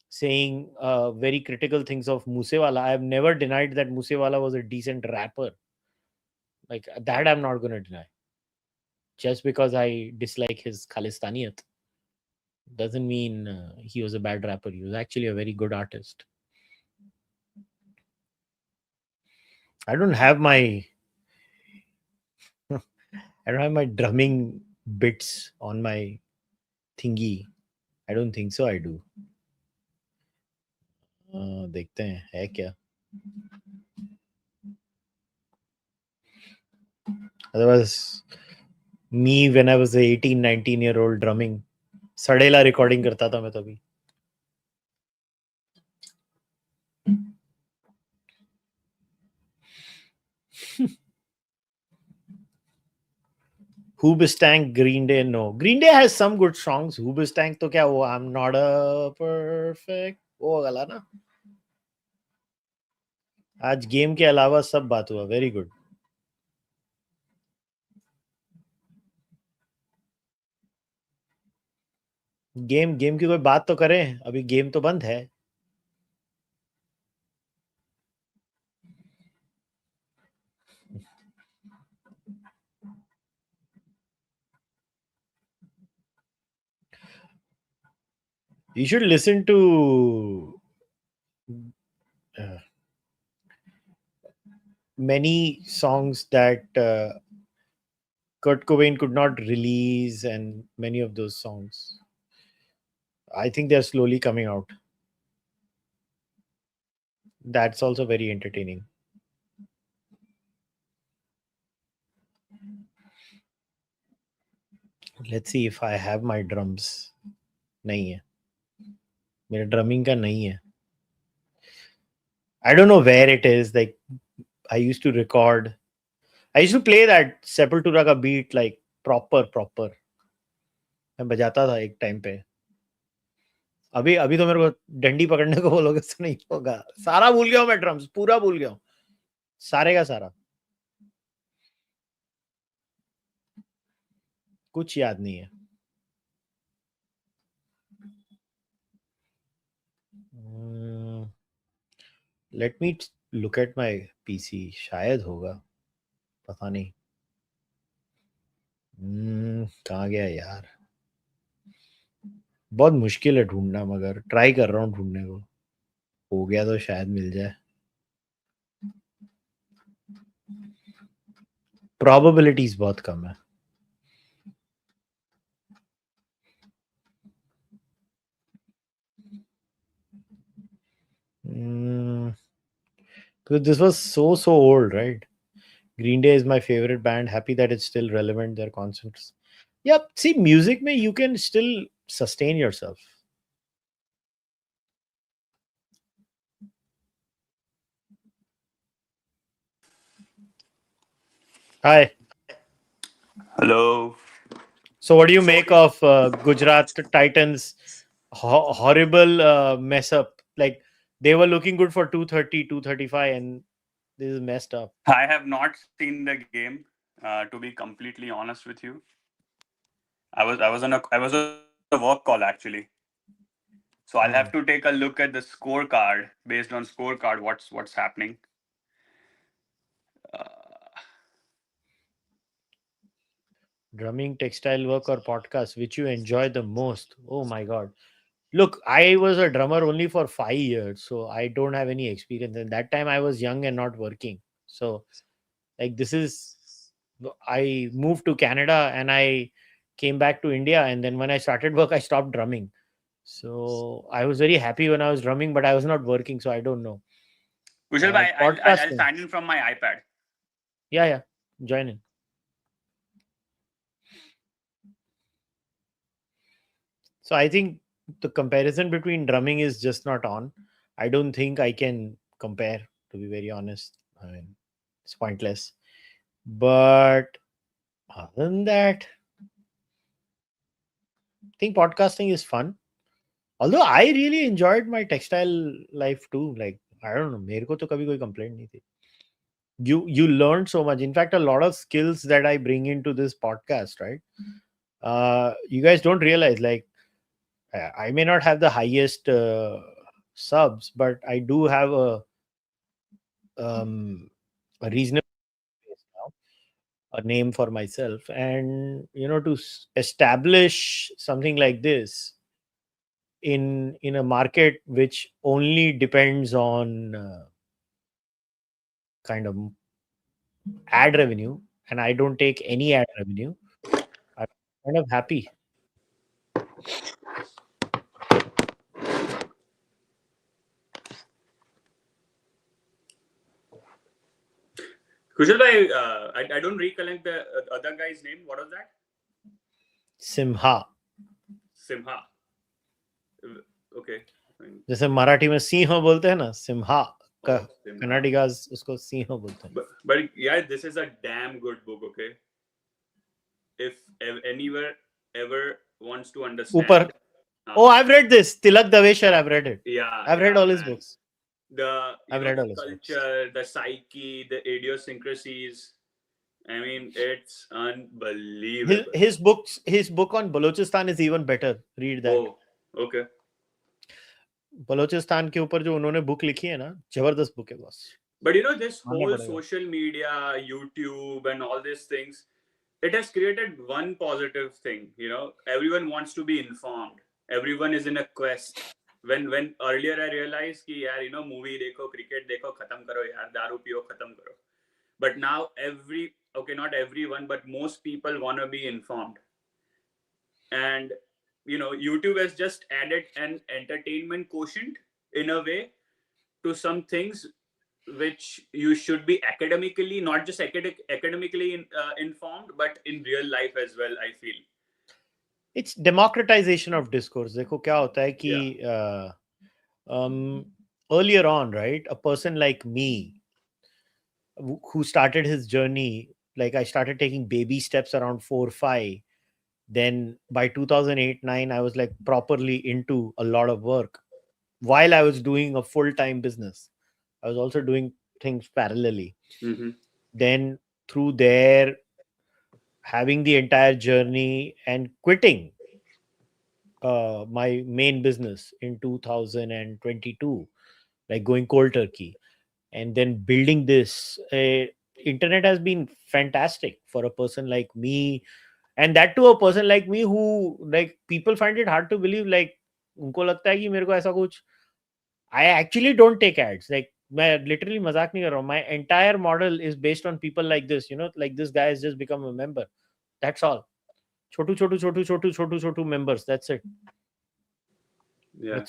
saying very critical things of Moosewala, I have never denied that Moosewala was a decent rapper. Like that, I'm not going to deny. Just because I dislike his Khalistaniyat doesn't mean he was a bad rapper. He was actually a very good artist. I don't have my drumming bits on my thingy. I don't think so. I do. देखते हैं है क्या. Otherwise, me when I was a 18-19-year-old drumming, Sadela recording करता था मैं तभी. Hoobastank, Green Day, no. Green Day has some good songs. Hoobastank तो क्या वो I'm not a perfect वो वाला ना. आज गेम के अलावा सब बात हुआ. Very good. गेम की कोई बात तो करें. अभी गेम तो बंद है. You should listen to many songs that Kurt Cobain could not release, and many of those songs. I think they're slowly coming out. That's also very entertaining. Let's see if I have my drums. नहीं है. मेरा drumming का नहीं है. I don't know where it is. Like I used to record. I used to play that Sepultura का beat like proper. मैं बजाता था एक टाइम पे. अभी तो मेरे को डंडी पकड़ने को बोलोगे तो नहीं होगा. सारा भूल गया हूँ मैं. ड्रम्स पूरा भूल गया हूँ. सारे का सारा. कुछ याद नहीं है. Let me look at my PC. शायद होगा. पता नहीं. कहाँ गया यार. बहुत मुश्किल है ढूंढना, मगर ट्राई कर रहा हूँ ढूंढने को. हो गया तो शायद मिल जाए. प्रोबेबिलिटीज बहुत कम है. Because this was so old, right? Green Day is my favorite band. Happy that it's still relevant. Their concerts Yep. See, music mein you can still sustain yourself. Hi. Hello. So, what do you make of Gujarat Titans' horrible mess up? Like, they were looking good for 230, 235, and this is messed up. I have not seen the game. To be completely honest with you, I was on a work call actually. So I'll have to take a look at the scorecard. Based on scorecard, what's happening. Uh, Drumming, textile work, or podcast, which you enjoy the most? Oh my God. Look, I was a drummer only for 5 years, so I don't have any experience. And that time I was young and not working. So, like, this is, I moved to Canada and I came back to India. And then when I started work, I stopped drumming. So, I was very happy when I was drumming, but I was not working. So, I don't know. Kushal, I'll Podcasting. sign in from my iPad. Yeah. Join in. So, I think the comparison between drumming is just not on. I don't think I can compare, to be very honest. I mean, it's pointless. But other than that, I think podcasting is fun. Although I really enjoyed my textile life too. Like, I don't know, मेरे को तो कभी कोई complaint नहीं थी. You learned so much. In fact, a lot of skills that I bring into this podcast, right? You guys don't realize, like, I may not have the highest subs, but I do have a reasonable base now, a name for myself, and to establish something like this in a market which only depends on kind of ad revenue, and I don't take any ad revenue. I'm kind of happy. Kushal, I don't recollect the other guy's name. What was that? Simha. Simha. Okay. Fine. जैसे मराठी में सिंह बोलते हैं ना, Simha Simha. कन्नाडिगाज उसको सिंह बोलते हैं. But yeah, this is a damn good book. Okay. If anywhere ever wants to understand. ऊपर. Oh, I've read this. Tilak Daveshar, I've read it. Yeah. I've read all his books. I've read all the his books. culture, the psyche, the idiosyncrasies. I mean, it's unbelievable. His book on Balochistan is even better. Read that. Oh, okay. Balochistan के ऊपर जो उन्होंने book लिखी है ना, जबरदस्त book है boss. But this मानना whole पड़ेगा. social media, YouTube, and all these things, it has created one positive thing. Everyone wants to be informed. Everyone is in a quest. When earlier I realized कि यार movie देखो, cricket देखो, खत्म करो यार, दारू पियो, खत्म करो. But now not everyone, but most people want to be informed. And YouTube has just added an entertainment quotient in a way to some things which you should be academically, not just academically informed, but in real life as well, I feel. It's democratization of discourse. देखो क्या होता है कि earlier on, right, a person like me who started his journey, like I started taking baby steps around 4 or 5. Then by 2008-9, I was like properly into a lot of work while I was doing a full-time business. I was also doing things parallelly. Mm-hmm. Then through there, having the entire journey and quitting my main business in 2022, like going cold turkey, and then building this. Internet has been fantastic for a person like me, and that to a person like me who, like, people find it hard to believe, like उनको लगता है कि मेरे को ऐसा कुछ. I actually don't take ads. Like, मैं literally मजाक नहीं कर रहा हूँ. My entire model is based on people like this. Like this guy has just become a member. That's all. Chotu members. That's it. Yeah.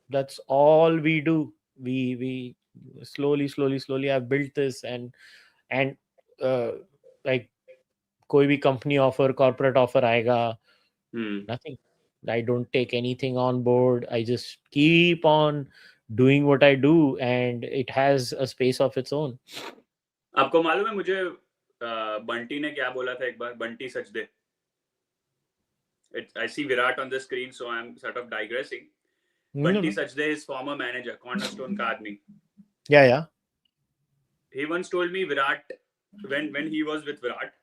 That's all we do. We slowly I've built this, and like कोई भी company offer, corporate offer आएगा, Hmm. nothing. I don't take anything on board. I just keep on doing what I do, and it has a space of its own. आपको मालूम है मुझे बंटी ने क्या बोला था एक बार? Bunty सचदे. I see Virat on the screen, so I'm sort of digressing. Bunty Sachde is former manager, cornerstone ka aadmi. Yeah. He once told me Virat, when he was with Virat,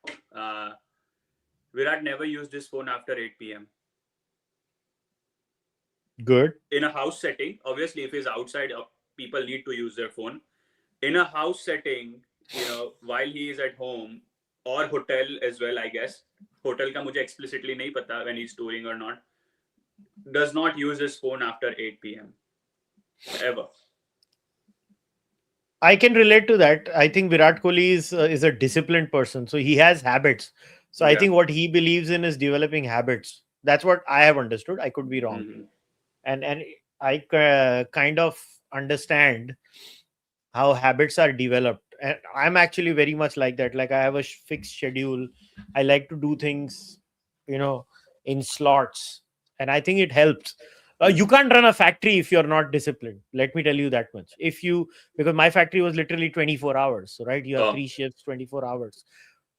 Virat never used his phone after 8 p.m. Good. In a house setting, obviously, if he's outside, people need to use their phone. In a house setting, while he is at home or hotel as well, I guess. Hotel ka mujhe explicitly nahi pata when he's touring or not. Does not use his phone after 8 p.m. ever. I can relate to that. I think Virat Kohli is a disciplined person, so he has habits. So I think what he believes in is developing habits. That's what I have understood. I could be wrong, and I kind of understand how habits are developed. And I'm actually very much like that. Like I have a fixed schedule. I like to do things, in slots, and I think it helps. You can't run a factory if you're not disciplined. Let me tell you that much. Because my factory was literally 24 hours, right? You have 3 shifts, 24 hours.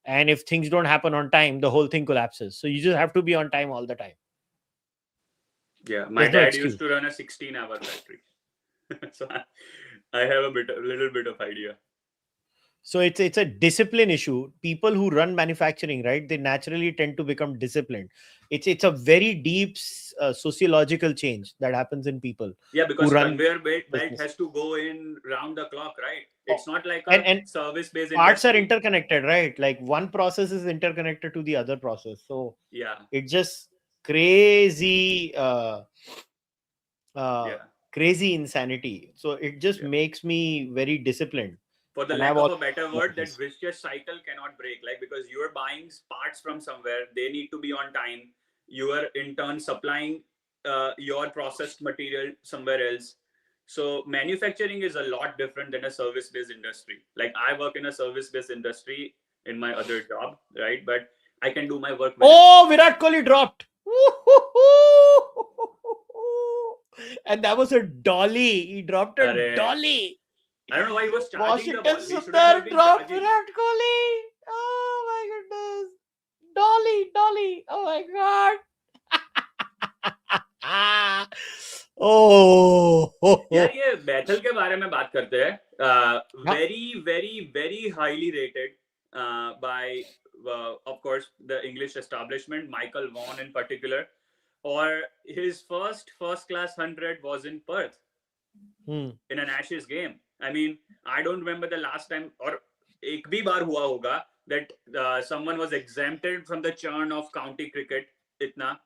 And if things don't happen on time, the whole thing collapses. So you just have to be on time all the time. Yeah, my dad used to run a 16-hour factory. So I have a little bit of idea. So it's a discipline issue. People who run manufacturing, right, they naturally tend to become disciplined. It's a very deep sociological change that happens in people. Yeah, because conveyor belt has to go in round the clock, right? It's not like a service-based parts are interconnected, right? Like one process is interconnected to the other process. So yeah, it's just crazy crazy insanity. So it just makes me very disciplined. For the lack of a better word, that vicious cycle cannot break. Like, because you are buying parts from somewhere, they need to be on time. You are in turn supplying your processed material somewhere else. So manufacturing is a lot different than a service-based industry. Like I work in a service-based industry in my other job, right? But I can do my work. Virat Kohli dropped. And that was a dolly. He dropped a dolly. I don't know why he was charging the Washington Sundar dropped Virat Kohli. Oh my goodness. Dolly. Oh my god. यार ये Bethel के बारे में बात करते हैं. Very highly rated by of course the English establishment, Michael Vaughan in particular. Or his first class 100 was in Perth in an Ashes game. I mean, I don't remember the last time, or ek bhi baar hua hoga, that someone was exempted from the churn of county cricket itna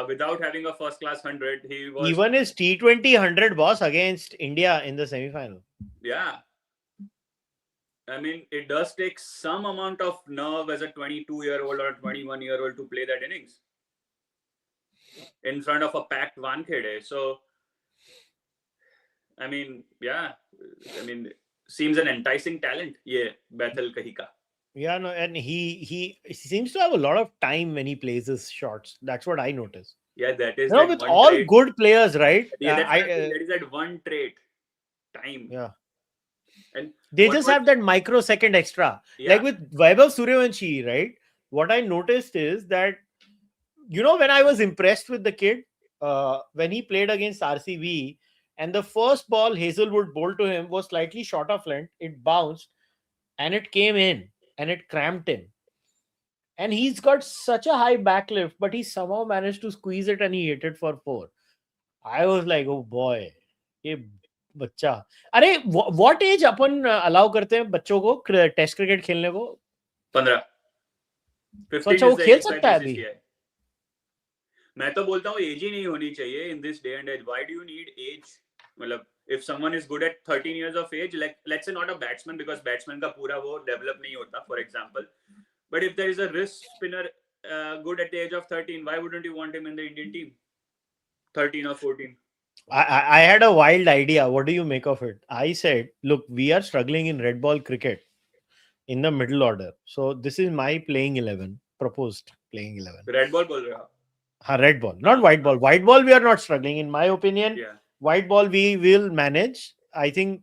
without having a first class 100. He was even his T20 100 boss against India in the semi-final. Yeah. I mean, it does take some amount of nerve as a 22-year-old or a 21-year-old to play that innings in front of a packed Wankhede. So, I mean, seems an enticing talent. Yeah, Bethel Kahika. Yeah, no, and he seems to have a lot of time when he plays his shots. That's what I noticed. Yeah, that is. With all trait. Good players, right? Yeah, that is that one trait. Time. Yeah. And they just have that microsecond extra. Yeah. Like with Vaibhav Suryavanshi, right? What I noticed is that, when I was impressed with the kid, when he played against RCB, and the first ball Hazelwood bowled to him was slightly short of length, it bounced, and it came in, and it cramped him. And he's got such a high backlift, but he somehow managed to squeeze it, and he hit it for 4. I was like, oh boy, ये बच्चा. अरे what age upon allow करते हैं बच्चों को test cricket खेलने को? 15. अच्छा वो खेल सकता है अभी? मैं तो बोलता हूँ एज ही नहीं होनी चाहिए in this day and age. Why do you need age? मतलब if someone is good at 13 years of age, like let's say not a batsman, because batsman का पूरा वो develop नहीं होता, for example. But if there is a wrist spinner good at the age of 13, why wouldn't you want him in the Indian team? 13 or 14. I had a wild idea. What do you make of it? I said, look, we are struggling in red ball cricket. in the middle order. So this is my playing 11, proposed playing 11. Red ball bol raha. Red ball, not white ball. White ball, we are not struggling. In my opinion, Yeah. white ball, we will manage. I think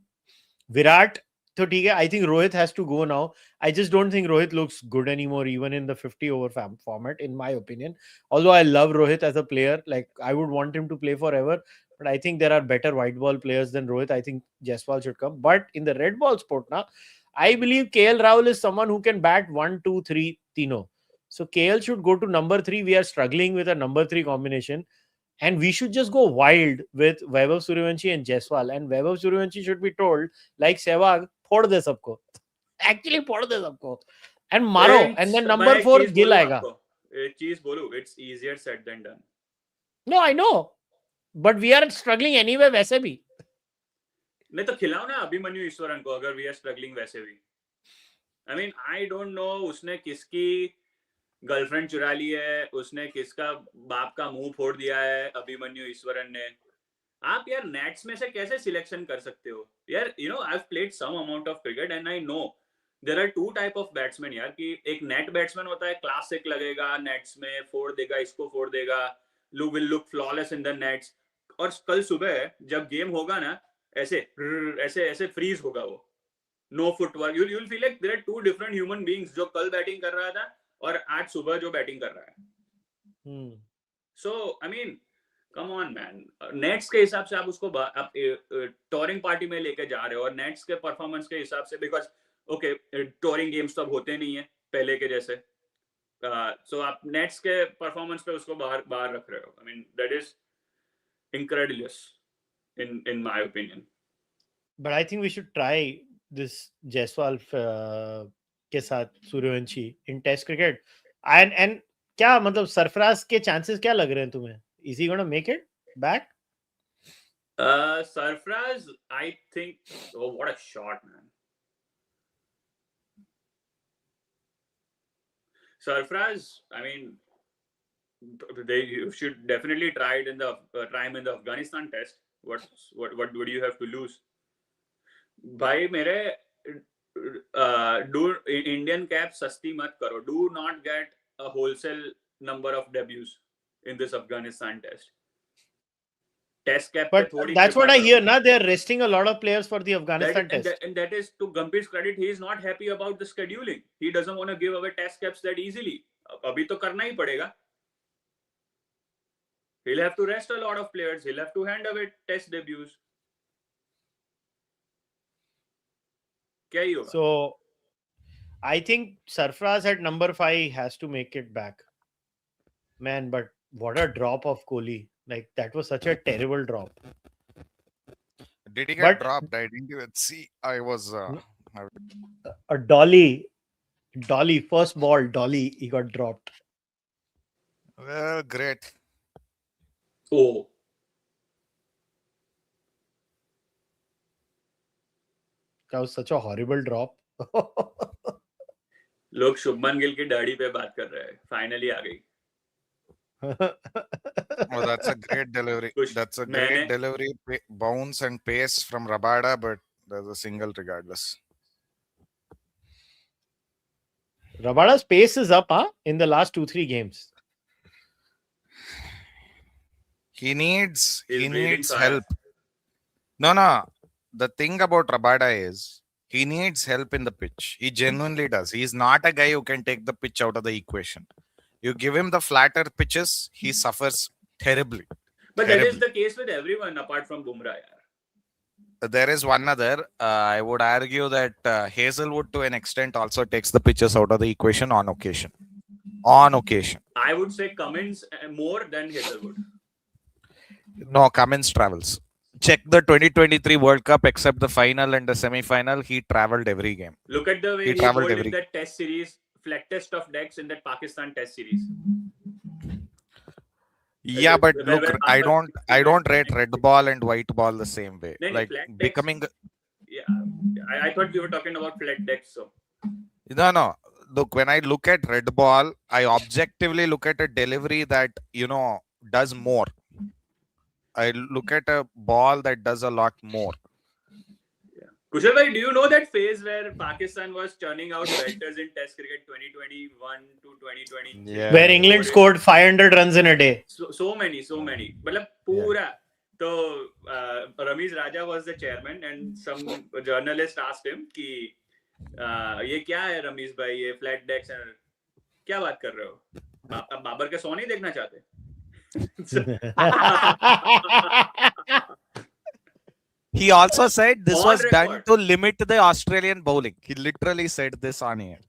Virat, so I think Rohit has to go now. I just don't think Rohit looks good anymore, even in the 50 over format, in my opinion. Although I love Rohit as a player, like I would want him to play forever. But I think there are better white ball players than Rohit. I think Jaiswal should come. But in the red ball sport now, I believe KL Rahul is someone who can bat 1, 2, 3, Tino. So KL should go to number 3. We are struggling with a number 3 combination. And we should just go wild with Vaibhav Suryavanshi and Jaiswal. And Vaibhav Suryavanshi should be told, like Sehwag, phod de sabko. Actually, phod de sabko. And maro. And then number 4, Gill aega. Cheese bolu. It's easier said than done. No, I know. But we are struggling anyway, वैसे भी. नहीं तो खिलाओ ना अभिमन्यु ईश्वरन को अगर we are struggling वैसे भी. I mean, I don't know उसने किसकी गर्लफ्रेंड चुरा ली है, उसने किसका बाप का मुंह फोड़ दिया है अभिमन्यु ईश्वरन ने. आप यार नेट्स में से कैसे सिलेक्शन कर सकते हो यार? You know, I have played some amount of cricket and I know there are two type of batsman यार. कि एक नेट बैट्समैन होता है, क्लासिक लगेगा नेट्स में, फोड़ देगा, इसको फोड़ देगा, will look flawless in the nets. और कल सुबह जब गेम होगा ना, ऐसे ऐसे ऐसे फ्रीज होगा वो, no footwork. You will feel like there are two different human beings, जो कल बैटिंग कर रहा था और आज सुबह जो बैटिंग कर रहा है. So I mean, come on man. Nets के हिसाब से आप उसको आप टूरिंग पार्टी में लेके जा रहे हो, और नेट्स के परफॉर्मेंस के हिसाब से, बिकॉज ओके टूरिंग गेम्स तो अब होते नहीं है पहले के जैसे, सो आप नेट्स के परफॉर्मेंस पे उसको बाहर रख रहे हो. I mean that is incredulous in my opinion. But I think we should try this Jaiswal के साथ Suryavanshi in test cricket. And क्या मतलब सरफराज के chances क्या लग रहे हैं तुम्हें? Is he gonna make it back? Sarfraz, I think, oh what a shot, man. Sarfraz, I mean, they should definitely try it in the him in the Afghanistan test. What do you have to lose? भाई मेरे do Indian cap सस्ती मत करो. Do not get a wholesale number of debuts in this Afghanistan test. Test cap. But that's what I hear. Now they are resting a lot of players for the Afghanistan test. And that is to Gambhir's credit. He is not happy about the scheduling. He doesn't want to give away test caps that easily. अभी तो करना ही पड़ेगा. He'll have to rest a lot of players. He'll have to hand away test debuts. क्या ही होगा? So, I think Sarfraz at number 5 has to make it back. Man, but what a drop of Kohli. Like, that was such a terrible drop. Did he get dropped? I didn't even see. I was... a dolly, first ball, dolly, he got dropped. Well, great. Oh. That was such a horrible drop. लोग शुभमन गिल की दाढ़ी पे बात कर रहे हैं. Finally आ गई. Oh, that's a great delivery. That's a great delivery. Bounce and pace from Rabada, but there's a single regardless. Rabada's pace is up, in the last 2-3 games. He needs help. No. The thing about Rabada is he needs help in the pitch. He genuinely does. He's not a guy who can take the pitch out of the equation. You give him the flatter pitches, he suffers terribly. But that is the case with everyone apart from Bumrah. There is one other. I would argue that Hazelwood to an extent also takes the pitches out of the equation on occasion. I would say Cummins more than Hazelwood. No, Cummins travels. Check the 2023 World Cup, except the final and the semi-final. He traveled every game. Look at the way he traveled in that test series, flattest of decks in that Pakistan test series. Yeah, but look, I don't rate red ball and white ball the same way. Like becoming. Yeah, I thought you were talking about flat decks. So. No. Look, when I look at red ball, I objectively look at a delivery that does more. I look at a ball that does a lot more. Yeah. Kushal bhai, do you know that phase where Pakistan was churning out batters in Test cricket 2021 to 2023? Yeah. Where England scored 500 runs in a day. So many. Matlab, pura. So Ramiz Raja was the chairman, and some journalist asked him कि ये क्या है रमीज भाई, ये flat desks and क्या बात कर रहे हो? आप बाबर के सौ नहीं देखना चाहते? He also said this On was done record. to limit the Australian bowling. He literally said this on air.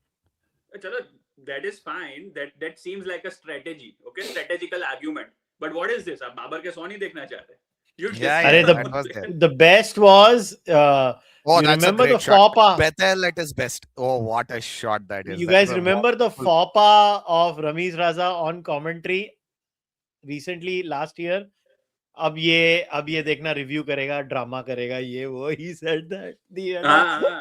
Chalo, that is fine. That seems like a strategy. Okay, strategical argument. But what is this? आप बाबर के सौ नहीं देखना चाहते? Yeah, the- that was there. The best was Oh, you that's remember a great the shot. faux pas? Patel at his best. Oh, what a shot that is. You That guys was a remember the wonderful- faux pas of Ramiz Raza on commentary recently last year? अब ये देखना review करेगा, drama करेगा, ये वो. He said that the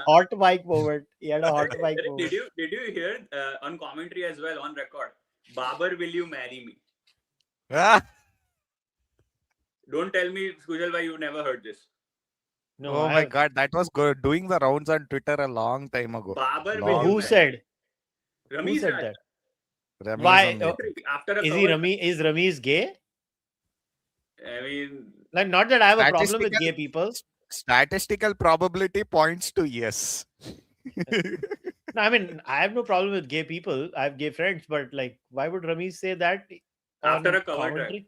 hot mic moment. He had a hot mic moment. Did you hear on commentary as well on record? Babar, will you marry me? Ah, Don't tell me, Kushal bhai, you never heard this. No, oh my God, that was good. Doing the rounds on Twitter a long time ago. Babar, Long. will you Who marry said? me? Who Ramiz said Raja. that? Ramiz Why? only. After a Is cover, Is Ramiz gay? I mean, Like, not that I have a problem with Statistical- gay people. Statistical probability points to yes. No, I mean, I have no problem with gay people. I have gay friends, but like, why would Ramiz say that After on a cover drive. commentary?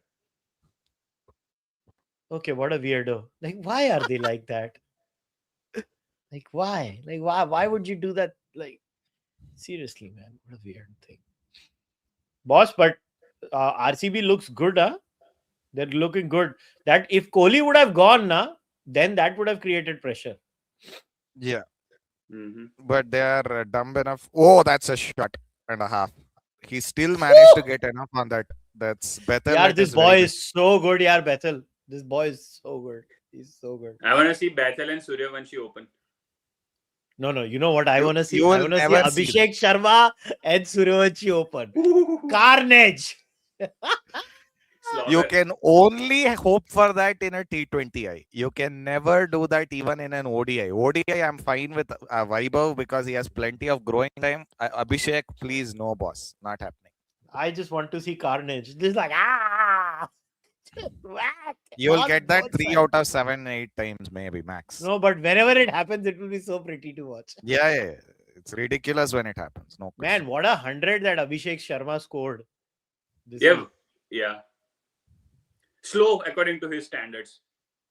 Okay, what a weirdo. Like, why are they like that? Like, why? Like, why would you do that? Like, seriously, man, what a weird thing. Boss, but RCB looks good, huh? They're looking good. That if Kohli would have gone, then that would have created pressure. Yeah, mhm. but they are dumb enough. Oh, that's a shot and a half. He still managed to get enough on that. That's better. Yeah, this boy is so good, yeah, Bethel. This boy is so good. He's so good. I want to see Patel and Suryavanshi open. No, you know what I You- want to see? you I will want to see never see Abhishek Sharma and Suryavanshi open. Carnage. You Slaughter. can only hope for that in a T20I. You can never do that even in an ODI. ODI, I'm fine with Vaibhav because he has plenty of growing time. Abhishek, please, no, boss. Not happening. I just want to see carnage. This is like, ah. Whack. You'll On get that both 3 sides. out of 7, 8 times, maybe max. No, but whenever it happens, it will be so pretty to watch. Yeah. It's ridiculous when it happens. No question. Man, what 100 that Abhishek Sharma scored. This Yeah, week. yeah. Slow according to his standards.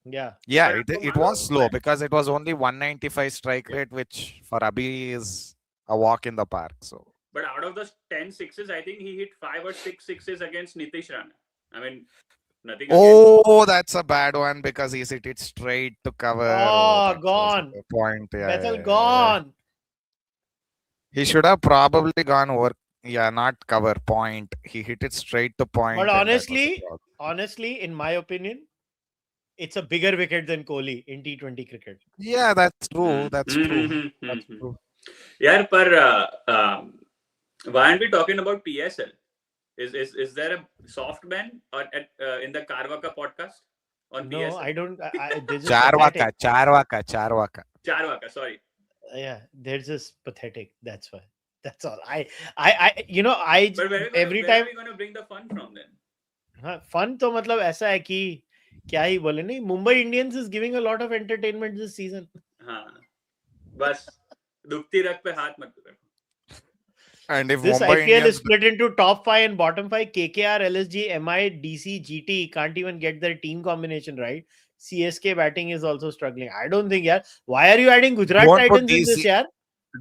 Yeah. Yeah, But it was slow because it was only 195 strike rate, which for Abhi is a walk in the park. So But out of those 10 sixes, I think he hit 5 or 6 sixes against Nitish Rana. I mean, nothing against. oh, that's a bad one because he's hit it straight to cover. Oh, that was gone. the point. Yeah, Bethel yeah. gone. He should have probably gone over. Yeah, not cover point. He hit it straight to point. But and that was the honestly, problem. honestly, in my opinion, it's a bigger wicket than Kohli in T20 cricket. Yeah, that's true. That's true. Mhm, That's mhm. true. Yeah, but why aren't we talking about PSL? Is there a soft ban or at in the Cārvāka podcast on No, PSL? I don't. They're just Cārvāka, pathetic. Cārvāka. Cārvāka, sorry. Yeah, they're just pathetic. That's why. That's all. I But where every are time we going to bring the fun from then? हाँ, fun तो मतलब ऐसा है कि क्या ही बोले नहीं, Mumbai Indians is giving a lot of entertainment this season. हाँ, बस दुखती रग पे हाथ मत रखो. And if This Mumbai IPL Indians is split into top 5 and bottom 5. KKR, LSG, MI, DC, GT can't even get their team combination right. CSK batting is also struggling. I don't think, yeah. Why are you adding Gujarat Don't put Titans in this, DC. yeah?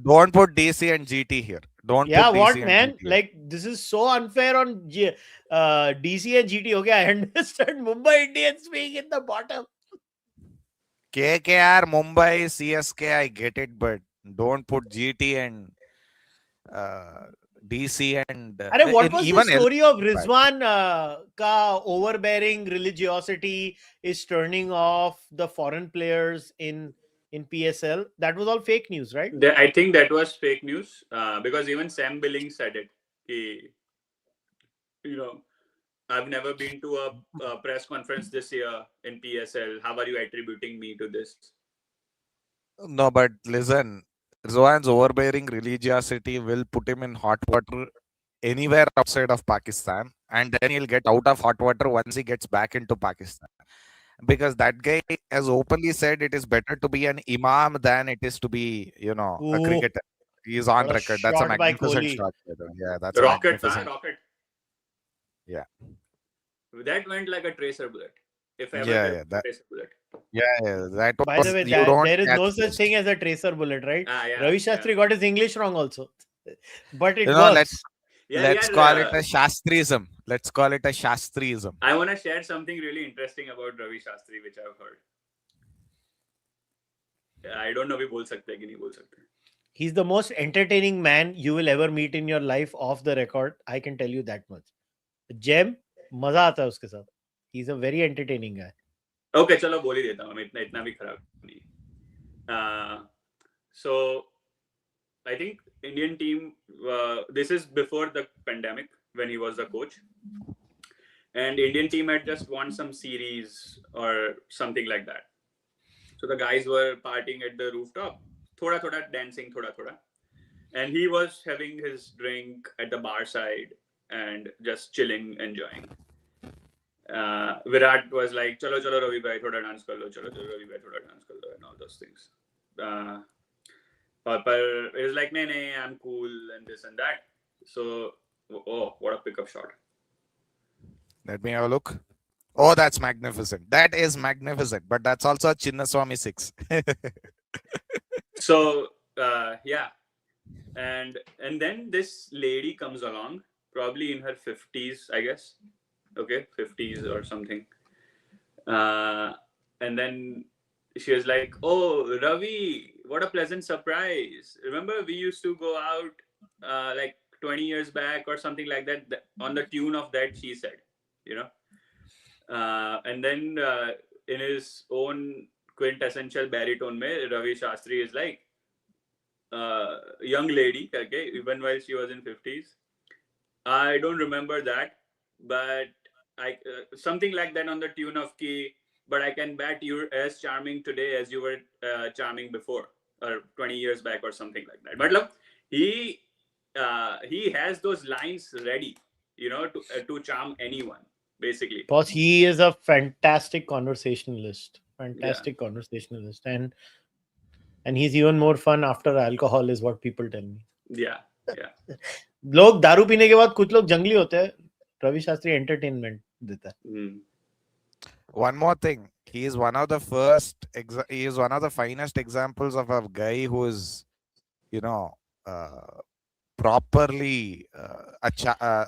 don't put DC and GT here. Don't Yeah, put DC what, and man? GT here. Like, this is so unfair on DC and GT. Okay, I understand Mumbai Indians being in the bottom. KKR, Mumbai, CSK, I get it, but don't put GT and DC and Arey, what and was the even story of Rizwan ka overbearing religiosity is turning off the foreign players in PSL? That was all fake news, right? I think that was fake news because even Sam Billings said it. He, I've never been to a press conference this year in PSL. How are you attributing me to this? No, but listen, Zohan's overbearing religiosity will put him in hot water anywhere outside of Pakistan, and then he'll get out of hot water once he gets back into Pakistan. Because that guy has openly said it is better to be an imam than it is to be, a Ooh, cricketer. He's on what a record. That's a shot by magnificent Kohli. shot. By the way. Yeah, that's a Rocket, magnificent. rocket. Yeah. That went like a tracer bullet. If ever Yeah, there yeah, was a that, tracer bullet. yeah. That By was the way, you don't there is catch no such this. thing as a tracer bullet, right? Yeah, Ravi Shastri got his English wrong also, but it Let's works. let's call it a Shastriism. Let's call it a Shastriism. I want to share something really interesting about Ravi Shastri, which I've heard. I don't know if बोल सकते हैं कि नहीं बोल सकते. He's the most entertaining man you will ever meet in your life off the record. I can tell you that much. Gem, मजा आता है उसके साथ. He's a very entertaining guy. Okay, चलो बोल ही देता हूँ. मैं इतना भी खराब नहीं. So I think Indian team. This is before the pandemic when he was the coach, and Indian team had just won some series or something like that. So the guys were partying at the rooftop, thoda dancing, thoda, and he was having his drink at the bar side and just chilling, enjoying. Virat was like, "Chalo, Ravi bhai, thoda dance kar lo. Chalo, Ravi bhai, thoda dance kar lo," and all those things. But it was like, "Nee, I'm cool," and this and that. So, oh, what a pickup shot! Let me have a look. Oh, that's magnificent. That is magnificent. But that's also a Chinnaswamy 6. So, yeah. And then this lady comes along, probably in her 50s, I guess. Okay, 50s or something. And then she was like, "Oh, Ravi, what a pleasant surprise. Remember we used to go out like 20 years back or something like that, on the tune of that," she said, and then in his own quintessential baritone, Ravi Shastri is like, young lady, okay, even while she was in 50s. I don't remember that, but I something like that on the tune of ki, but I can bet you're as charming today as you were charming before, or 20 years back or something like that. But look, he has those lines ready, to charm anyone, basically. Boss, he is a fantastic conversationalist. Conversationalist. And he's even more fun after alcohol, is what people tell me. Yeah. लोग दारू पीने के बाद कुछ लोग जंगली होते हैं. रवि शास्त्री एंटरटेनमेंट देता है. One more thing. He is one of the finest examples of a guy who is, properly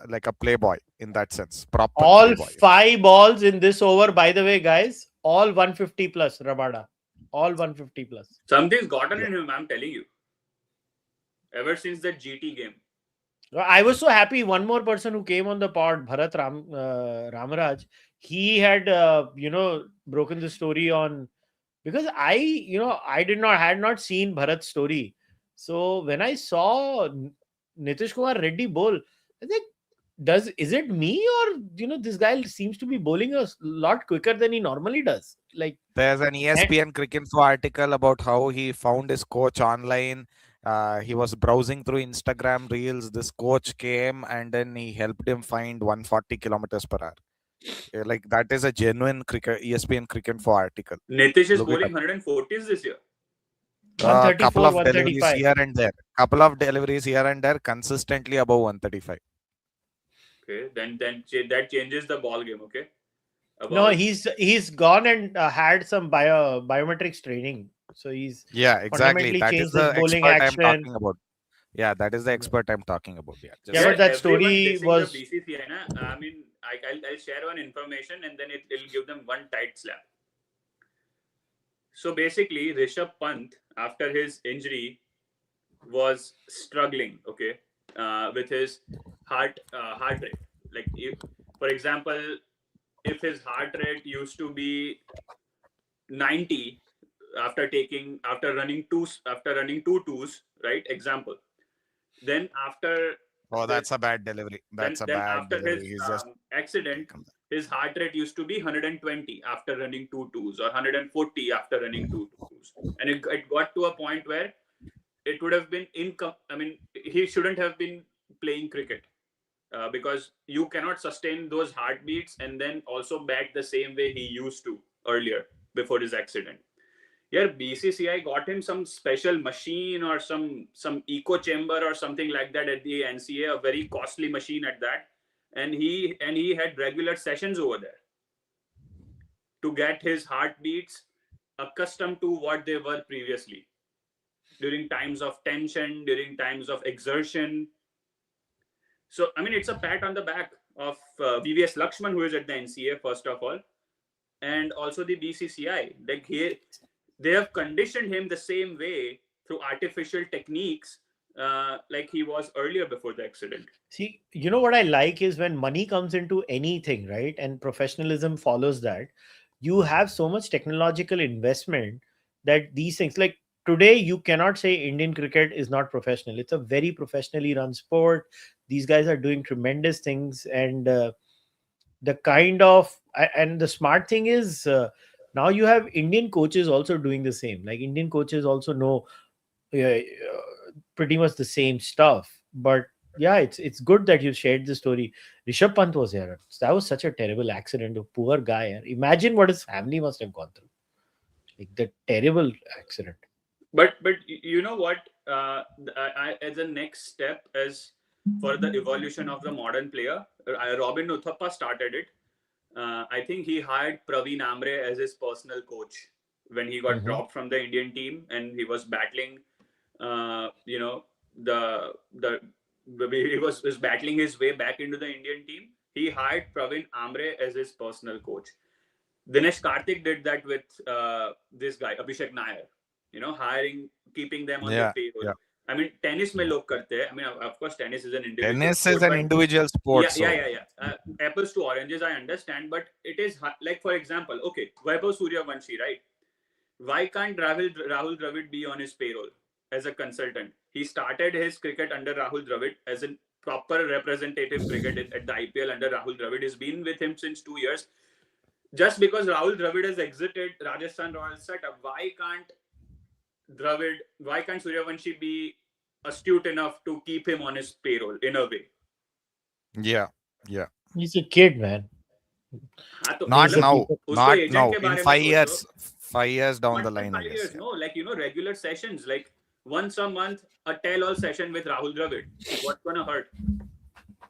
like a playboy in that sense. Proper All playboy. 5 balls in this over, by the way, guys, all 150 plus, Rabada. All 150 plus. Something's gotten in him, I'm telling you. Ever since that GT game. I was so happy. One more person who came on the pod, Bharat Ramaraj, he had, broken the story on, because I had not seen Bharat's story. So when I saw Nitish Kumar Reddy bowl, I think, is it me, or this guy seems to be bowling a lot quicker than he normally does? Like, there's an ESPN Cricinfo article about how he found his coach online. He was browsing through Instagram reels. This coach came and then he helped him find 140 kilometers per hour. Like, that is a genuine ESPN Cricinfo article. Nitish is bowling 140s this year. Couple of deliveries here and there. Couple of deliveries here and there, consistently above 135. Okay, then that changes the ball game. Okay. No, he's gone and had some biometrics training. So he's exactly. That is the expert I'm talking about. Yeah, that is the expert I'm talking about. Yeah, but that story was the BCCI, I mean, I'll share one information and then it'll give them one tight slap. So basically, Rishabh Pant, after his injury, was struggling. Okay, with his heart rate. Like, if, for example, if his heart rate used to be 90 after running two twos, right? Example. Then after that's a bad delivery. That's a bad after delivery. his accident, his heart rate used to be 120 after running 2 2s or 140 after running 2 2s, and it got to a point where it would have been I mean, he shouldn't have been playing cricket, because you cannot sustain those heartbeats and then also bat the same way he used to earlier before his accident. Yeah, BCCI got him some special machine or some echo chamber or something like that at the NCA, a very costly machine at that, and he had regular sessions over there to get his heartbeats accustomed to what they were previously, during times of tension, during times of exertion. So, I mean, it's a pat on the back of VVS Lakshman, who is at the NCA, first of all, and also the BCCI. Like, they have conditioned him the same way through artificial techniques, like he was earlier before the accident. See, you know what I like is when money comes into anything, right? And professionalism follows that. You have so much technological investment that these things, like today, you cannot say Indian cricket is not professional. It's a very professionally run sport. These guys are doing tremendous things. And the kind of, and the smart thing is, now you have Indian coaches also doing the same. Like Indian coaches also know pretty much the same stuff. But yeah, it's good that you shared the story. Rishabh Pant was here. That was such a terrible accident. A poor guy. Imagine what his family must have gone through. Like the terrible accident. But you know what? As a next step, as for the evolution of the modern player, Robin Uthappa started it. I think he hired Praveen Amre as his personal coach when he got dropped from the Indian team, and he was battling, you know, he was battling his way back into the Indian team. He hired Praveen Amre as his personal coach. Dinesh Karthik did that with this guy Abhishek Nair. You know, keeping them on the payroll. Yeah. I mean, tennis mein log karte hai. I mean, of course, tennis is an individual tennis sport. Is an individual sport. Yeah. Apples to oranges, I understand. But it is like, for example, okay, Vaibhav Suryavanshi, right? Why can't Rahul Dravid be on his payroll as a consultant? He started his cricket under Rahul Dravid as a proper representative cricket at the IPL under Rahul Dravid. He's been with him since 2 years. Just because Rahul Dravid has exited Rajasthan Royals setup, why can't Suryavanshi be astute enough to keep him on his payroll in a way? Yeah. He's a kid, man. Not now. In 5 years. 5 years down the line, 5 years, no. Like, you know, regular sessions, like once a month, a tell-all session with Rahul Dravid. What's gonna hurt?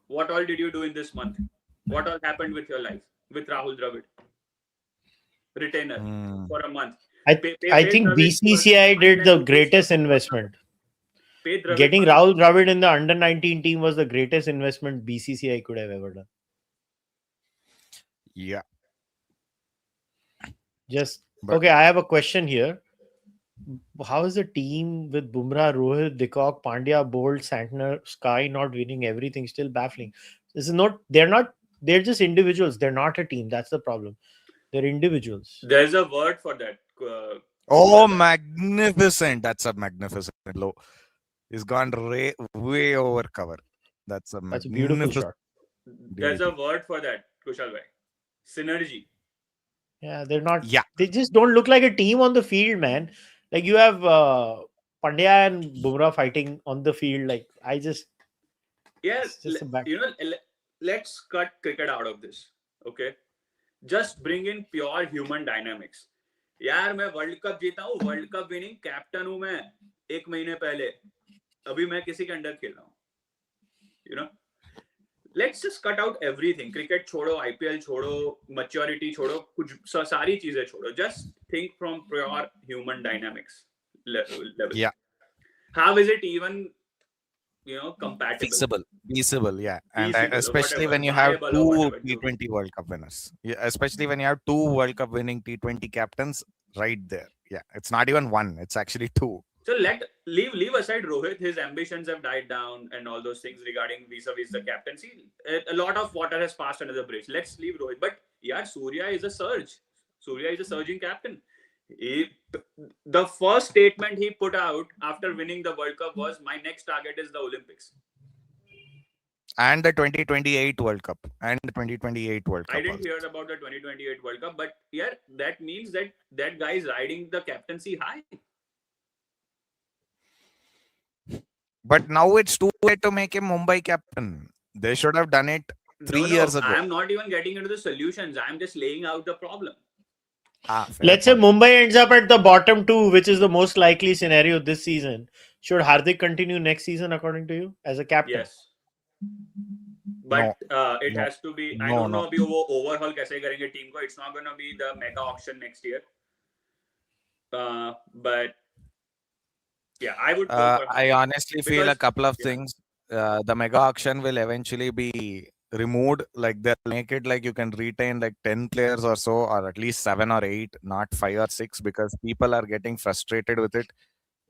What all did you do in this month? What all happened with your life with Rahul Dravid? Retainer for a month. I think BCCI did the greatest investment. Getting Rahul Dravid in the under-19 team was the greatest investment BCCI could have ever done. Yeah. Okay, I have a question here. How is the team with Bumrah, Rohit, Dikok, Pandya, Bolt, Santner, Sky not winning everything? Still baffling. They're just individuals. They're not a team. That's the problem. They're individuals. There's a word for that. Magnificent. That's a magnificent low. It's gone way over cover. That's a beautiful shot. There's a word for that, Kushal bhai. Synergy. Yeah, they're not. Yeah. They just don't look like a team on the field, man. Like you have Pandya and Bumrah fighting on the field. Like let's cut cricket out of this. Okay. Just bring in pure human dynamics. यार मैं world cup जीता हूँ, world cup winning captain हूँ मैं 1 महीने पहले, अभी मैं किसी के अंडर खेल रहा हूँ. You know, let's just cut out everything. Cricket छोड़ो, IPL छोड़ो, maturity छोड़ो, कुछ सारी चीजें छोड़ो. Just think from pure human dynamics level. Yeah. How is it even, you know, compatible? Feasible, yeah. And especially when you have two T20 World Cup winners. Yeah, especially when you have 2 World Cup winning T20 captains right there. Yeah, it's not even 1, it's actually 2. So leave aside Rohit. His ambitions have died down and all those things regarding vis-a-vis the captaincy. A lot of water has passed under the bridge. Let's leave Rohit. But yeah, Surya is a surge. Surya is a surging captain. The first statement he put out after winning the World Cup was, my next target is the Olympics. And the 2028 World Cup. And the 2028 World I Cup didn't also. hear about the 2028 World Cup, but yeah, that means that guy is riding the captaincy high. But now it's too late to make him Mumbai captain. They should have done it 3 years ago. I'm not even getting into the solutions. I'm just laying out the problem. Fair Let's say point. Mumbai ends up at the bottom two, which is the most likely scenario this season. Should Hardik continue next season, according to you, as a captain? Yes. But it No. has to be. I No, don't no. know अभी वो overhaul कैसे करेंगे team को. It's not going to be the mega auction next year. But yeah, I would go for I Hardik. honestly feel a Because- couple of yeah. things. The mega auction will eventually be removed. Like they'll make it like you can retain like 10 players or so, or at least 7 or 8, not 5 or 6, because people are getting frustrated with it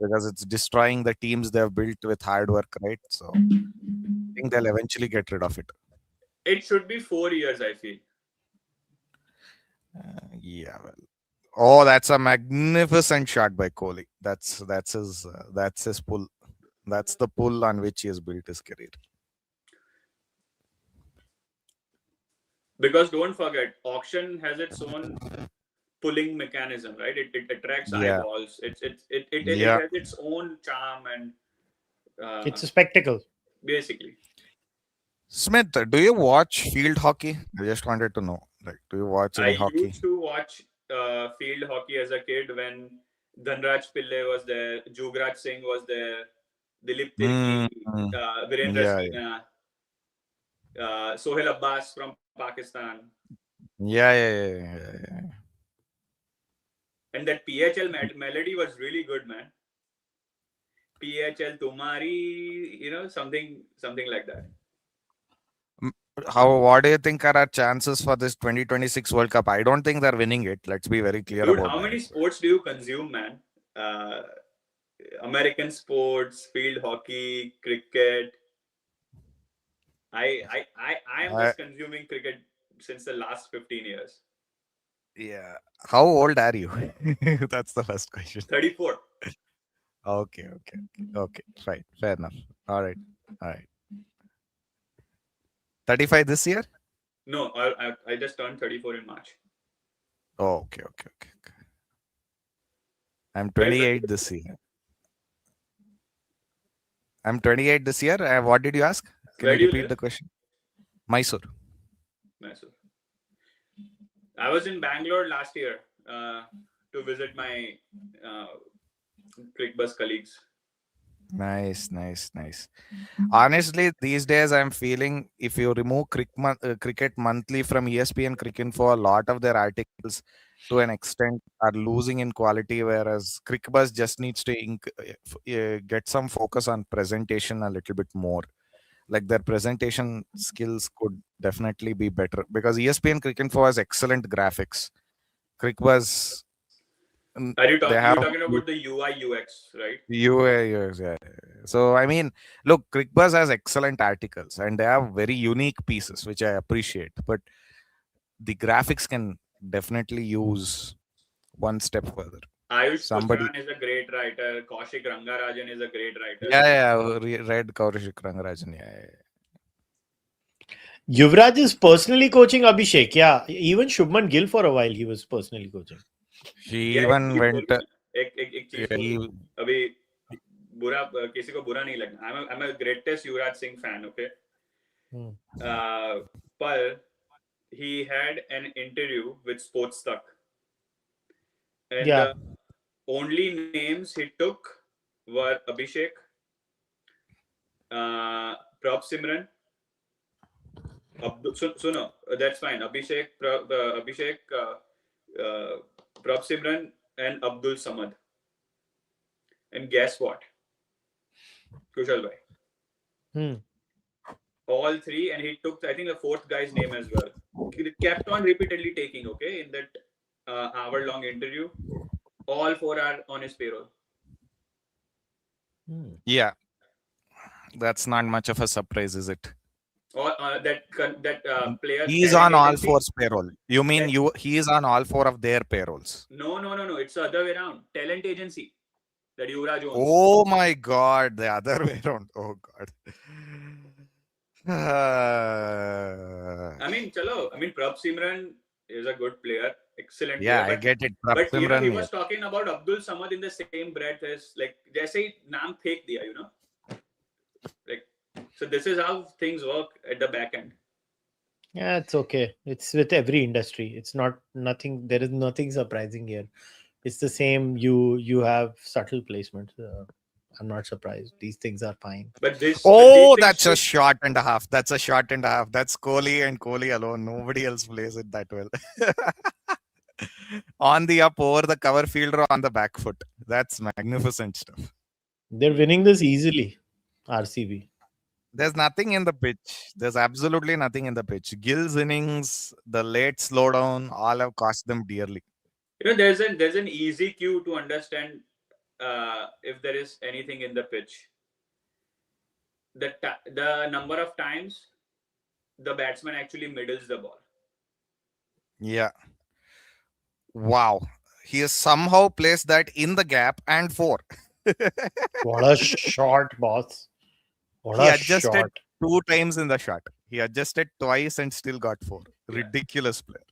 because it's destroying the teams they've built with hard work, right? So I think they'll eventually get rid of it. It should be 4 years, I feel. Yeah. Well. Oh, that's a magnificent shot by Kohli. That's his pull. That's the pull on which he has built his career. Because don't forget, auction has its own pulling mechanism, right? It attracts Yeah. eyeballs. It Yeah. has its own charm and It's a spectacle. basically. Smith, do you watch field hockey? I just wanted to know. Like, do you watch any I hockey? used to watch field hockey as a kid when Dhanraj Pillai was there, Jugraj Singh was there, Dilip Tirki, Virendra Yeah, Sina, Sohail Abbas from Pakistan. Yeah. And that PHL melody was really good, man. PHL Tumari, something like that. What do you think are our chances for this 2026 World Cup? I don't think they're winning it. Let's be very clear Dude, about how that. many sports do you consume, man? American sports, field hockey, cricket. I am just consuming cricket since the last 15 years. Yeah. How old are you? That's the first question. 34. Okay. Fine. Fair enough. All right. 35 this year? No, I just turned 34 in March. Oh, okay. I'm 28 this year. What did you ask? Can Where you do you repeat live? the question? Mysore. I was in Bangalore last year to visit my CricBus colleagues. Nice. Honestly, these days I'm feeling if you remove Cricket Monthly from ESPN Cricinfo, a lot of their articles to an extent are losing in quality, whereas CricBus just needs to get some focus on presentation a little bit more. Like their presentation skills could definitely be better because ESPN Cricinfo has excellent graphics. CricBus, Are you talking about the UI UX, right? UI UX, yeah. So I mean, look, CricBus has excellent articles and they have very unique pieces, which I appreciate. But the graphics can definitely use one step further. Ayush Kushan is a great writer. Kaushik Rangarajan is a great writer. Yeah. Read Kaushik Rangarajan. Yeah. Yuvraj is personally coaching Abhishek. Yeah, even Shubman Gill for a while he was personally coaching. He even went. एक चीज अभी बुरा किसी को बुरा नहीं लगना. I'm a greatest Yuvraj Singh fan, okay? But he had an interview with Sports Tuck, and the only names he took were Abhishek, Prabh Simran. Suno, that's fine. Abhishek, Prabh Simran, and Abdul Samad. And guess what? Kushal bhai. All three, and he took, I think, the fourth guy's name as well. He kept on repeatedly taking, okay, in that hour-long interview. All four are on his payroll. Yeah. That's not much of a surprise, is it? Or that player. He is on all four's payroll. You mean he is on all four of their payrolls? No. It's the other way around. Talent agency that Yuvraj owns. Oh my God, the other way around. Oh God. I mean, chalo. I mean, Prabh Simran is a good player, excellent Yeah, player. I get it. But you know, he Simran, was talking about Abdul Samad in the same breath as like, जैसे ही नाम फेंक दिया, you know, like. So this is how things work at the back end. Yeah, it's okay. It's with every industry. It's not nothing. There is nothing surprising here. It's the same. You have subtle placements. I'm not surprised. These things are fine. But these Oh, things that's a should, shot and a half. That's a shot and a half. That's Kohli and Kohli alone. Nobody else plays it that well. On the up, over the cover fielder, on the back foot. That's magnificent stuff. They're winning this easily. RCB. There's nothing in the pitch. There's absolutely nothing in the pitch. Gill's innings, the late slowdown, all have cost them dearly. you know, there's an easy cue to understand if there is anything in the pitch. The number of times the batsman actually middles the ball. Yeah. Wow. He has somehow placed that in the gap and four. What a shot, boss. What He a adjusted shot. 2 times in the shot. He adjusted twice and still got 4. Yeah. Ridiculous player.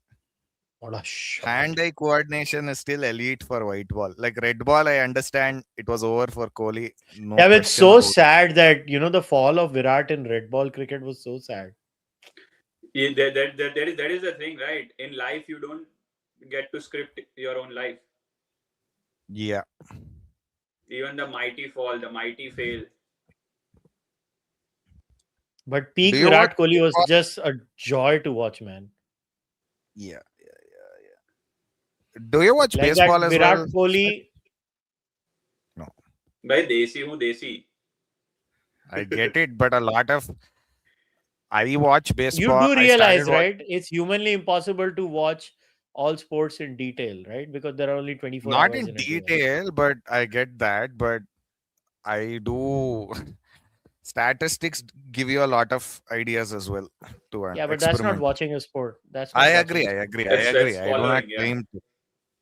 What a shot. Hand-eye coordination is still elite for white ball. Like red ball, I understand it was over for Kohli. No Yeah, but it's question so about it. sad that, you know, the fall of Virat in red ball cricket was so sad. Yeah, that is the thing, right? In life, you don't get to script your own life. Yeah. Even the mighty fall, the mighty fail. But peak Do you Virat watch Kohli was baseball? just a joy to watch, man. Yeah. Do you watch Like baseball that as Virat well? Kohli. Bhai, desi hu desi. I get it, but a lot of I watch You baseball. do I realize, started right? It's humanly impossible to watch all sports in detail, right? Because there are only 24 not hours in in a day. detail, but I get that. But I do statistics give you a lot of ideas as well to Yeah, but that's not experiment. watching a sport. That's not I watching agree. a I sport. agree. I That's agree. I do not following, yeah. claim to.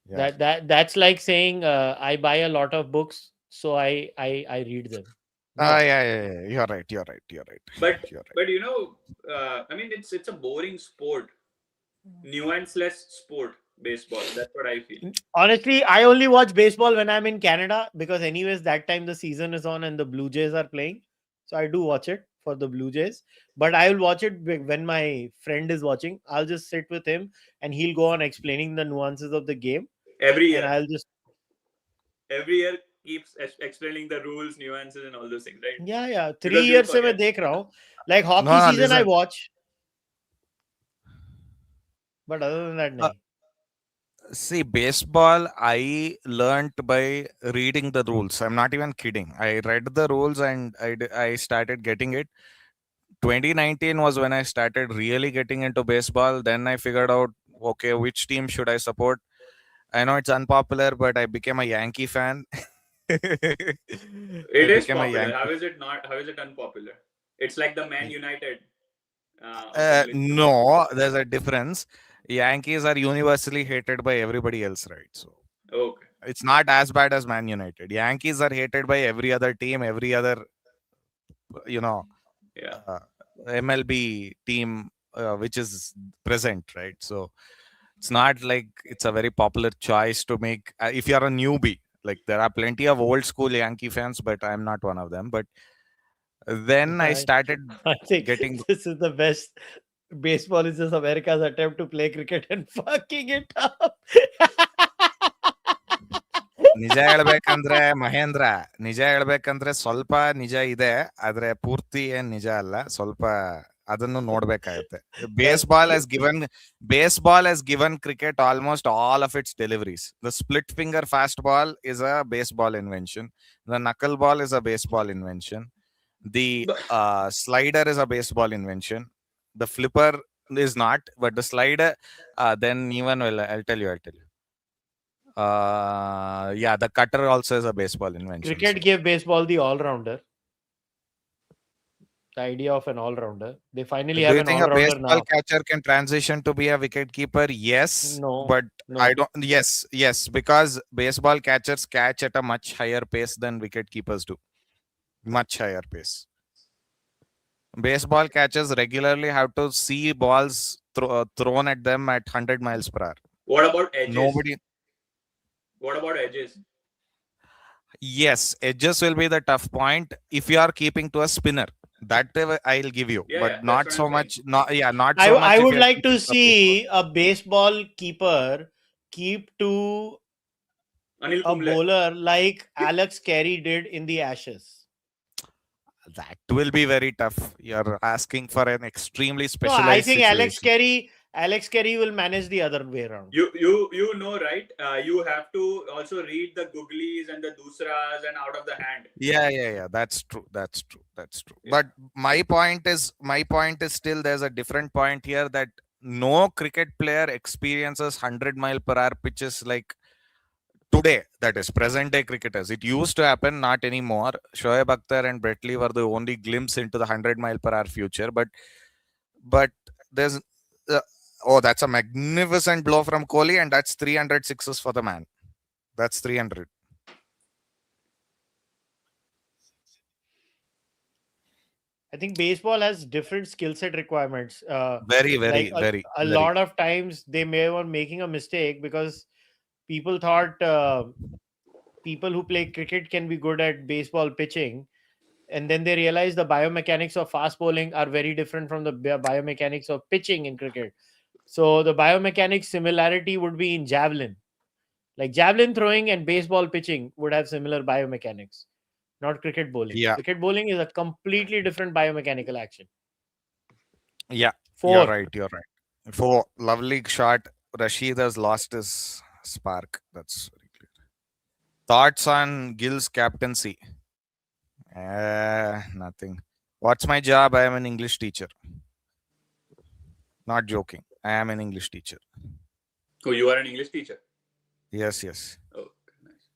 Yeah. That's like saying I buy a lot of books, so I read them. No. Yeah. You're right. You're right. You're right. But You're right. but you know, I mean, it's a boring sport, nuanceless sport. Baseball. That's what I feel. Honestly, I only watch baseball when I'm in Canada because, anyways, that time the season is on and the Blue Jays are playing. So I do watch it for the Blue Jays. But I will watch it when my friend is watching. I'll just sit with him and he'll go on explaining the nuances of the game. Every And year, I'll just, every year keeps explaining the rules, nuances, and all those things, right? yeah. 3 Because you years से मैं forget. देख रहा हूँ. Like hockey No, season, I listen. watch. But other than that, nahi. See, baseball, I learnt by reading the rules. I'm not even kidding. I read the rules and I started getting it. 2019 was when I started really getting into baseball. Then I figured out, okay, which team should I support? I know it's unpopular, but I became a Yankee fan. It is became a popular. Yankee. How is it not? How is it unpopular? It's like the Man United. Of English cricket. No, there's a difference. Yankees are universally hated by everybody else, right? So Okay. it's not as bad as Man United. Yankees are hated by every other team, every other, Yeah. MLB team which is present, right? So it's not like it's a very popular choice to make if you're a newbie. Like there are plenty of old school Yankee fans, but I'm not one of them. But then I started I think getting this is the best. Baseball is just America's attempt to play cricket and fucking it up. ನಿಜ ಹೇಳ್ಬೇಕಂದ್ರೆ ಮಹೇಂದ್ರ ನಿಜ ಹೇಳ್ಬೇಕಂದ್ರೆ ಸ್ವಲ್ಪ ನಿಜ ಇದೆ ಆದ್ರೆ ಪೂರ್ತಿ ಏನ್ ನಿಜ ಅಲ್ಲ ಸ್ವಲ್ಪ ಅದನ್ನು ನೋಡ್ಬೇಕಾಗುತ್ತೆ baseball has given cricket almost all of its deliveries. The split finger fastball is a baseball invention. The knuckleball is a baseball invention. The slider is a baseball invention. The flipper is not, but the slider then even I'll tell you yeah, the cutter also is a baseball invention. Cricket gave baseball the all-rounder. The idea of an all-rounder. They finally Do have you an think a all-rounder baseball now. catcher can transition to be a wicket keeper? Yes, No, but no. I don't. Yes, because baseball catchers catch at a much higher pace than wicket keepers do. Much higher pace. Baseball catchers regularly have to see balls thrown at them at 100 miles per hour. What about edges? Nobody. What about edges? Yes, edges will be the tough point if you are keeping to a spinner. That I'll give you, Yeah, but that's not what so I'm much. Not not so much. I if would you're like to keeping to a baseball. see a baseball keeper keep to Anil a Kumble. bowler like Alex Carey did in the Ashes. That will be very tough. You're asking for an extremely No, specialized I think situation. Alex Carey will manage the other way around. You know, right? You have to also read the googlies and the dusras and out of the hand. Yeah. That's true. Yeah. But my point is still there's a different point here that no cricket player experiences 100-mile per hour pitches like today. That is present day cricketers. It used to happen, not anymore. Shoaib Akhtar and Brett Lee were the only glimpse into the 100-mile per hour future. But there's that's a magnificent blow from Kohli, and that's 300 sixes for the man. That's 300. I think baseball has different skill set requirements. Very, Like very, a very. lot of times they may were making a mistake because people thought people who play cricket can be good at baseball pitching, and then they realize the biomechanics of fast bowling are very different from the biomechanics of pitching in cricket. So the biomechanics similarity would be in javelin. Like javelin throwing and baseball pitching would have similar biomechanics, not cricket bowling. Yeah. Cricket bowling is a completely different biomechanical action. Yeah, Four. You're right. For lovely shot, Rashid has lost his spark. That's very clear. Thoughts on Gill's captaincy? Nothing. What's my job? I am an English teacher. Not joking. I am an English teacher. Oh, you are an English teacher? Yes. Oh, nice.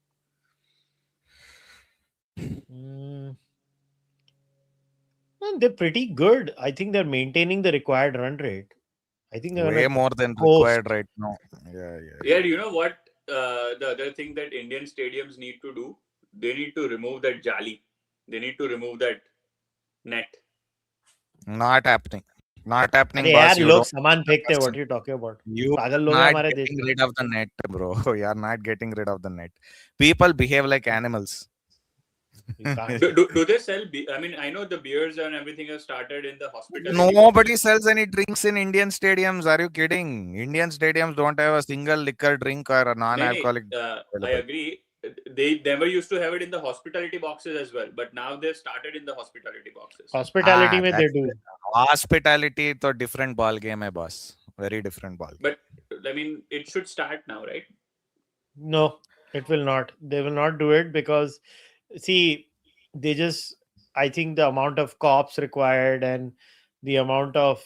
And they're pretty good. I think they're maintaining the required run rate. I think they're Way more than coast. required right now. Yeah, you know what? The other thing that Indian stadiums need to do, they need to remove that jali. They need to remove that net. Not happening. Not happening, अरे boss. यार You लोग don't सामान फेंकते हैं. understand. What are you talking about? You पागल लोग हैं not हमारे देश getting में. rid of the net, bro. You are not getting rid of the net. People behave like animals. You can't. Do they sell? I mean, I know the beers and everything have started in the hospitality. Nobody sells any drinks in Indian stadiums. Are you kidding? Indian stadiums don't have a single liquor drink or a non-alcoholic. I agree. They never used to have it in the hospitality boxes as well, but now they've started in the hospitality boxes. Hospitality में they do. Hospitality to different ball game, hai boss. Very different ball game. But I mean, it should start now, right? No, it will not. They will not do it because, see, they just. I think the amount of cops required and the amount of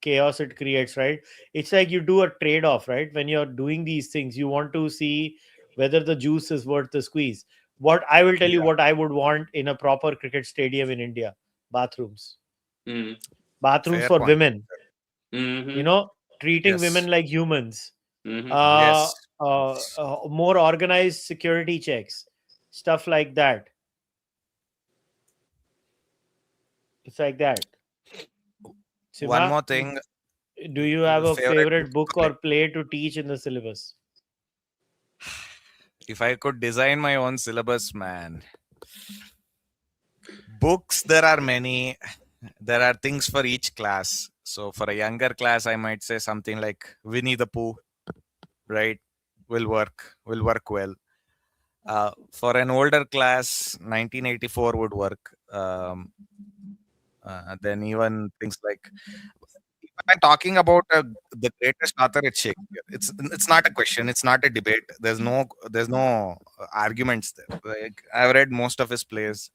chaos it creates, right? It's like you do a trade-off, right? When you're doing these things, you want to see whether the juice is worth the squeeze. What I will tell you, what I would want in a proper cricket stadium in India: bathrooms. Bathrooms Fair for point. women. Mm-hmm. You know, treating Yes. women like humans. Mm-hmm. Yes. More organized security checks, stuff like that. It's like that. One Sima, more thing. do you have a Favorite favorite book play. or play to teach in the syllabus? If I could design my own syllabus, man. Books, there are many. There are things for each class. So for a younger class, I might say something like Winnie the Pooh, right? Will work well. For an older class, 1984 would work. Then even things like, if I'm talking about the greatest author, it's Shakespeare. It's not a question. It's not a debate. There's no arguments there. Like, I've read most of his plays.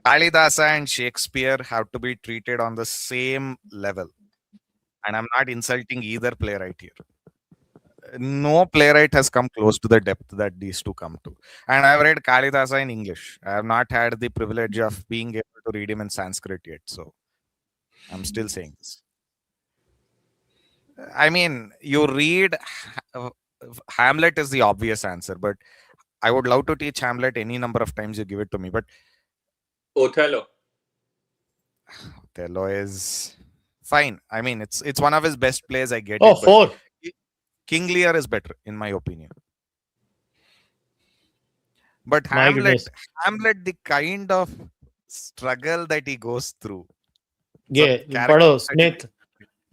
Kalidasa and Shakespeare have to be treated on the same level. And I'm not insulting either playwright here. No playwright has come close to the depth that these two come to. And I've read Kalidasa in English. I have not had the privilege of being able to read him in Sanskrit yet. So I'm still saying this. I mean, you read Hamlet is the obvious answer, but I would love to teach Hamlet any number of times you give it to me. But Othello. Tello is fine. I mean, it's one of his best plays. I get Oh, it, but 4. King Lear is better in my opinion. But My goodness. Hamlet, the kind of struggle that he goes through, the Yeah, character Bado, that he. Smith.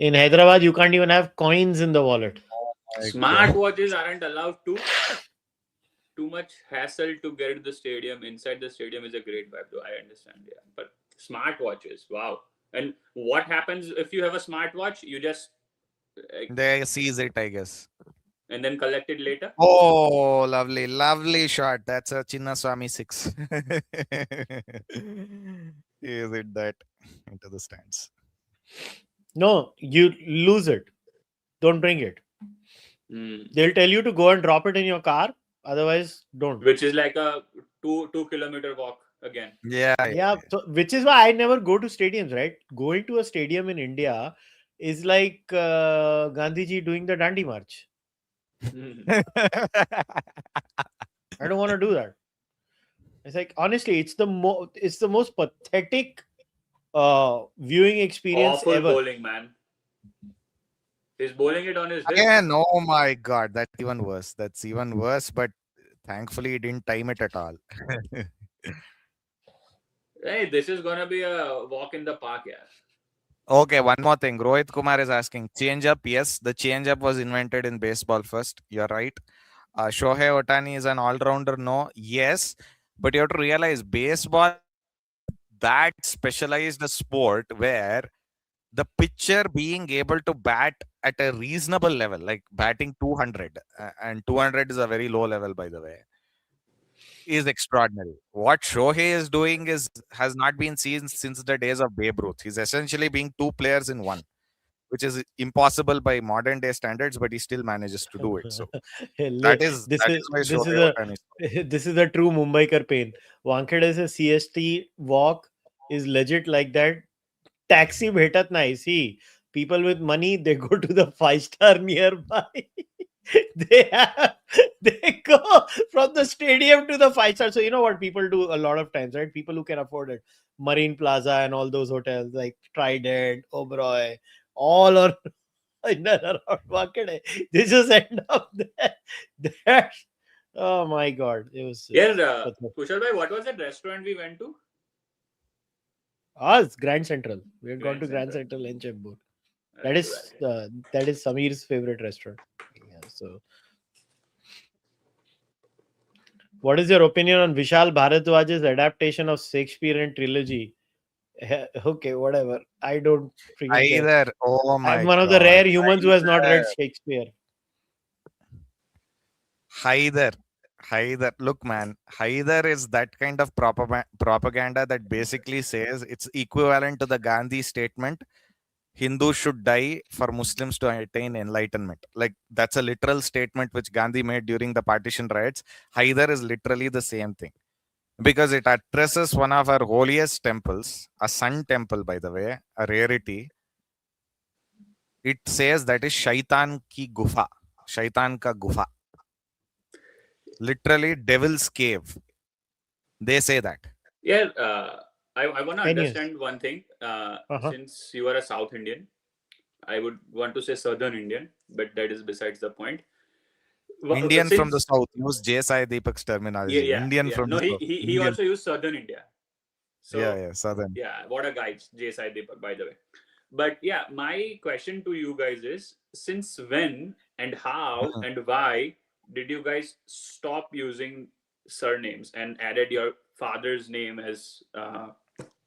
In Hyderabad, you can't even have coins in the wallet. Oh my God. Smartwatches aren't allowed to. Too much hassle to get to the stadium. Inside the stadium is a great vibe, though. I understand, yeah. But smartwatches, wow. And what happens if you have a smartwatch? You just They sees it, I guess. and then collect it later. Oh, lovely, lovely shot. That's a Chinnaswamy 6. He is hit that into the stands. No, you lose it. Don't bring it. They'll tell you to go and drop it in your car. Otherwise, don't. Which is like a 2 kilometer walk again. Yeah. Yeah, so, which is why I never go to stadiums, right? Going to a stadium in India is like Gandhiji doing the Dandi March. I don't want to do that. It's like, honestly, it's the most pathetic viewing experience Awful ever. bowling, man. He's bowling it on his hip. Again, oh my God, that's even worse. That's even worse, but thankfully he didn't time it at all. Hey, this is gonna be a walk in the park, yeah. Okay, one more thing. Rohit Kumar is asking, change up. Yes, the change up was invented in baseball first. You're right. Shohei Ohtani is an all-rounder. No, yes, but you have to realize baseball that specialized a sport where the pitcher being able to bat at a reasonable level, like batting 200, and 200 is a very low level, by the way, is extraordinary. What Shohei is doing has not been seen since the days of Babe Ruth. He's essentially being two players in one, which is impossible by modern day standards, but he still manages to do it. So that is why Shohei Ohtani. This is a true Mumbaikar pain. Wankhede se CST walk is legit like that. Taxi bhetat nahi. See, people with money, they go to the 5-star nearby. they go from the stadium to the 5-star. So you know what people do a lot of times, right? People who can afford it, Marine Plaza and all those hotels like Trident, Oberoi, all are in and around Wankhede. They just end up there. Oh my God, it was. Yeah, Kushal bhai, what was that restaurant we went to? It's Grand Central. We had gone to Grand Central in Chembur. That is Sameer's favorite restaurant. Yeah, so, what is your opinion on Vishal Bharadwaj's adaptation of Shakespearean trilogy? Okay, whatever. I don't freaking care. Either. Oh my I'm one of God. the rare humans who has not read Shakespeare. Haider. Look, man, Haider is that kind of propaganda that basically says it's equivalent to the Gandhi statement, Hindus should die for Muslims to attain enlightenment. Like, that's a literal statement which Gandhi made during the partition riots. Haider is literally the same thing, because it addresses one of our holiest temples, a sun temple, by the way, a rarity. It says that is Shaitan ki gufa, Shaitan ka gufa. Literally devil's cave. They say that. Yeah, I want to 10 years. understand one thing. Since you are a South Indian, I would want to say Southern Indian, but that is besides the point. Indian from the south. Use J. Sai Deepak's terminology. Indian from the south. He also used Southern India. So, yeah, Southern. Yeah, what a guy, J. Sai Deepak, by the way. But yeah, my question to you guys is, since when and how and why did you guys stop using surnames and added your father's name as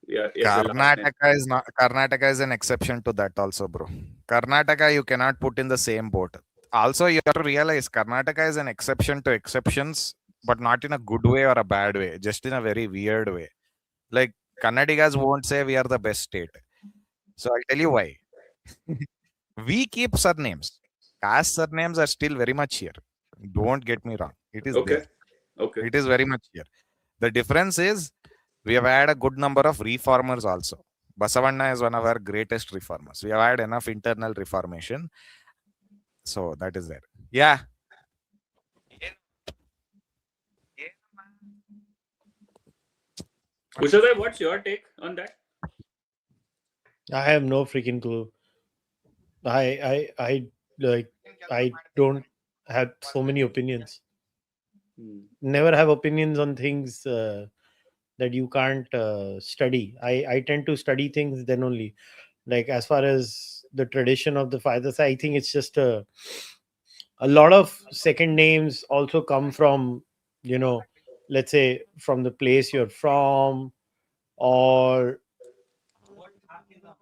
Karnataka is an exception to that also, bro. Karnataka you cannot put in the same boat. Also, you have to realize Karnataka is an exception to exceptions, but not in a good way or a bad way, just in a very weird way. Like, Kannadigas won't say we are the best state. So I'll tell you why. We keep surnames. Caste surnames are still very much here. Don't get me wrong. It is there. Okay. It is very much here. The difference is we have had a good number of reformers also. Basavanna is one of our greatest reformers. We have had enough internal reformation. So that is there. Yeah. Kushal bhai, what's your take on that? I have no freaking clue. I like I don't have so many opinions. Never have opinions on things that you can't study. I tend to study things then only. Like as far as the tradition of the fathers, I think it's just a lot of second names also come from, you know, let's say from the place you're from, or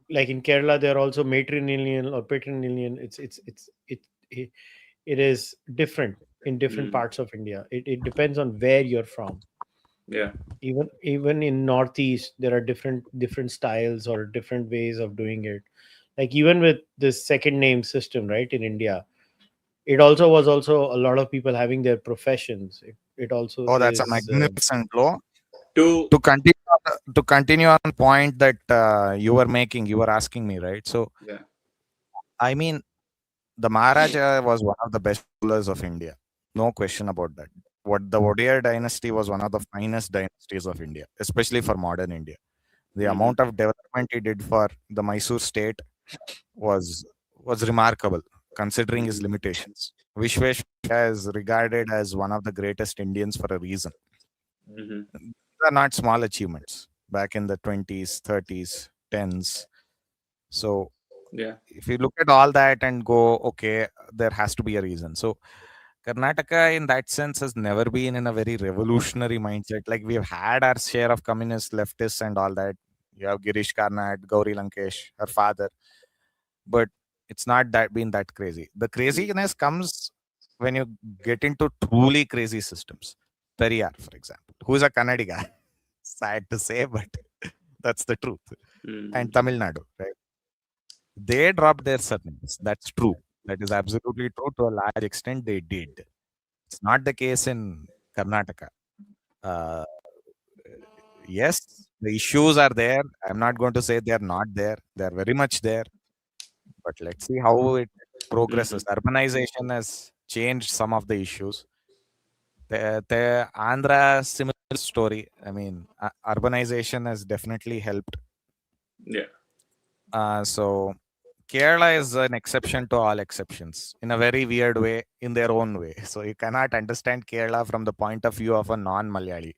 like in Kerala they're also matrilineal or patrilineal. It, it is different in different parts of India. It depends on where you're from. Yeah. Even in Northeast there are different styles or different ways of doing it. Like even with this second name system, right, in India, it also was also a lot of people having their professions. It also Oh, that's a is magnificent blow. To To continue on point that you were making, you were asking me, right? So yeah. I mean, the Maharaja was one of the best rulers of India. No question about that. What the Wadiyar dynasty was one of the finest dynasties of India, especially for modern India. The amount of development he did for the Mysore state was was remarkable, considering his limitations. Vishweshwaraya is regarded as one of the greatest Indians for a reason. These are not small achievements back in the 20s, 30s, 10s. So Yeah. if you look at all that and go, okay, there has to be a reason. So Karnataka, in that sense, has never been in a very revolutionary mindset. Like we've had our share of communist leftists and all that. You have Girish Karnad, Gauri Lankesh, her father, but it's not that been that crazy. The craziness comes when you get into truly crazy systems. Periyar, for example, who is a Kannadiga. Sad to say, but that's the truth. And Tamil Nadu, right? They dropped their surnames. That's true. That is absolutely true. To a large extent, they did. It's not the case in Karnataka. Uh, yes, the issues are there. I'm not going to say they're not there. They're very much there. But let's see how it progresses. Urbanization has changed some of the issues. The Andhra similar story. I mean, urbanization has definitely helped. Yeah. So Kerala is an exception to all exceptions in a very weird way, in their own way. So you cannot understand Kerala from the point of view of a non-Malayali.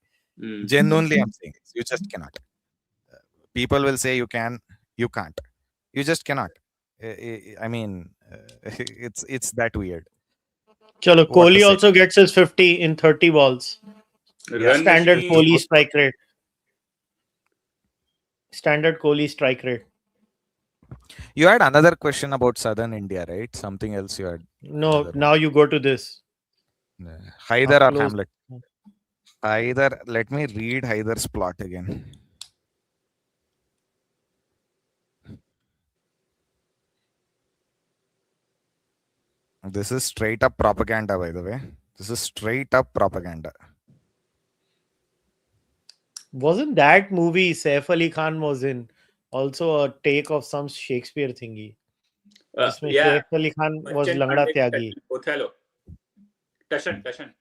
Genuinely, I'm saying this. You just cannot. People will say you can, you can't. You just cannot. I mean, it's that weird. Chalo, What to Kohli say? also gets his 50 in 30 balls. Yeah. Run Standard So machine. Kohli strike rate. Standard Kohli strike rate. you had another question about Southern India, right? Something else you had. No, Another now one. you go to this. Hyder or Close. Hamlet? Hyder. Let me read Hyder's plot again. This is straight up propaganda, by the way. This is straight up propaganda. Wasn't that movie Saif Ali Khan was in also a take of some Shakespeare thingy? जिसमें Yeah. Saif Ali Khan was Bachchan लंगड़ा Pandey, Tyagi. Othello. Tashan.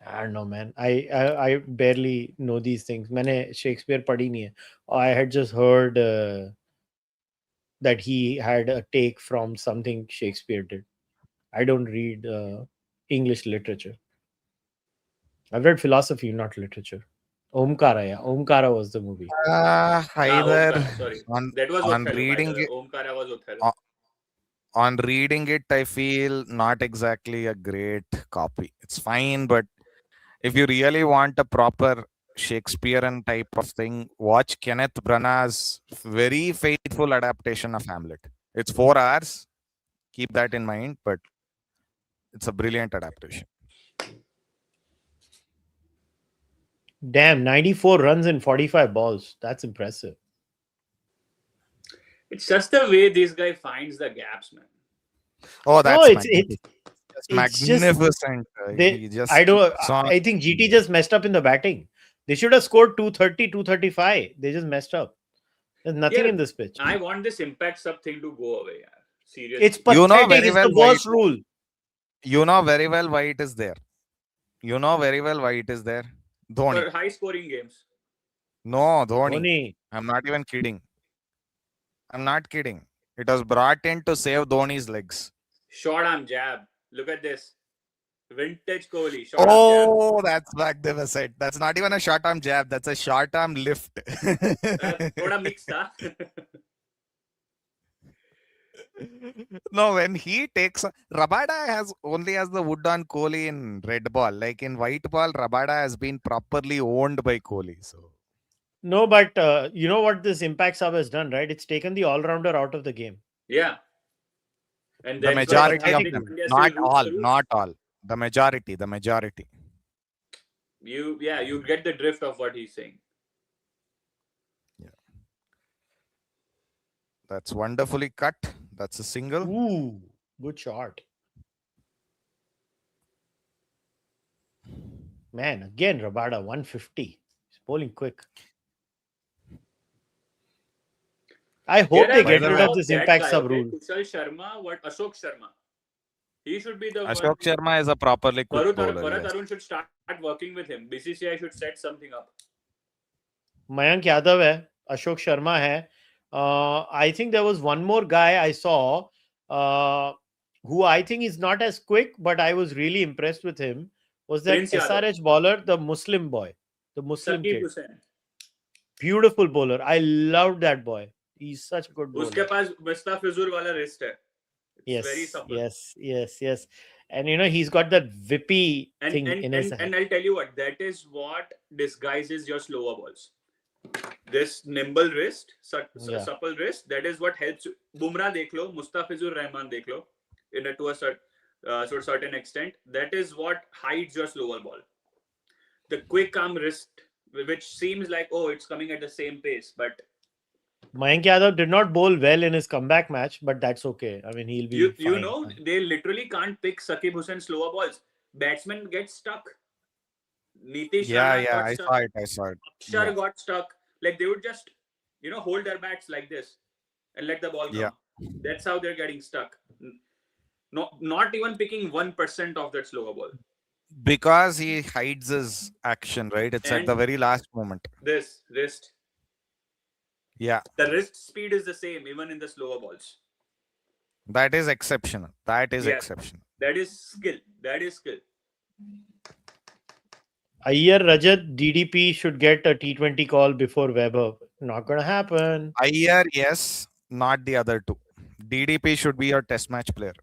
I don't know, man. I barely know these things. मैंने Shakespeare पढ़ी नहीं है. I had just heard that he had a take from something Shakespeare did. I don't read English literature. I've read philosophy, not literature. Omkara, yeah. Omkara was the movie. Hyder Omkara. Sorry. on That was on Othello, by the reading way. it, Omkara was Othello. on reading it, I feel not exactly a great copy. It's fine, but if you really want a proper Shakespearean type of thing, watch Kenneth Branagh's very faithful adaptation of Hamlet. It's 4 hours. Keep that in mind, but it's a brilliant adaptation. Damn, 94 runs in 45 balls. That's impressive. It's just the way this guy finds the gaps, man. Oh, No, that's magnificent. it's just Magnificent. they. He I just don't. keeps on. I think GT just messed up in the batting. They should have scored 230, 235. They just messed up. There's nothing Yeah, in this pitch. I want this impact sub thing to go away. Yeah. It's Seriously. You know pathetic. very It's well the why. worst rule. You know very well why it is there. You know very well why it is there. Dhoni. For high scoring games. No, Dhoni. Dhoni. I'm not even kidding. I'm not kidding. It was brought in to save Dhoni's legs. Short arm jab. Look at this. Vintage Kohli. Short arm Oh, that's magnificent. That's not even a short arm jab. That's a short arm lift. jab. Thoda mix tha. No, when he takes Rabada only has the wood on Kohli in red ball. Like in white ball, Rabada has been properly owned by Kohli. So No, but you know what this Impact Sub has done, right? It's taken the all-rounder out of the game. Yeah. And the that's why majority of Hardik them, Pandya not still roots all, the roots. not all. The majority. You get the drift of what he's saying. That's wonderfully cut. That's a single. Ooh, good shot. Man, again, Rabada, 150. He's bowling quick. I hope they get rid of this Impact Sub rule. Kushal Sharma, Ashok Sharma. He should be the Ashok Sharma is a properly quick bowler. Bharat Arun should start working with him. BCCI should set something up. Mayank Yadav hai, Ashok Sharma hai. I think there was one more guy I saw who I think is not as quick, but I was really impressed with him. Was that Prince Yadav. SRH bowler, the Muslim boy, the Muslim Saqib kid. Hussain. Beautiful bowler. I loved that boy. He's such a good bowler. Uske paas Mustafizur wala wrist hai. It's very supple. Yes. And you know, he's got that whippy thing in his hand. And I'll tell you what, that is what disguises your slower balls. This nimble wrist, supple wrist, that is what helps you. Bumrah dekh lo, Mustafizur Rahman dekh lo, to a certain extent. That is what hides your slower ball. The quick arm wrist, which seems like, oh, it's coming at the same pace, but Mayank Yadav did not bowl well in his comeback match, but that's okay. I mean, he'll be you fine. know, they literally can't pick Saqib Hussain's slower balls. Batsmen get stuck. Nitish Rana got stuck. I saw it. Akshar got stuck. Like they would just, hold their bats like this and let the ball come. Yeah. That's how they're getting stuck. No, not even picking 1% of that slower ball. Because he hides his action, right? It's at the very last moment. This wrist. Yeah. The wrist speed is the same even in the slower balls. That is exceptional. Exceptional. That is skill. Iyer Rajat, DDP should get a T20 call before Weber. Not going to happen. Iyer, yes. Not the other two. DDP should be your test match player.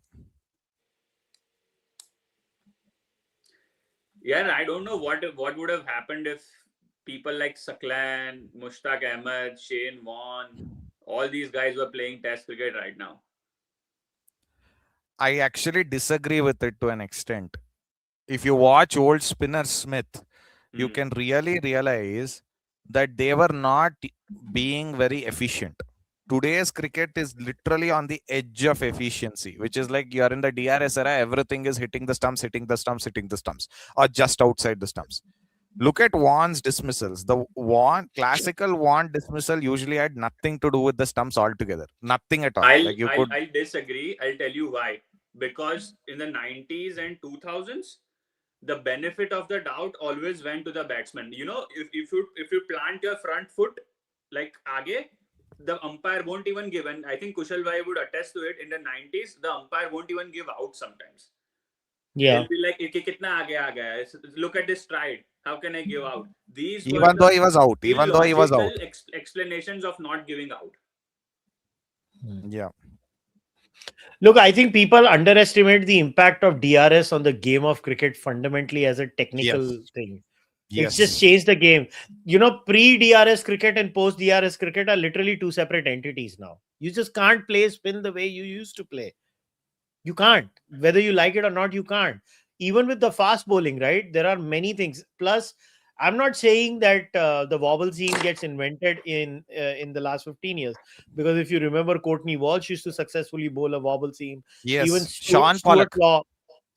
Yeah, I don't know what would have happened if people like Saklan, Mushtaq Ahmed, Shane Warne, all these guys were playing test cricket right now. I actually disagree with it to an extent. If you watch old spinner Smith, you can really realize that they were not being very efficient. Today's cricket is literally on the edge of efficiency, which is like you are in the DRS era, everything is hitting the stumps, or just outside the stumps. Look at Warne's dismissals. The classical Warne dismissal usually had nothing to do with the stumps altogether. Nothing at all. I'll disagree. I'll tell you why. Because in the 90s and 2000s, the benefit of the doubt always went to the batsman. If you plant your front foot like aage, the umpire won't even give. And I think Kushal bhai would attest to it. In the 90s, the umpire won't even give out sometimes. Yeah. He'll be like, kitna aage aa gaya? Look at this stride. How can I give out? These even though he was out. Explanations of not giving out. Yeah. Look, I think people underestimate the impact of DRS on the game of cricket fundamentally as a technical thing. It's just changed the game. Pre-DRS cricket and post-DRS cricket are literally two separate entities now. You just can't play spin the way you used to play. You can't. Whether you like it or not, you can't. Even with the fast bowling, right? There are many things. Plus, I'm not saying that the wobble seam gets invented in the last 15 years. Because if you remember, Courtney Walsh used to successfully bowl a wobble seam. Yes. Even Sean Pollock.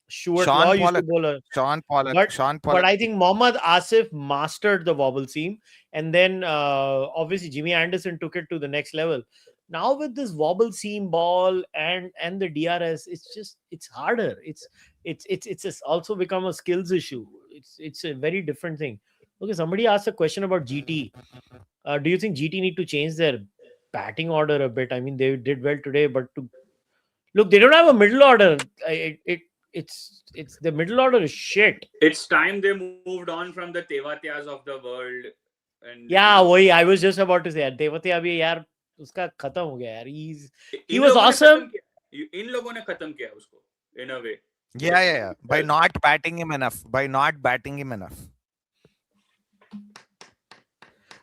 Stuart Law used to bowl a... Sean Pollock. But I think Mohammad Asif mastered the wobble seam. And then, obviously, Jimmy Anderson took it to the next level. Now with this wobble seam ball and the DRS, it's harder. It's also become a skills issue. It's a very different thing. Okay, somebody asked a question about GT. Do you think GT need to change their batting order a bit. I mean, they did well today, but look, they don't have a middle order. It's the middle order is shit. It's time they moved on from the Tevatiyas of the world. And Yeah, I was just about to say that. Tevatya abhi yaar uska khatam ho gaya yaar. He was awesome. इन लोगों ने खत्म किया उसको in a way. Yeah. By not batting him enough.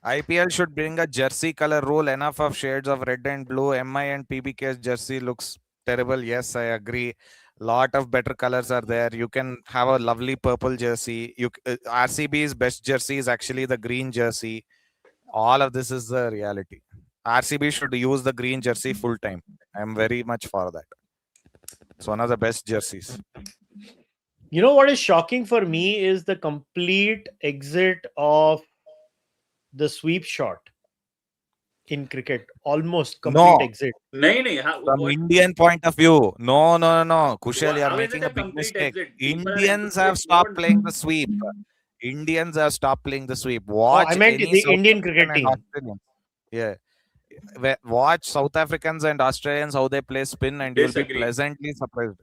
IPL should bring a jersey color rule, enough of shades of red and blue. MI and PBK's jersey looks terrible. Yes, I agree. Lot of better colors are there. You can have a lovely purple jersey. RCB's best jersey is actually the green jersey. All of this is the reality. RCB should use the green jersey full time. I'm very much for that. It's one of the best jerseys. You know what is shocking for me is the complete exit of the sweep shot in cricket. Almost complete exit. From Indian point of view, no. Kushal, you're making a big mistake. Indians have stopped playing the sweep. Watch I meant the Indian cricket team. Yeah. Watch South Africans and Australians how they play spin, and you'll be pleasantly surprised.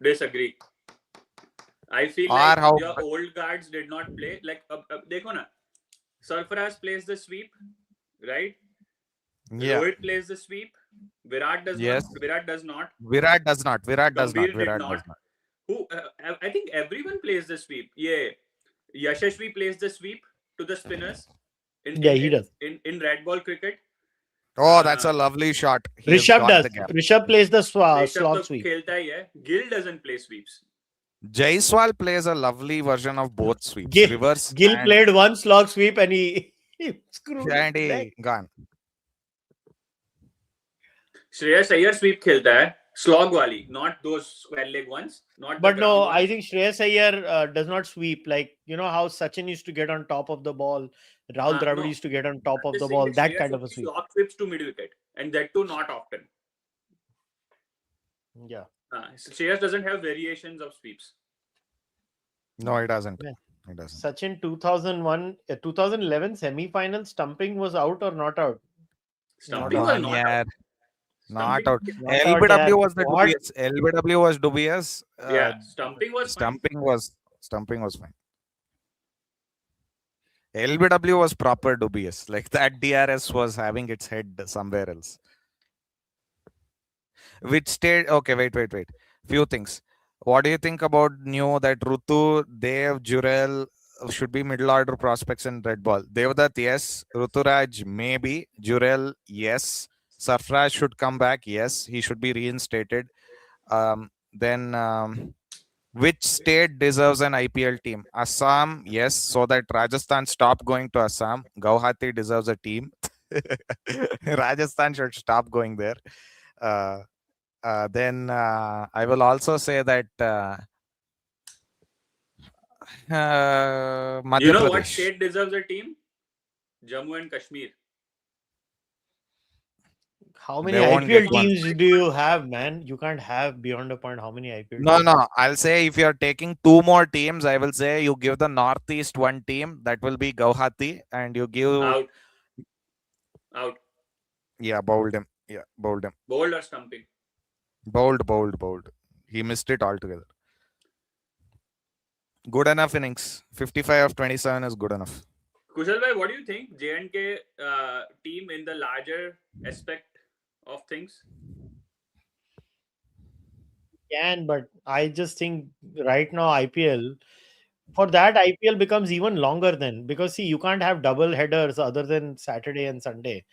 Disagree. I feel like your old guards did not play. Like, dekho na, Sarfaraz plays the sweep, right? Yeah. Rohit plays the sweep. Virat does not. Virat does not. Who? I think everyone plays the sweep. Yeah. Yashasvi plays the sweep to the spinners. He does. In red ball cricket. Oh, that's a lovely shot. Rishabh does. Rishabh plays the slog sweep. Gill doesn't play sweeps. Jaiswal plays a lovely version of both sweeps. Gill played one slog sweep and he screwed it. Gone. Shreyas Iyer sweep khelta hai. Slog wali, not those square leg ones. But no, I think Shreyas Iyer does not sweep. Like, you know how Sachin used to get on top of the ball. Rahul Dravid used to get on top of the ball. That kind of a sweep. Slog sweeps to mid wicket. And that too not often. Yeah. Shreyas doesn't have variations of sweeps. No, it doesn't. Yeah. It doesn't. Sachin 2011 semi-final, stumping was out or not out? Stumping was not out. Not out. LBW was the dubious. LBW was dubious. Stumping was fine. LBW was proper dubious. Like that DRS was having its head somewhere else. Which state? Okay, wait. Few things. What do you think about that Rutu, Dev, Jurel should be middle order prospects in red ball? Devdutt, yes. Ruturaj, maybe. Jurel, yes. Sarfraz should come back. Yes, he should be reinstated. Then which state deserves an IPL team? Assam, yes, so that Rajasthan stop going to Assam. Guwahati deserves a team. Rajasthan should stop going there. Then I will also say that Madhya you know Pradesh. What state deserves a team? Jammu and Kashmir. How many IPL teams do you have, man? You can't have beyond a point how many IPL teams. No. I'll say if you're taking 2 more teams, I will say you give the Northeast 1 team. That will be Guwahati. And you give... Out. Yeah, bold him. Bold or stumping? Bold. He missed it altogether. Good enough innings. 55 of 27 is good enough. Kushal bhai, what do you think? J&K team in the larger aspect of things? But I just think right now IPL becomes even longer then, because see, you can't have double headers other than Saturday and Sunday.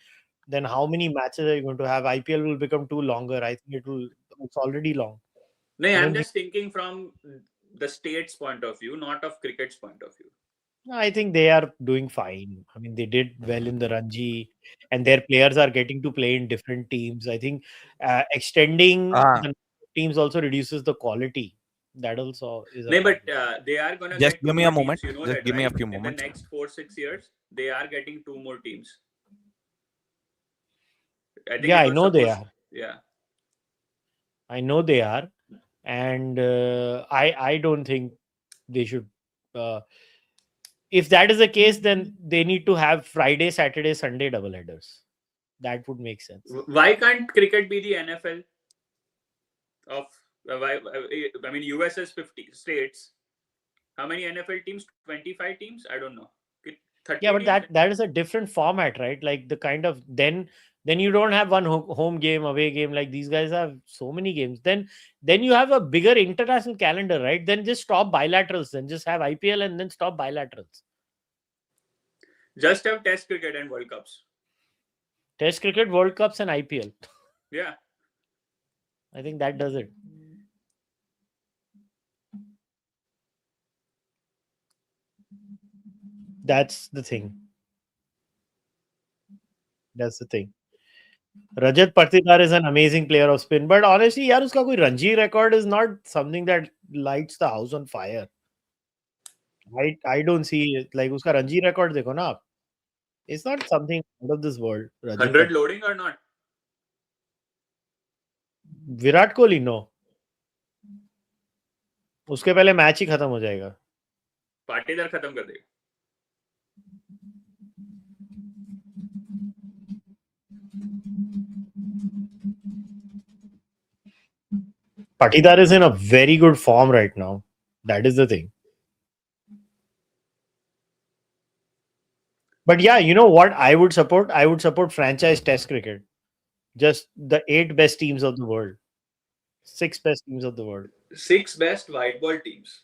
Then how many matches are you going to have? IPL will become too longer. I think it's already long. No, I'm just thinking from the state's point of view, not of cricket's point of view. I think they are doing fine. I mean, they did well in the Ranji, and their players are getting to play in different teams. I think extending the teams also reduces the quality. That also is. But they are gonna just give me a moment. Teams, just give me a few moments. In the next 4-6 years, they are getting 2 more teams. I know they are. Yeah, I know they are, and I don't think they should. If that is the case, then they need to have Friday, Saturday, Sunday double headers. That would make sense. Why can't cricket be the NFL of? I mean, US has 50 states. How many NFL teams? 25 teams? I don't know. 30 Yeah, but teams? that is a different format, right? Like the kind of then you don't have one home game, away game. Like these guys have so many games. Then you have a bigger international calendar, right? Then just stop bilaterals. Then just have IPL and then stop bilaterals. Just have Test cricket and World Cups. Test cricket, World Cups, and IPL. Yeah. I think that does it. That's the thing. That's the thing. Rajat Patidar is an amazing player of spin, but honestly, yaar, uska koi Ranji record is not something that lights the house on fire. I don't see it. Like uska Ranji record dekho na aap. It's not something out of this world. Rajat 100 Patidar. loading or not? Virat Kohli no उसके पहले match ही खत्म हो जाएगा. पाटीदार खत्म कर देगा. Patidar is in a very good form right now. That is the thing. But yeah, you know what I would support? I would support franchise test cricket. Just the 8 best teams of the world. 6 best teams of the world. 6 best white ball teams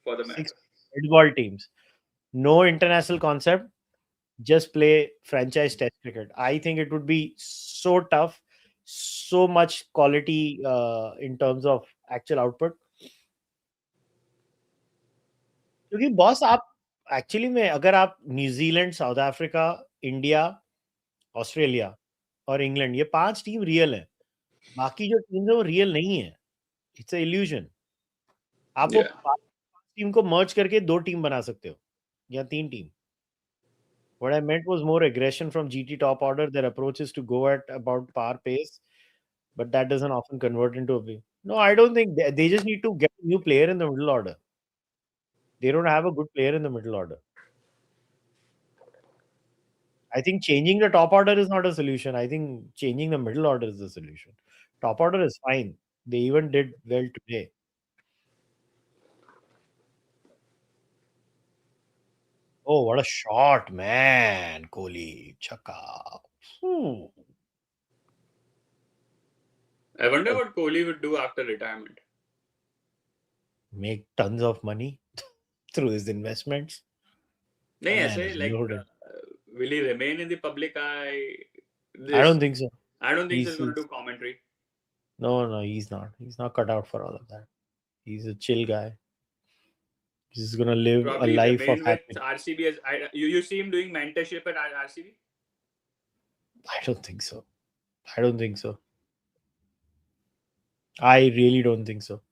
for the match. 6 white ball teams. No international concept. Just play franchise test cricket. I think it would be so tough. So much quality in terms of actual output. क्योंकि boss आप actually में अगर आप New Zealand, south Africa, India, Australia और England, ये 5 team real है. बाकी जो टीम है वो रियल नहीं है. It's a illusion. आप वो 5 टीम को मर्ज करके 2 टीम बना सकते हो या 3 team. What I meant was more aggression from GT top order. Their approach is to go at about par pace, but that doesn't often convert into a win. No, I don't think they just need to get a new player in the middle order. They don't have a good player in the middle order. I think changing the top order is not a solution. I think changing the middle order is the solution. Top order is fine. They even did well today. Oh, what a shot, man. Kohli, chaka. I wonder what Kohli would do after retirement. Make tons of money through his investments. No, Man I say is like, loaded. will he remain in the public eye? I don't think so. I don't think he's He's- going to do commentary. No, he's not. He's not cut out for all of that. He's a chill guy. He's just gonna live Probably a life remain of with happiness. RCB. You see him doing mentorship at RCB? I don't think so. I don't think so. I really don't think so.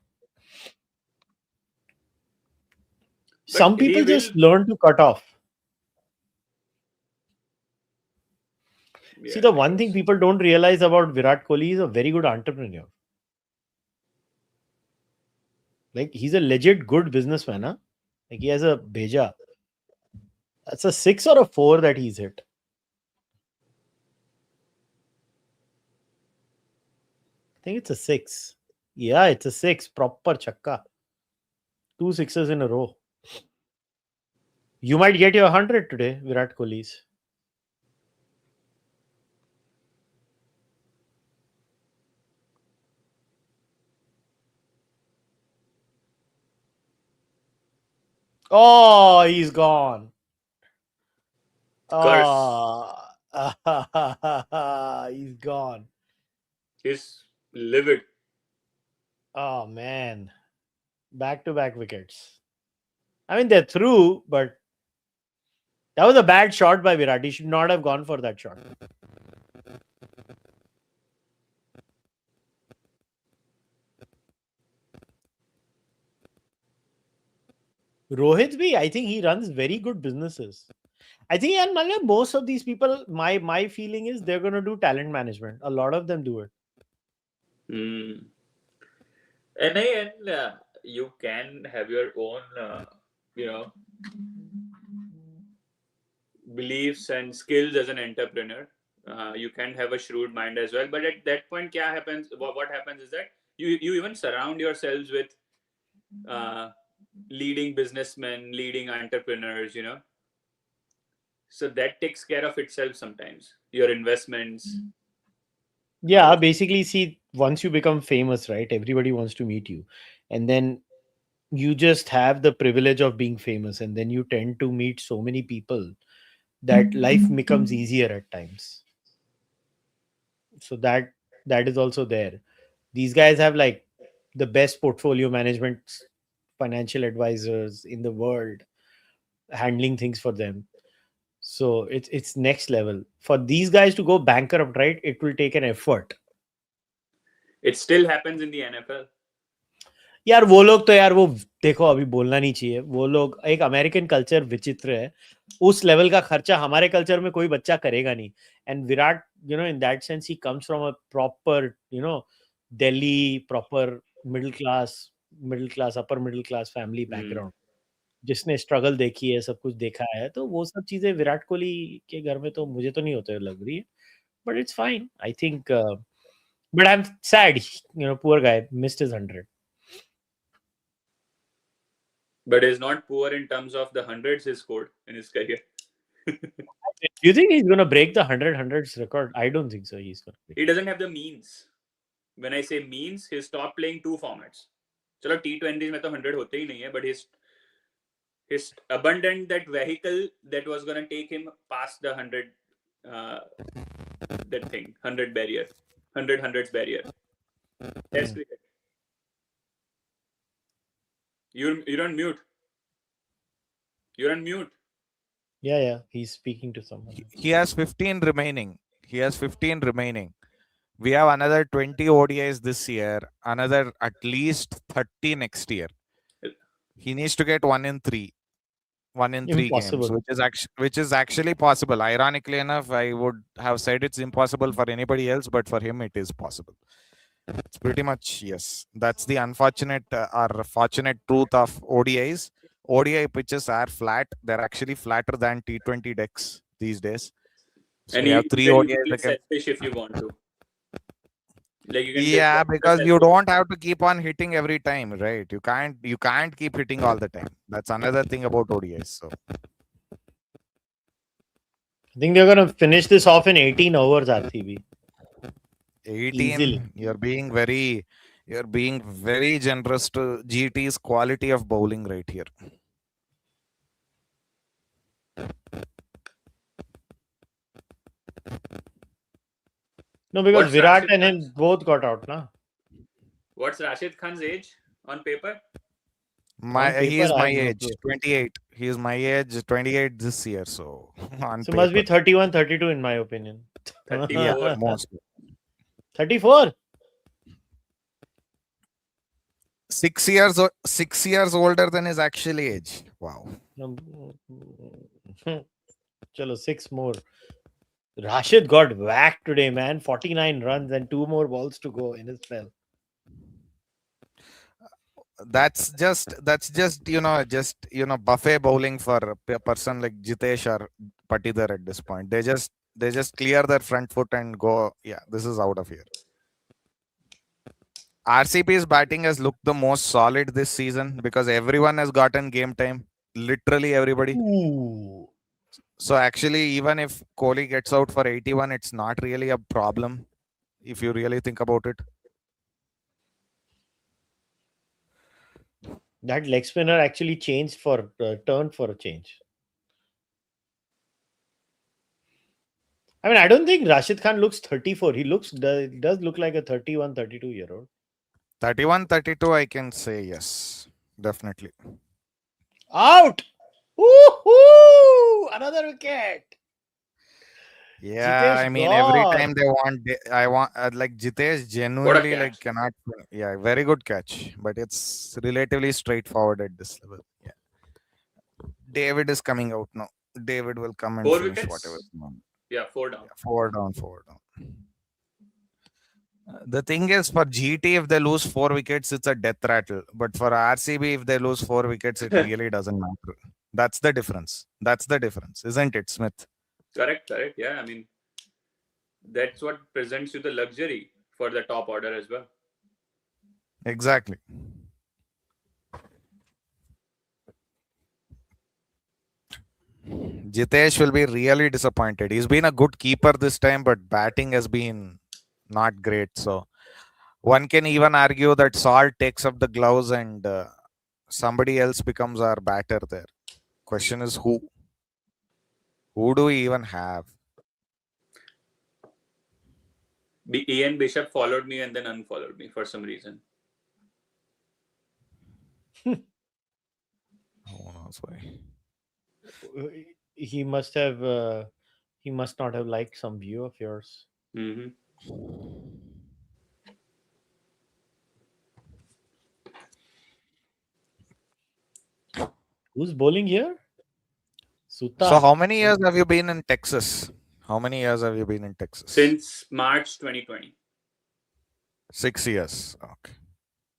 Some he people will- just learn to cut off. See, Yeah, the I one thing guess. people don't realize about Virat Kohli is a very good entrepreneur. Like, he's a legit good businessman, huh? Like, he has a beja. That's a 6 or a 4 that he's hit. I think it's a 6. Yeah, it's a 6. Proper chakka. 2 sixes in a row. You might get your 100 today, Virat Kohli's. Oh, he's gone. Oh, he's gone. He's livid. Oh, man. Back-to-back wickets. I mean, they're through, but that was a bad shot by Virat. He should not have gone for that shot. Rohit bhi, I think he runs very good businesses. I think and most of these people, my feeling is they're going to do talent management. A lot of them do it. And you can have your own, beliefs and skills as an entrepreneur. You can have a shrewd mind as well. But at that point, what happens is that you even surround yourselves with leading businessmen, leading entrepreneurs, So that takes care of itself sometimes. Your investments. Yeah, basically, see, once you become famous, right, everybody wants to meet you. And then you just have the privilege of being famous. And then you tend to meet so many people that life becomes easier at times. So that is also there. These guys have like the best portfolio management financial advisors in the world handling things for them. So it's next level. For these guys to go bankrupt, right, it will take an effort. It still happens in the NFL. यार वो लोग तो यार वो देखो अभी बोलना नहीं चाहिए. वो लोग एक अमेरिकन कल्चर विचित्र है. उस लेवल का खर्चा हमारे कल्चर में कोई बच्चा करेगा नहीं. And Virat in that sense he comes from a proper Delhi proper middle class upper middle class family background. जिसने स्ट्रगल देखी है, सब कुछ देखा है, तो वो सब चीजें विराट कोहली के घर में तो मुझे तो नहीं होते लग रही है. But it's fine I think. But I am sad, poor guy missed his 100. But is not poor in terms of the hundreds he scored in his career. Do you think he's going to break the 100 record? I don't think so. He's going to break. He doesn't have the means. When I say means, he stopped playing 2 formats. चलो T20s में तो 100 होते ही नहीं है, but he's abandoned that vehicle that was going to take him past the 100 that thing, 100 barrier, 100 barrier. Test cricket. You're on mute. You're on mute. Yeah. He's speaking to someone. He has 15 remaining. We have another 20 ODIs this year, another at least 30 next year. He needs to get 1 in 3 games, which is actually possible. Ironically enough, I would have said it's impossible for anybody else, but for him it is possible. It's pretty much, yes. That's the unfortunate or fortunate truth of ODIs. ODI pitches are flat. They're actually flatter than T20 decks these days. So and we have 3 ODIs. Selfish if you want to. Like you can because you don't have to keep on hitting every time, right? You can't keep hitting all the time. That's another thing about ODIs. So I think they're going to finish this off in 18 overs, RCB. 18. Easily. You're being very generous to GT's quality of bowling right here. No, because Virat and him both got out, na? What's Rashid Khan's age on paper? He is my age, 28. He is my age, 28 this year. So must be 31, 32 in my opinion. 34. Most. 34? 6 years older than his actual age. Wow. Chalo, 6 more. Rashid got whacked today, man. 49 runs and 2 more balls to go in his spell. That's just buffet bowling for a person like Jitesh or Patidhar at this point. They just clear their front foot and go, yeah, this is out of here. RCB's batting has looked the most solid this season because everyone has gotten game time. Literally everybody. Ooh. So actually, even if Kohli gets out for 81, it's not really a problem if you really think about it. That leg spinner actually turned for a change. I mean, I don't think Rashid Khan looks 34. He does look like a 31, 32-year-old. 31, 32, I can say yes. Definitely. Out! Woohoo! Another wicket. Yeah, Jitesh I mean, gone. every time I want like Jitesh genuinely like cannot. Yeah, very good catch, but it's relatively straightforward at this level. Yeah, David is coming out now. David will come and 4 finish wickets? whatever. Yeah, 4 down. Yeah, 4 down. The thing is, for GT, if they lose 4 wickets, it's a death rattle. But for RCB, if they lose 4 wickets, it really doesn't matter. That's the difference, isn't it, Smith? Correct. Yeah, I mean, That's what presents you the luxury for the top order as well. Exactly. Jitesh will be really disappointed. He's been a good keeper this time, but batting has been not great. So one can even argue that Salt takes up the gloves and somebody else becomes our batter there. Question is who? Who do we even have? Ian Bishop followed me and then unfollowed me for some reason. Who knows why? He must not have liked some view of yours. Mm-hmm. Who's bowling here? Suta. So how many years have you been in Texas? How many years have you been in Texas? Since March 2020. 6 years. Okay.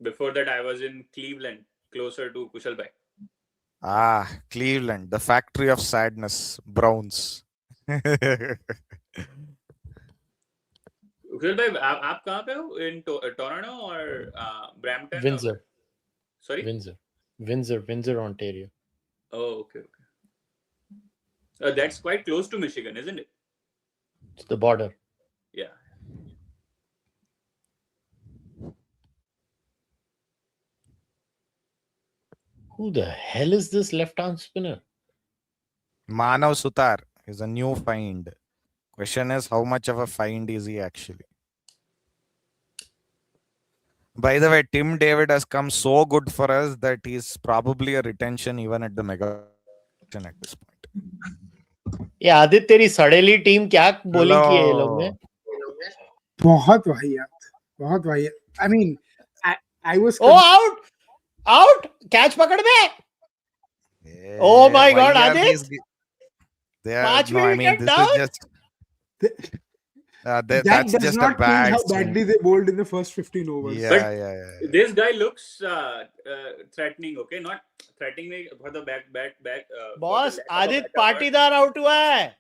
Before that, I was in Cleveland, closer to Kushal bhai. Ah, Cleveland, the factory of sadness. Browns. Kushal bhai, आप कहाँ पे हो? In Toronto or Brampton? Windsor. Or... Sorry? Windsor, Ontario. Oh, okay. That's quite close to Michigan, isn't it? It's the border. Yeah. Who the hell is this left-arm spinner? Manav Sutar is a new find. Question is, how much of a find is he actually? By the way, Tim David has come so good for us that he's probably a retention even at the mega at this point. ये आदित्य तेरी सड़ेली team क्या bowling की है ये लोग ने? बहुत वाहियात. I mean, I was. Oh, out! Catch पकड़ में. Oh my God, Aadit! They are, no, I mean, this down? is just. That that's does just not a bad change how swing. badly they bowled in the first 15 overs. Yeah. This guy looks threatening, okay? Not threatening for the back. Boss, Aadit Patidar out हुआ है.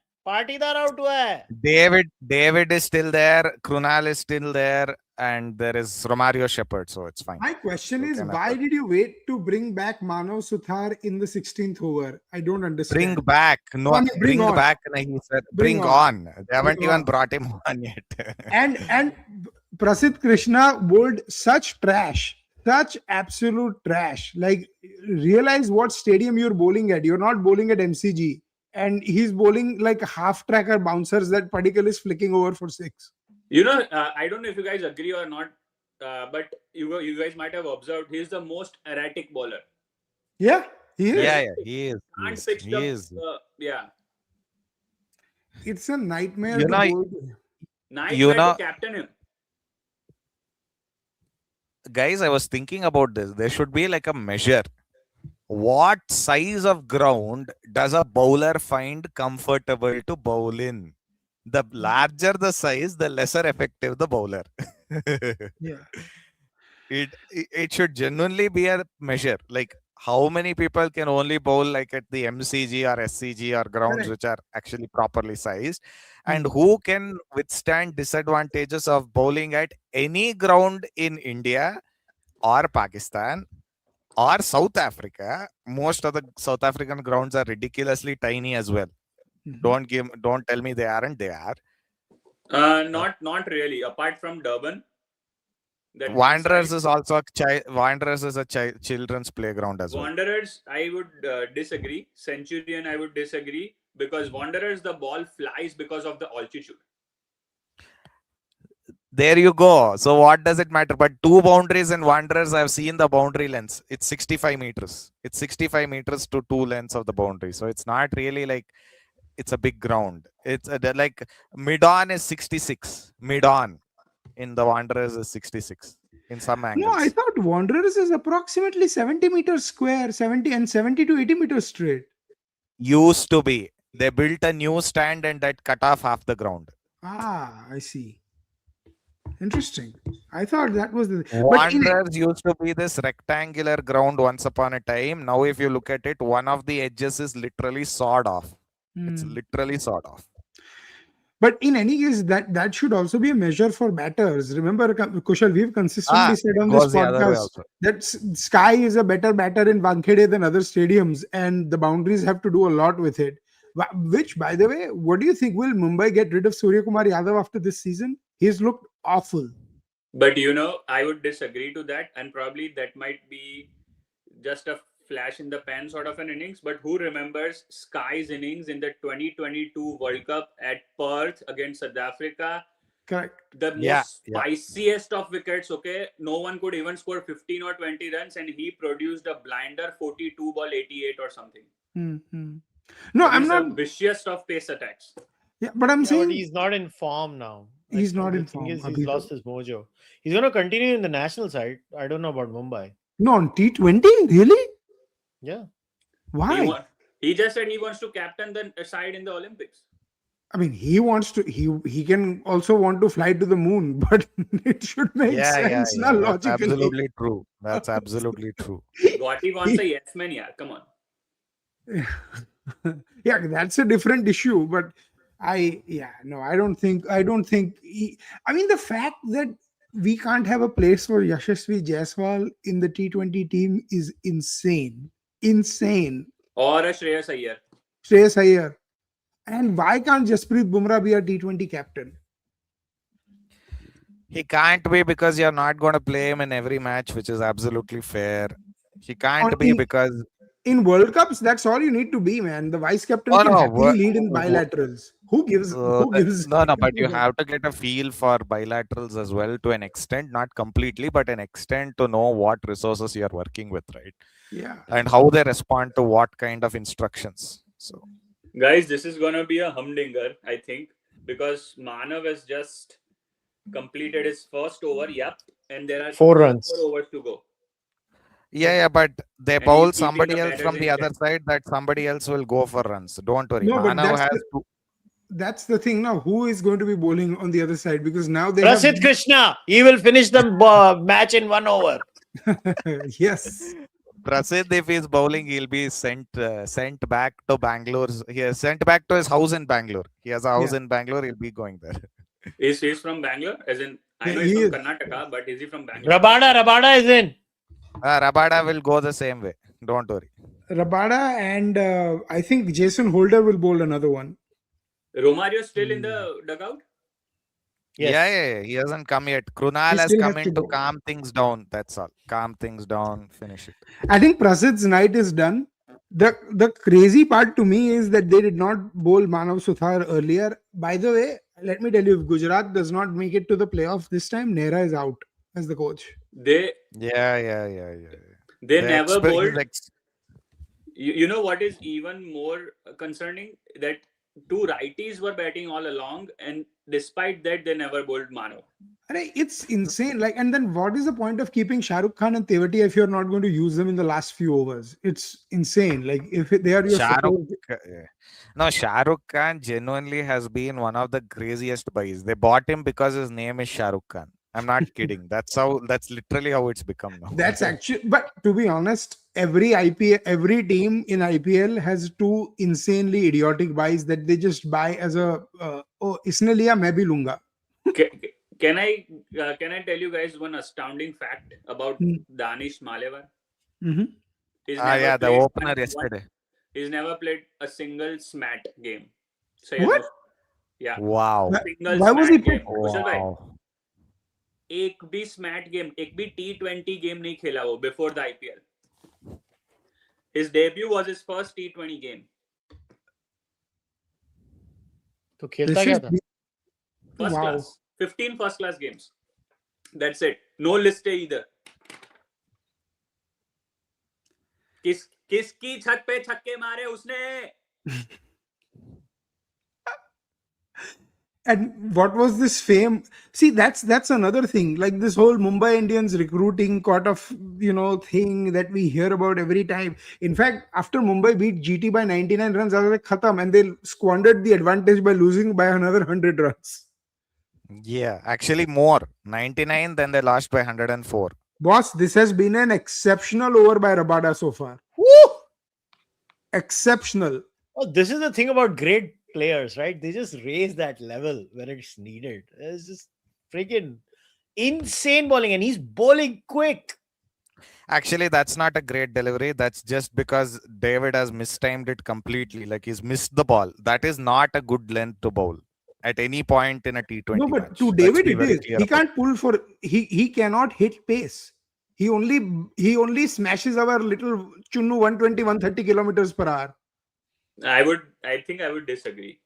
David is still there. Krunal is still there. And there is Romario Shepherd, so it's fine. My question is, why did you wait to bring back Manav Sutar in the 16th over? I don't understand. Bring back. No, I mean, bring on. back. He said, bring on. They haven't even brought him on yet. and Prasidh Krishna bowled such trash. Such absolute trash. Like, realize what stadium you're bowling at. You're not bowling at MCG. And he's bowling like half-tracker bouncers that Patel is flicking over for 6. You know, I don't know if you guys agree or not, but you guys might have observed he's the most erratic bowler. Yeah, he is. Yeah, he is. He is. Yeah. It's a nightmare. Nightmare to captain him. Guys, I was thinking about this. There should be like a measure. What size of ground does a bowler find comfortable to bowl in? The larger the size, the lesser effective the bowler. Yeah. It should genuinely be a measure. Like how many people can only bowl like at the MCG or SCG or grounds which are actually properly sized, and who can withstand disadvantages of bowling at any ground in India or Pakistan or South Africa. Most of the South African grounds are ridiculously tiny as well. Don't tell me they aren't. They are. Not really. Apart from Durban, Wanderers is also Wanderers is a children's playground as well. Wanderers, I would disagree. Centurion, I would disagree, because Wanderers, the ball flies because of the altitude. There you go. So what does it matter? But 2 boundaries in Wanderers, I've seen the boundary lengths. It's 65 meters. It's 65 meters to 2 lengths of the boundary. So it's not really like it's a big ground. It's like mid-on is 66. Mid-on in the Wanderers is 66 in some angles. No, I thought Wanderers is approximately 70 meters square, 70 to 80 meters straight. Used to be. They built a new stand and that cut off half the ground. Ah, I see. Interesting. I thought that was the Wanderers used to be this rectangular ground once upon a time. Now, if you look at it, one of the edges is literally sawed off. It's literally sawed off. But in any case, that should also be a measure for batters. Remember, Kushal, we've consistently said on this goes the other way podcast also. that Sky is a better batter in Wankhede than other stadiums, and the boundaries have to do a lot with it. Which, by the way, what do you think? Will Mumbai get rid of Surya Kumar Yadav after this season? He's looked awful. But I would disagree to that, and probably that might be just a flash in the pan sort of an innings. But who remembers Sky's innings in the 2022 World Cup at Perth against South Africa? Correct. The most spiciest of wickets, okay? No one could even score 15 or 20 runs, and he produced a blinder 42 ball 88 or something. Mm-hmm. No, I'm not vicious of pace attacks. Yeah, but I'm saying but he's not in form now. He's not in form. He's lost his mojo. He's going to continue in the national side. I don't know about Mumbai. No, on T20? Really? Yeah. Why? He just said he wants to captain the side in the Olympics. I mean, he wants to. He can also want to fly to the moon, but it should make sense, not That's logically. absolutely true. That's absolutely true. Gotti wants a yes man, yeah. Come on. Yeah, that's a different issue. But I don't think. I mean, the fact that we can't have a place for Yashasvi Jaiswal in the T20 team is insane. Insane. Or a Shreyas Iyer. Shreyas Iyer. And why can't Jasprit Bumrah be a T20 captain? He can't be because you're not going to play him in every match, which is absolutely fair. He can't be because in World Cups, that's all you need to be, man. The vice captain can happily lead in bilaterals. Who gives? No, but you have to get a feel for bilaterals as well to an extent, not completely, but an extent to know what resources you're working with, right? Yeah. And how they respond to what kind of instructions. So, guys, this is gonna be a humdinger, I think, because Manav has just completed his first over. Yep, and there are 4 runs. 4 overs to go. Yeah, but they bowl somebody else from the other side. That somebody else will go for runs. Don't worry. No, Manav but that's the thing now. Who is going to be bowling on the other side? Because now they Prasidh Krishna. He will finish the match in 1 over. Yes. Prasidh, if he's bowling, he'll be sent back to Bangalore. He is sent back to his house in Bangalore. He has a house in Bangalore. He'll be going there. Is he from Bangalore? As in, I know he's from Karnataka, but is he from Bangalore? Rabada is in. Rabada will go the same way. Don't worry. Rabada and I think Jason Holder will bowl another one. Romario still in the dugout? Yes. Yeah. He hasn't come yet. Krunal has come in to calm things down. That's all. Calm things down. Finish it. I think Prasidh's night is done. The crazy part to me is that they did not bowl Manav Suthar earlier. By the way, let me tell you, if Gujarat does not make it to the playoff this time, Mehra is out as the coach. They never bowled. You know what is even more concerning? That 2 righties were batting all along, and despite that, they never bowled Manav. It's insane. And then what is the point of keeping Shah Rukh Khan and Tewatia if you're not going to use them in the last few overs? It's insane. If they are your Shah Rukh Khan genuinely has been one of the craziest buys. They bought him because his name is Shah Rukh Khan. I'm not kidding. That's literally how it's become now. That's actually, but to be honest, every team in IPL has 2 insanely idiotic buys that they just buy as a isne liya main bhi lunga. Can I tell you guys one astounding fact about Danish Malewar? Mm-hmm. The opener yesterday. He's never played a single SMAT game. What? Yeah. Wow. Why was he playing? Wow. एक भी स्मैट game, एक भी T20 game नहीं खेला वो before the IPL. His debut was his first T20 game. तो खेलता क्या था? First class. 15 first class games. That's it. No list either. किसकी छत पे छक्के मारे उसने? And what was this fame? See, that's another thing. This whole Mumbai Indians recruiting thing that we hear about every time. In fact, after Mumbai beat GT by 99 runs, I was like, khatam, and they squandered the advantage by losing by another 100 runs. Yeah, actually more. 99, then they lost by 104. Boss, this has been an exceptional over by Rabada so far. Woo! Exceptional. Oh, this is the thing about great players, right? They just raise that level where it's needed. It's just freaking insane bowling, and he's bowling quick. Actually, that's not a great delivery. That's just because David has mistimed it completely. Like he's missed the ball. That is not a good length to bowl at any point in a T20 No, but match. to Let's David be it very is. clear He about can't pull for he cannot hit pace. He only smashes our little Chunnu 120, 130 kilometers per hour. I think I would disagree.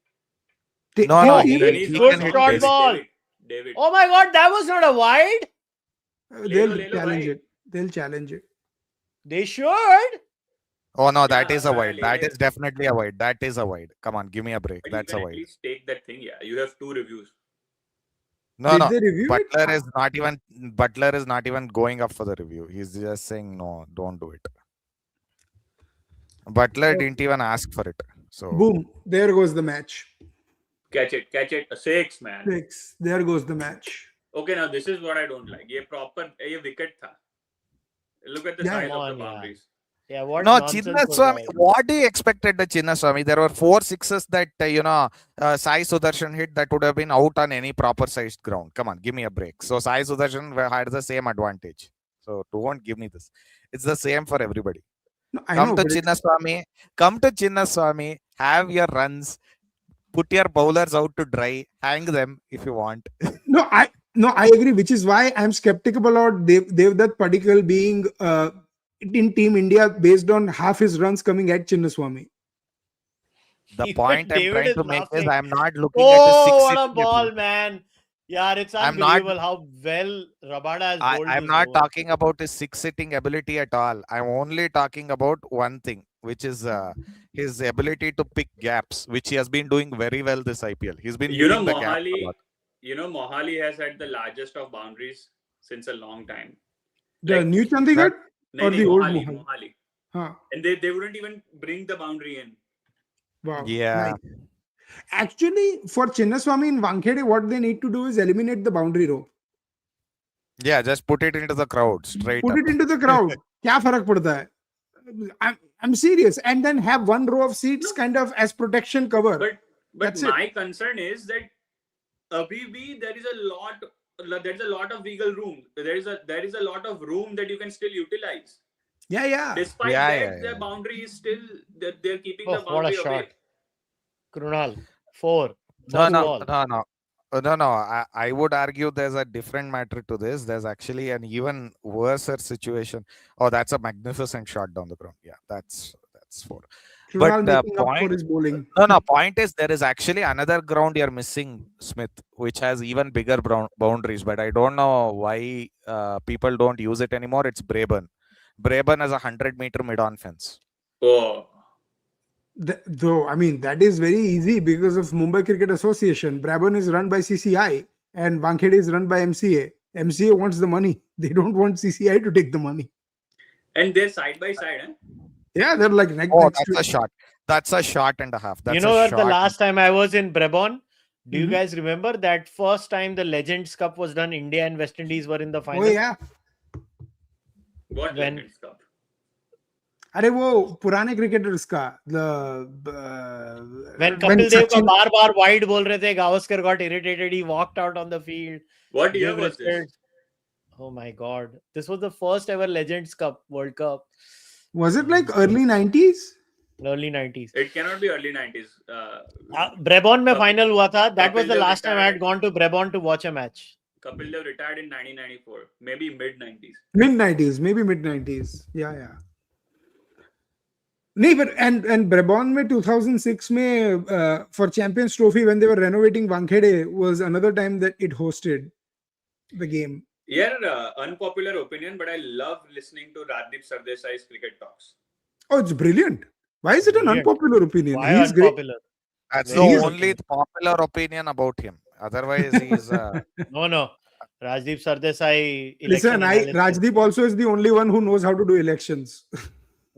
No, Hey, no, David, When he's good on form, shot ball. David. Oh my God, that was not a wide. they'll Lelo, challenge bhai. it. They'll challenge it. They should. Oh no, that Yeah, is a wide. That Lele. is definitely a wide. That is a wide. Come on, give me a break. But That's you a can at wide. least take that thing. Yeah, you have 2 reviews. No, Did no. they review it? Butler is not even going up for the review. He's just saying no, don't do it. Butler Okay. didn't even ask for it. So Boom. There goes the match. Catch it. A 6, man. 6. There goes the match. Okay, now this is what I don't like. Ye wicket tha. Look at the Yeah, size come of on, the yeah. boundaries. Yeah, what no, nonsense was Chinnaswamy. that? What do you expected the Chinnaswamy? There were 4 sixes that Sai Sudarshan hit that would have been out on any proper sized ground. Come on, give me a break. So Sai Sudarshan had the same advantage. So don't give me this. It's the same for everybody. No, I Come know, to but it's- Chinnaswamy. Come to Chinnaswamy. Have your runs. Put your bowlers out to dry. Hang them if you want. No, I agree, which is why I'm skeptical about Devdutt Padikkal being in Team India based on half his runs coming at Chinnaswamy. The Even point I'm David trying is to make is laughing. I'm not looking at a Oh, six. what a ball, man. Yeah, it's I'm not- unbelievable how well Rabada has bowled I'm this not over. talking about his six-sitting ability at all. I'm only talking about one thing, which is his ability to pick gaps, which he has been doing very well this IPL. He's been You know, hitting the gaps a lot. Mohali has had the largest of boundaries since a long time. The Like- new Chandigarh or the old Mohali? Mohali. Huh. And they wouldn't even bring the boundary in. Wow. Yeah. Nice. Actually, for Chinnaswamy in Wankhede, what they need to do is eliminate the boundary rope. Yeah, just put it into the crowd straight Put up. it into the crowd. Kya farak padta hai? I'm serious. And then have one row of seats kind of as protection cover. But That's my concern is that abhi bhi there is a lot of wiggle room. There is a lot of room that you can still utilize. Yeah. Despite that, the boundary is still they're keeping the Oh, what a boundary shot. away. Krunal, 4. No, First no, ball. no. I would argue there's a different matter to this. There's actually an even worse situation. Oh, that's a magnificent shot down the ground. Yeah, that's 4. Krunal But the making up for point- his bowling. No. Point is there is actually another ground you're missing, Smith, which has even bigger boundaries. But I don't know why people don't use it anymore. It's Brabourne. Brabourne has a 100-meter mid-on fence. Oh. Though, I mean, that is very easy because of Mumbai Cricket Association. Brabourne is run by CCI and Wankhede is run by MCA. MCA wants the money. They don't want CCI to take the money. And they're side by side, huh? Yeah, they're like next Oh, to that's a shot. That's a shot and a half. That's You know a what? shot. The last time I was in Brabant, do you Mhm. guys remember that first time the Legends Cup was done? India and West Indies were in the final. Oh, yeah. What When- Legends Cup? अरे वो पुराने cricketers का When Kapil Dev का बार wide बोल रहे थे, Gavaskar got irritated. He walked out on the field. What year gave was this? respect. Oh my God! This was the first ever Legends Cup World Cup, was it like early 90s? early 90s. It cannot be early 90s. Brabant में final हुआ था. That was Kapil the Dev last time I had retired. gone to Brabant to watch a match. Kapil Dev retired in 1994, maybe mid 90s. Mid 90s, maybe mid 90s. Yeah. नहीं, but and Brabant में 2006 में for Champions Trophy when they were renovating Wankhede was another time that it hosted the game. Yeah, unpopular opinion, but I love listening to Rajdeep Sardesai's cricket talks. Oh, it's brilliant. Why is it an Brilliant. unpopular opinion? Why He's great. unpopular? That's Very the good. only popular opinion about him. Otherwise, he's No. Rajdeep Sardesai. Listen, election analysis. Rajdeep also is the only one who knows how to do elections.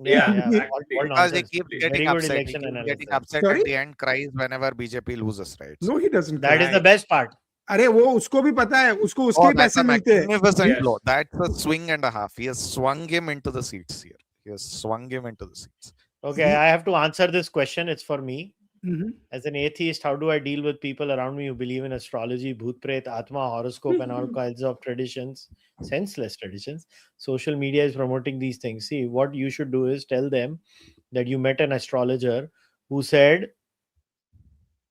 Yeah. exactly. What because he nonsense. keeps Very getting good upset. He election keeps analysis. getting upset Sorry? at the end, cries whenever BJP loses, right? No, he doesn't. That is cry. the best part. अरे वो उसको भी पता है, उसको उसके Oh, he that's पैसे a मिलते हैं. magnificent Yes. blow. That's a swing and a half. He has swung him into the seats here. He has swung him into the seats. Okay, I have to answer this question. It's for me. Mhm. As an atheist, how do I deal with people around me who believe in astrology, bhoot pret, atma, horoscope, and all kinds of traditions, senseless traditions? Social media is promoting these things. See, what you should do is tell them that you met an astrologer who said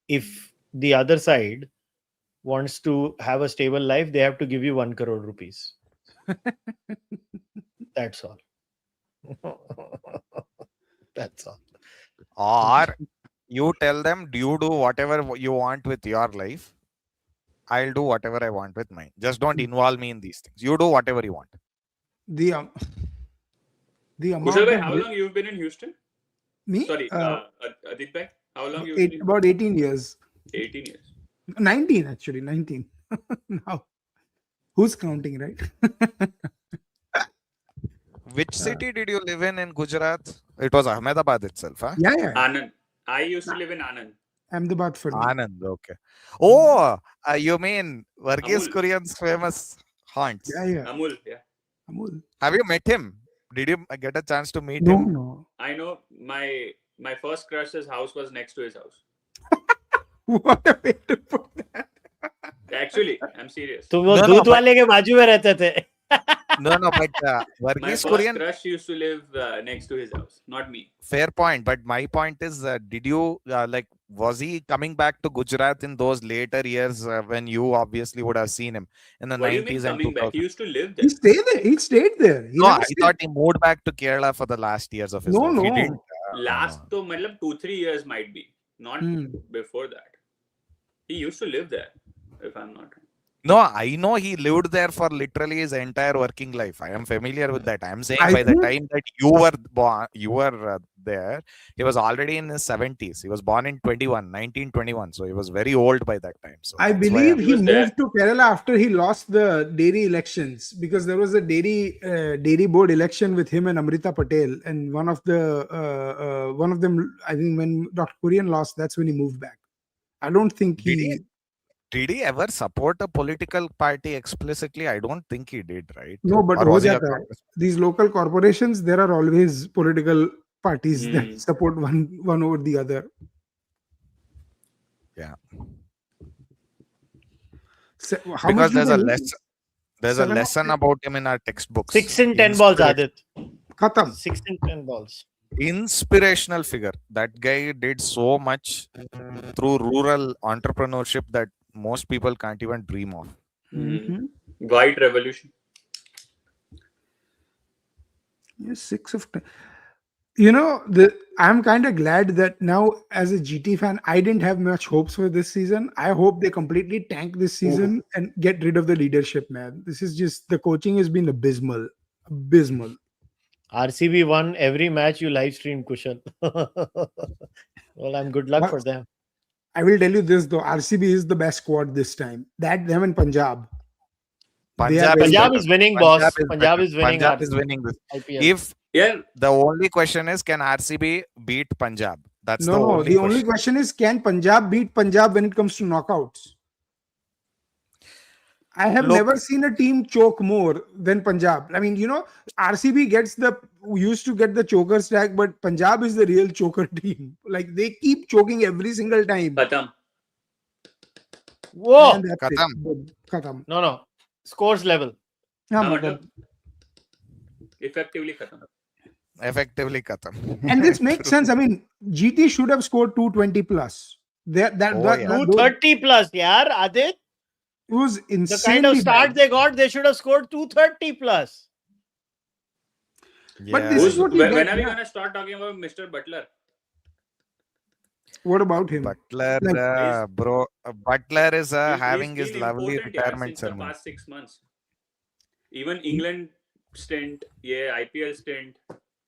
if the other side wants to have a stable life, they have to give you 1 crore rupees. That's all. That's all. Or you tell them, you do whatever you want with your life. I'll do whatever I want with mine. Just don't involve me in these things. You do whatever you want. The amount Kushal bhai, of how long you've been in Houston? me Sorry, Aadit bhai, how long you've been in about 18 years. 18 years. 19 actually, 19. Now, who's counting, right? Which city did you live in Gujarat? It was Ahmedabad itself, huh? Yeah. Anand. I used to live in Anand. Ahmedabad for me. Anand, okay. Oh, you mean Varghese Amul. Kurian's famous haunts? Yeah. Amul, yeah. Amul. Have you met him? Did you get a chance to meet No, him? no. I know my first crush's house was next to his house. What a way to put that. Actually, I'm serious. तुम वो No, दूध but- वाले के बाजू में रहते थे. No, but My Varghese first Kurian, crush used to live next to his house, not me. fair point. But my point is, did you was he coming back to Gujarat in those later years when you obviously would have seen him in the What do you 90s mean and coming back? 2000s? He used to live there. He stayed there. He stayed there. He No, never I stayed. thought he moved back to Kerala for the last years of his No, life. He no. didn't. Last to matlab 2-3 years might be, not before that. He used to live there, if I'm not wrong. No, I know he lived there for literally his entire working life. I am familiar with that. I am saying I by the think- time that you were born, you were there, he was already in his 70s. He was born in 1921. So he was very old by that time. So I that's why believe He he was moved to Kerala after he lost the dairy elections because there was a dairy board election with him and Amrita Patel, and one of them, I think, when Dr. Kurian lost, that's when he moved back. I don't think Did he ever support a political party explicitly? I don't think he did, right? No, but Or was he a ho jata hai. Congress- These local corporations, there are always political parties that support one over the other. Yeah. So, how Because much do there's they a need? lesson. There's a 7 lesson about him in our textbooks. 6 in 10 balls, Inspiration- Aadit. Khatam. 6 in 10 balls. Inspirational figure. That guy did so much through rural entrepreneurship that most people can't even dream of. Mhm. White Revolution. Yes, 6 of 10. I'm kind of glad that now, as a GT fan, I didn't have much hopes for this season. I hope they completely tank this season and get rid of the leadership, man. This is just, the coaching has been abysmal. RCB won every match you live streamed, Kushal. Well, I'm good luck for them. I will tell you this though, RCB is the best squad this time. That them and Punjab. They are Punjab better. is winning, boss. Punjab better. is winning. Punjab is RCB winning this. IPL. If Yeah, the only question is, can RCB beat Punjab? That's No, the no. only The question. only question is, can Punjab beat Punjab when it comes to knockouts? I have Look- never seen a team choke more than Punjab. I mean, RCB used to get the choker stack, but Punjab is the real choker team. Like, they keep choking every single time. Khatam. Whoa! And that's it. Khatam. Boom. Khatam. No. Scores level. Yeah, हाँ, matlab- मतलब effectively khatam. Effectively Khatam. And this makes sense. I mean, GT should have scored 220 plus. That Oh, yeah. 230 plus, yaar, Aadit. It was The insanely kind of start bad. they got, they should have scored 230 plus. But this is what you When get, are we yeah. gonna start talking about Mr. Butler? What about him? Butler, Like- bro. Butler is He's having been his lovely important, yeah, retirement since the ceremony. past 6 months. Even England stint, IPL stint.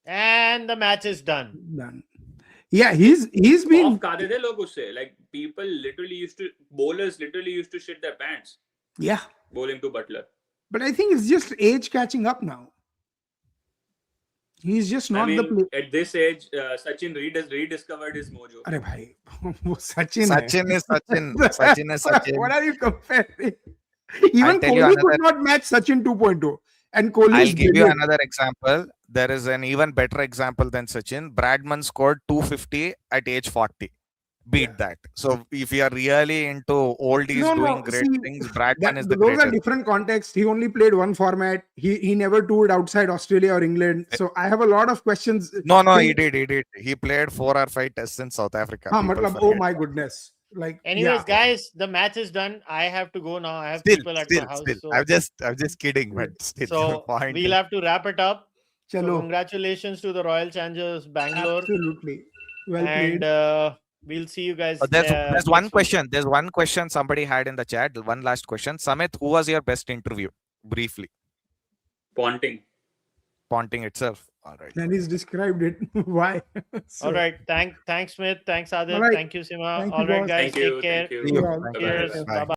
And the match is done. Done. Yeah, he's been Off kaade the log usse. Like bowlers literally used to shit their pants yeah. bowling to Butler. But I think it's just age catching up now. He's just not I the mean, player. at this age, Sachin rediscovered his mojo. Arey bhai, wo Sachin hai. Sachin is Sachin. Sachin is Sachin. What are you comparing? Even tell you Kohli could another- not match Sachin 2.0. And Kohli I'll is give you brilliant. another example. There is an even better example than Sachin. Bradman scored 250 at age 40 beat that. So if you are really into oldies No, doing no. great See, things, Bradman is the those are greatest. different contexts. He only played one format. He never toured outside Australia or England. So I have a lot of questions. No, Till- he did. He played 4 or 5 tests in South Africa. हाँ, People मतलब, oh forget. my goodness. Like, Anyways, yeah. guys, the match is done. I have to go now. I have people at my house. So, I'm just kidding, but still, so point we'll is- have to wrap it up. So Chalo. congratulations to the Royal Challengers Bangalore, Absolutely. Well and played. we'll see you guys. There's next one week. question. There's one question somebody had in the chat. One last question. Samit, who was your best interview? Briefly. Ponting. Ponting itself. All right. And he's described it. Why? So, All right. Thanks, Smith. Thanks, Aadit. All right. Thank you, Sima. Thank you, All right, boss. guys. Thank you. Take care. Thank you. See you. all. Thank you. Cheers. Bye-bye. Bye. Bye-bye.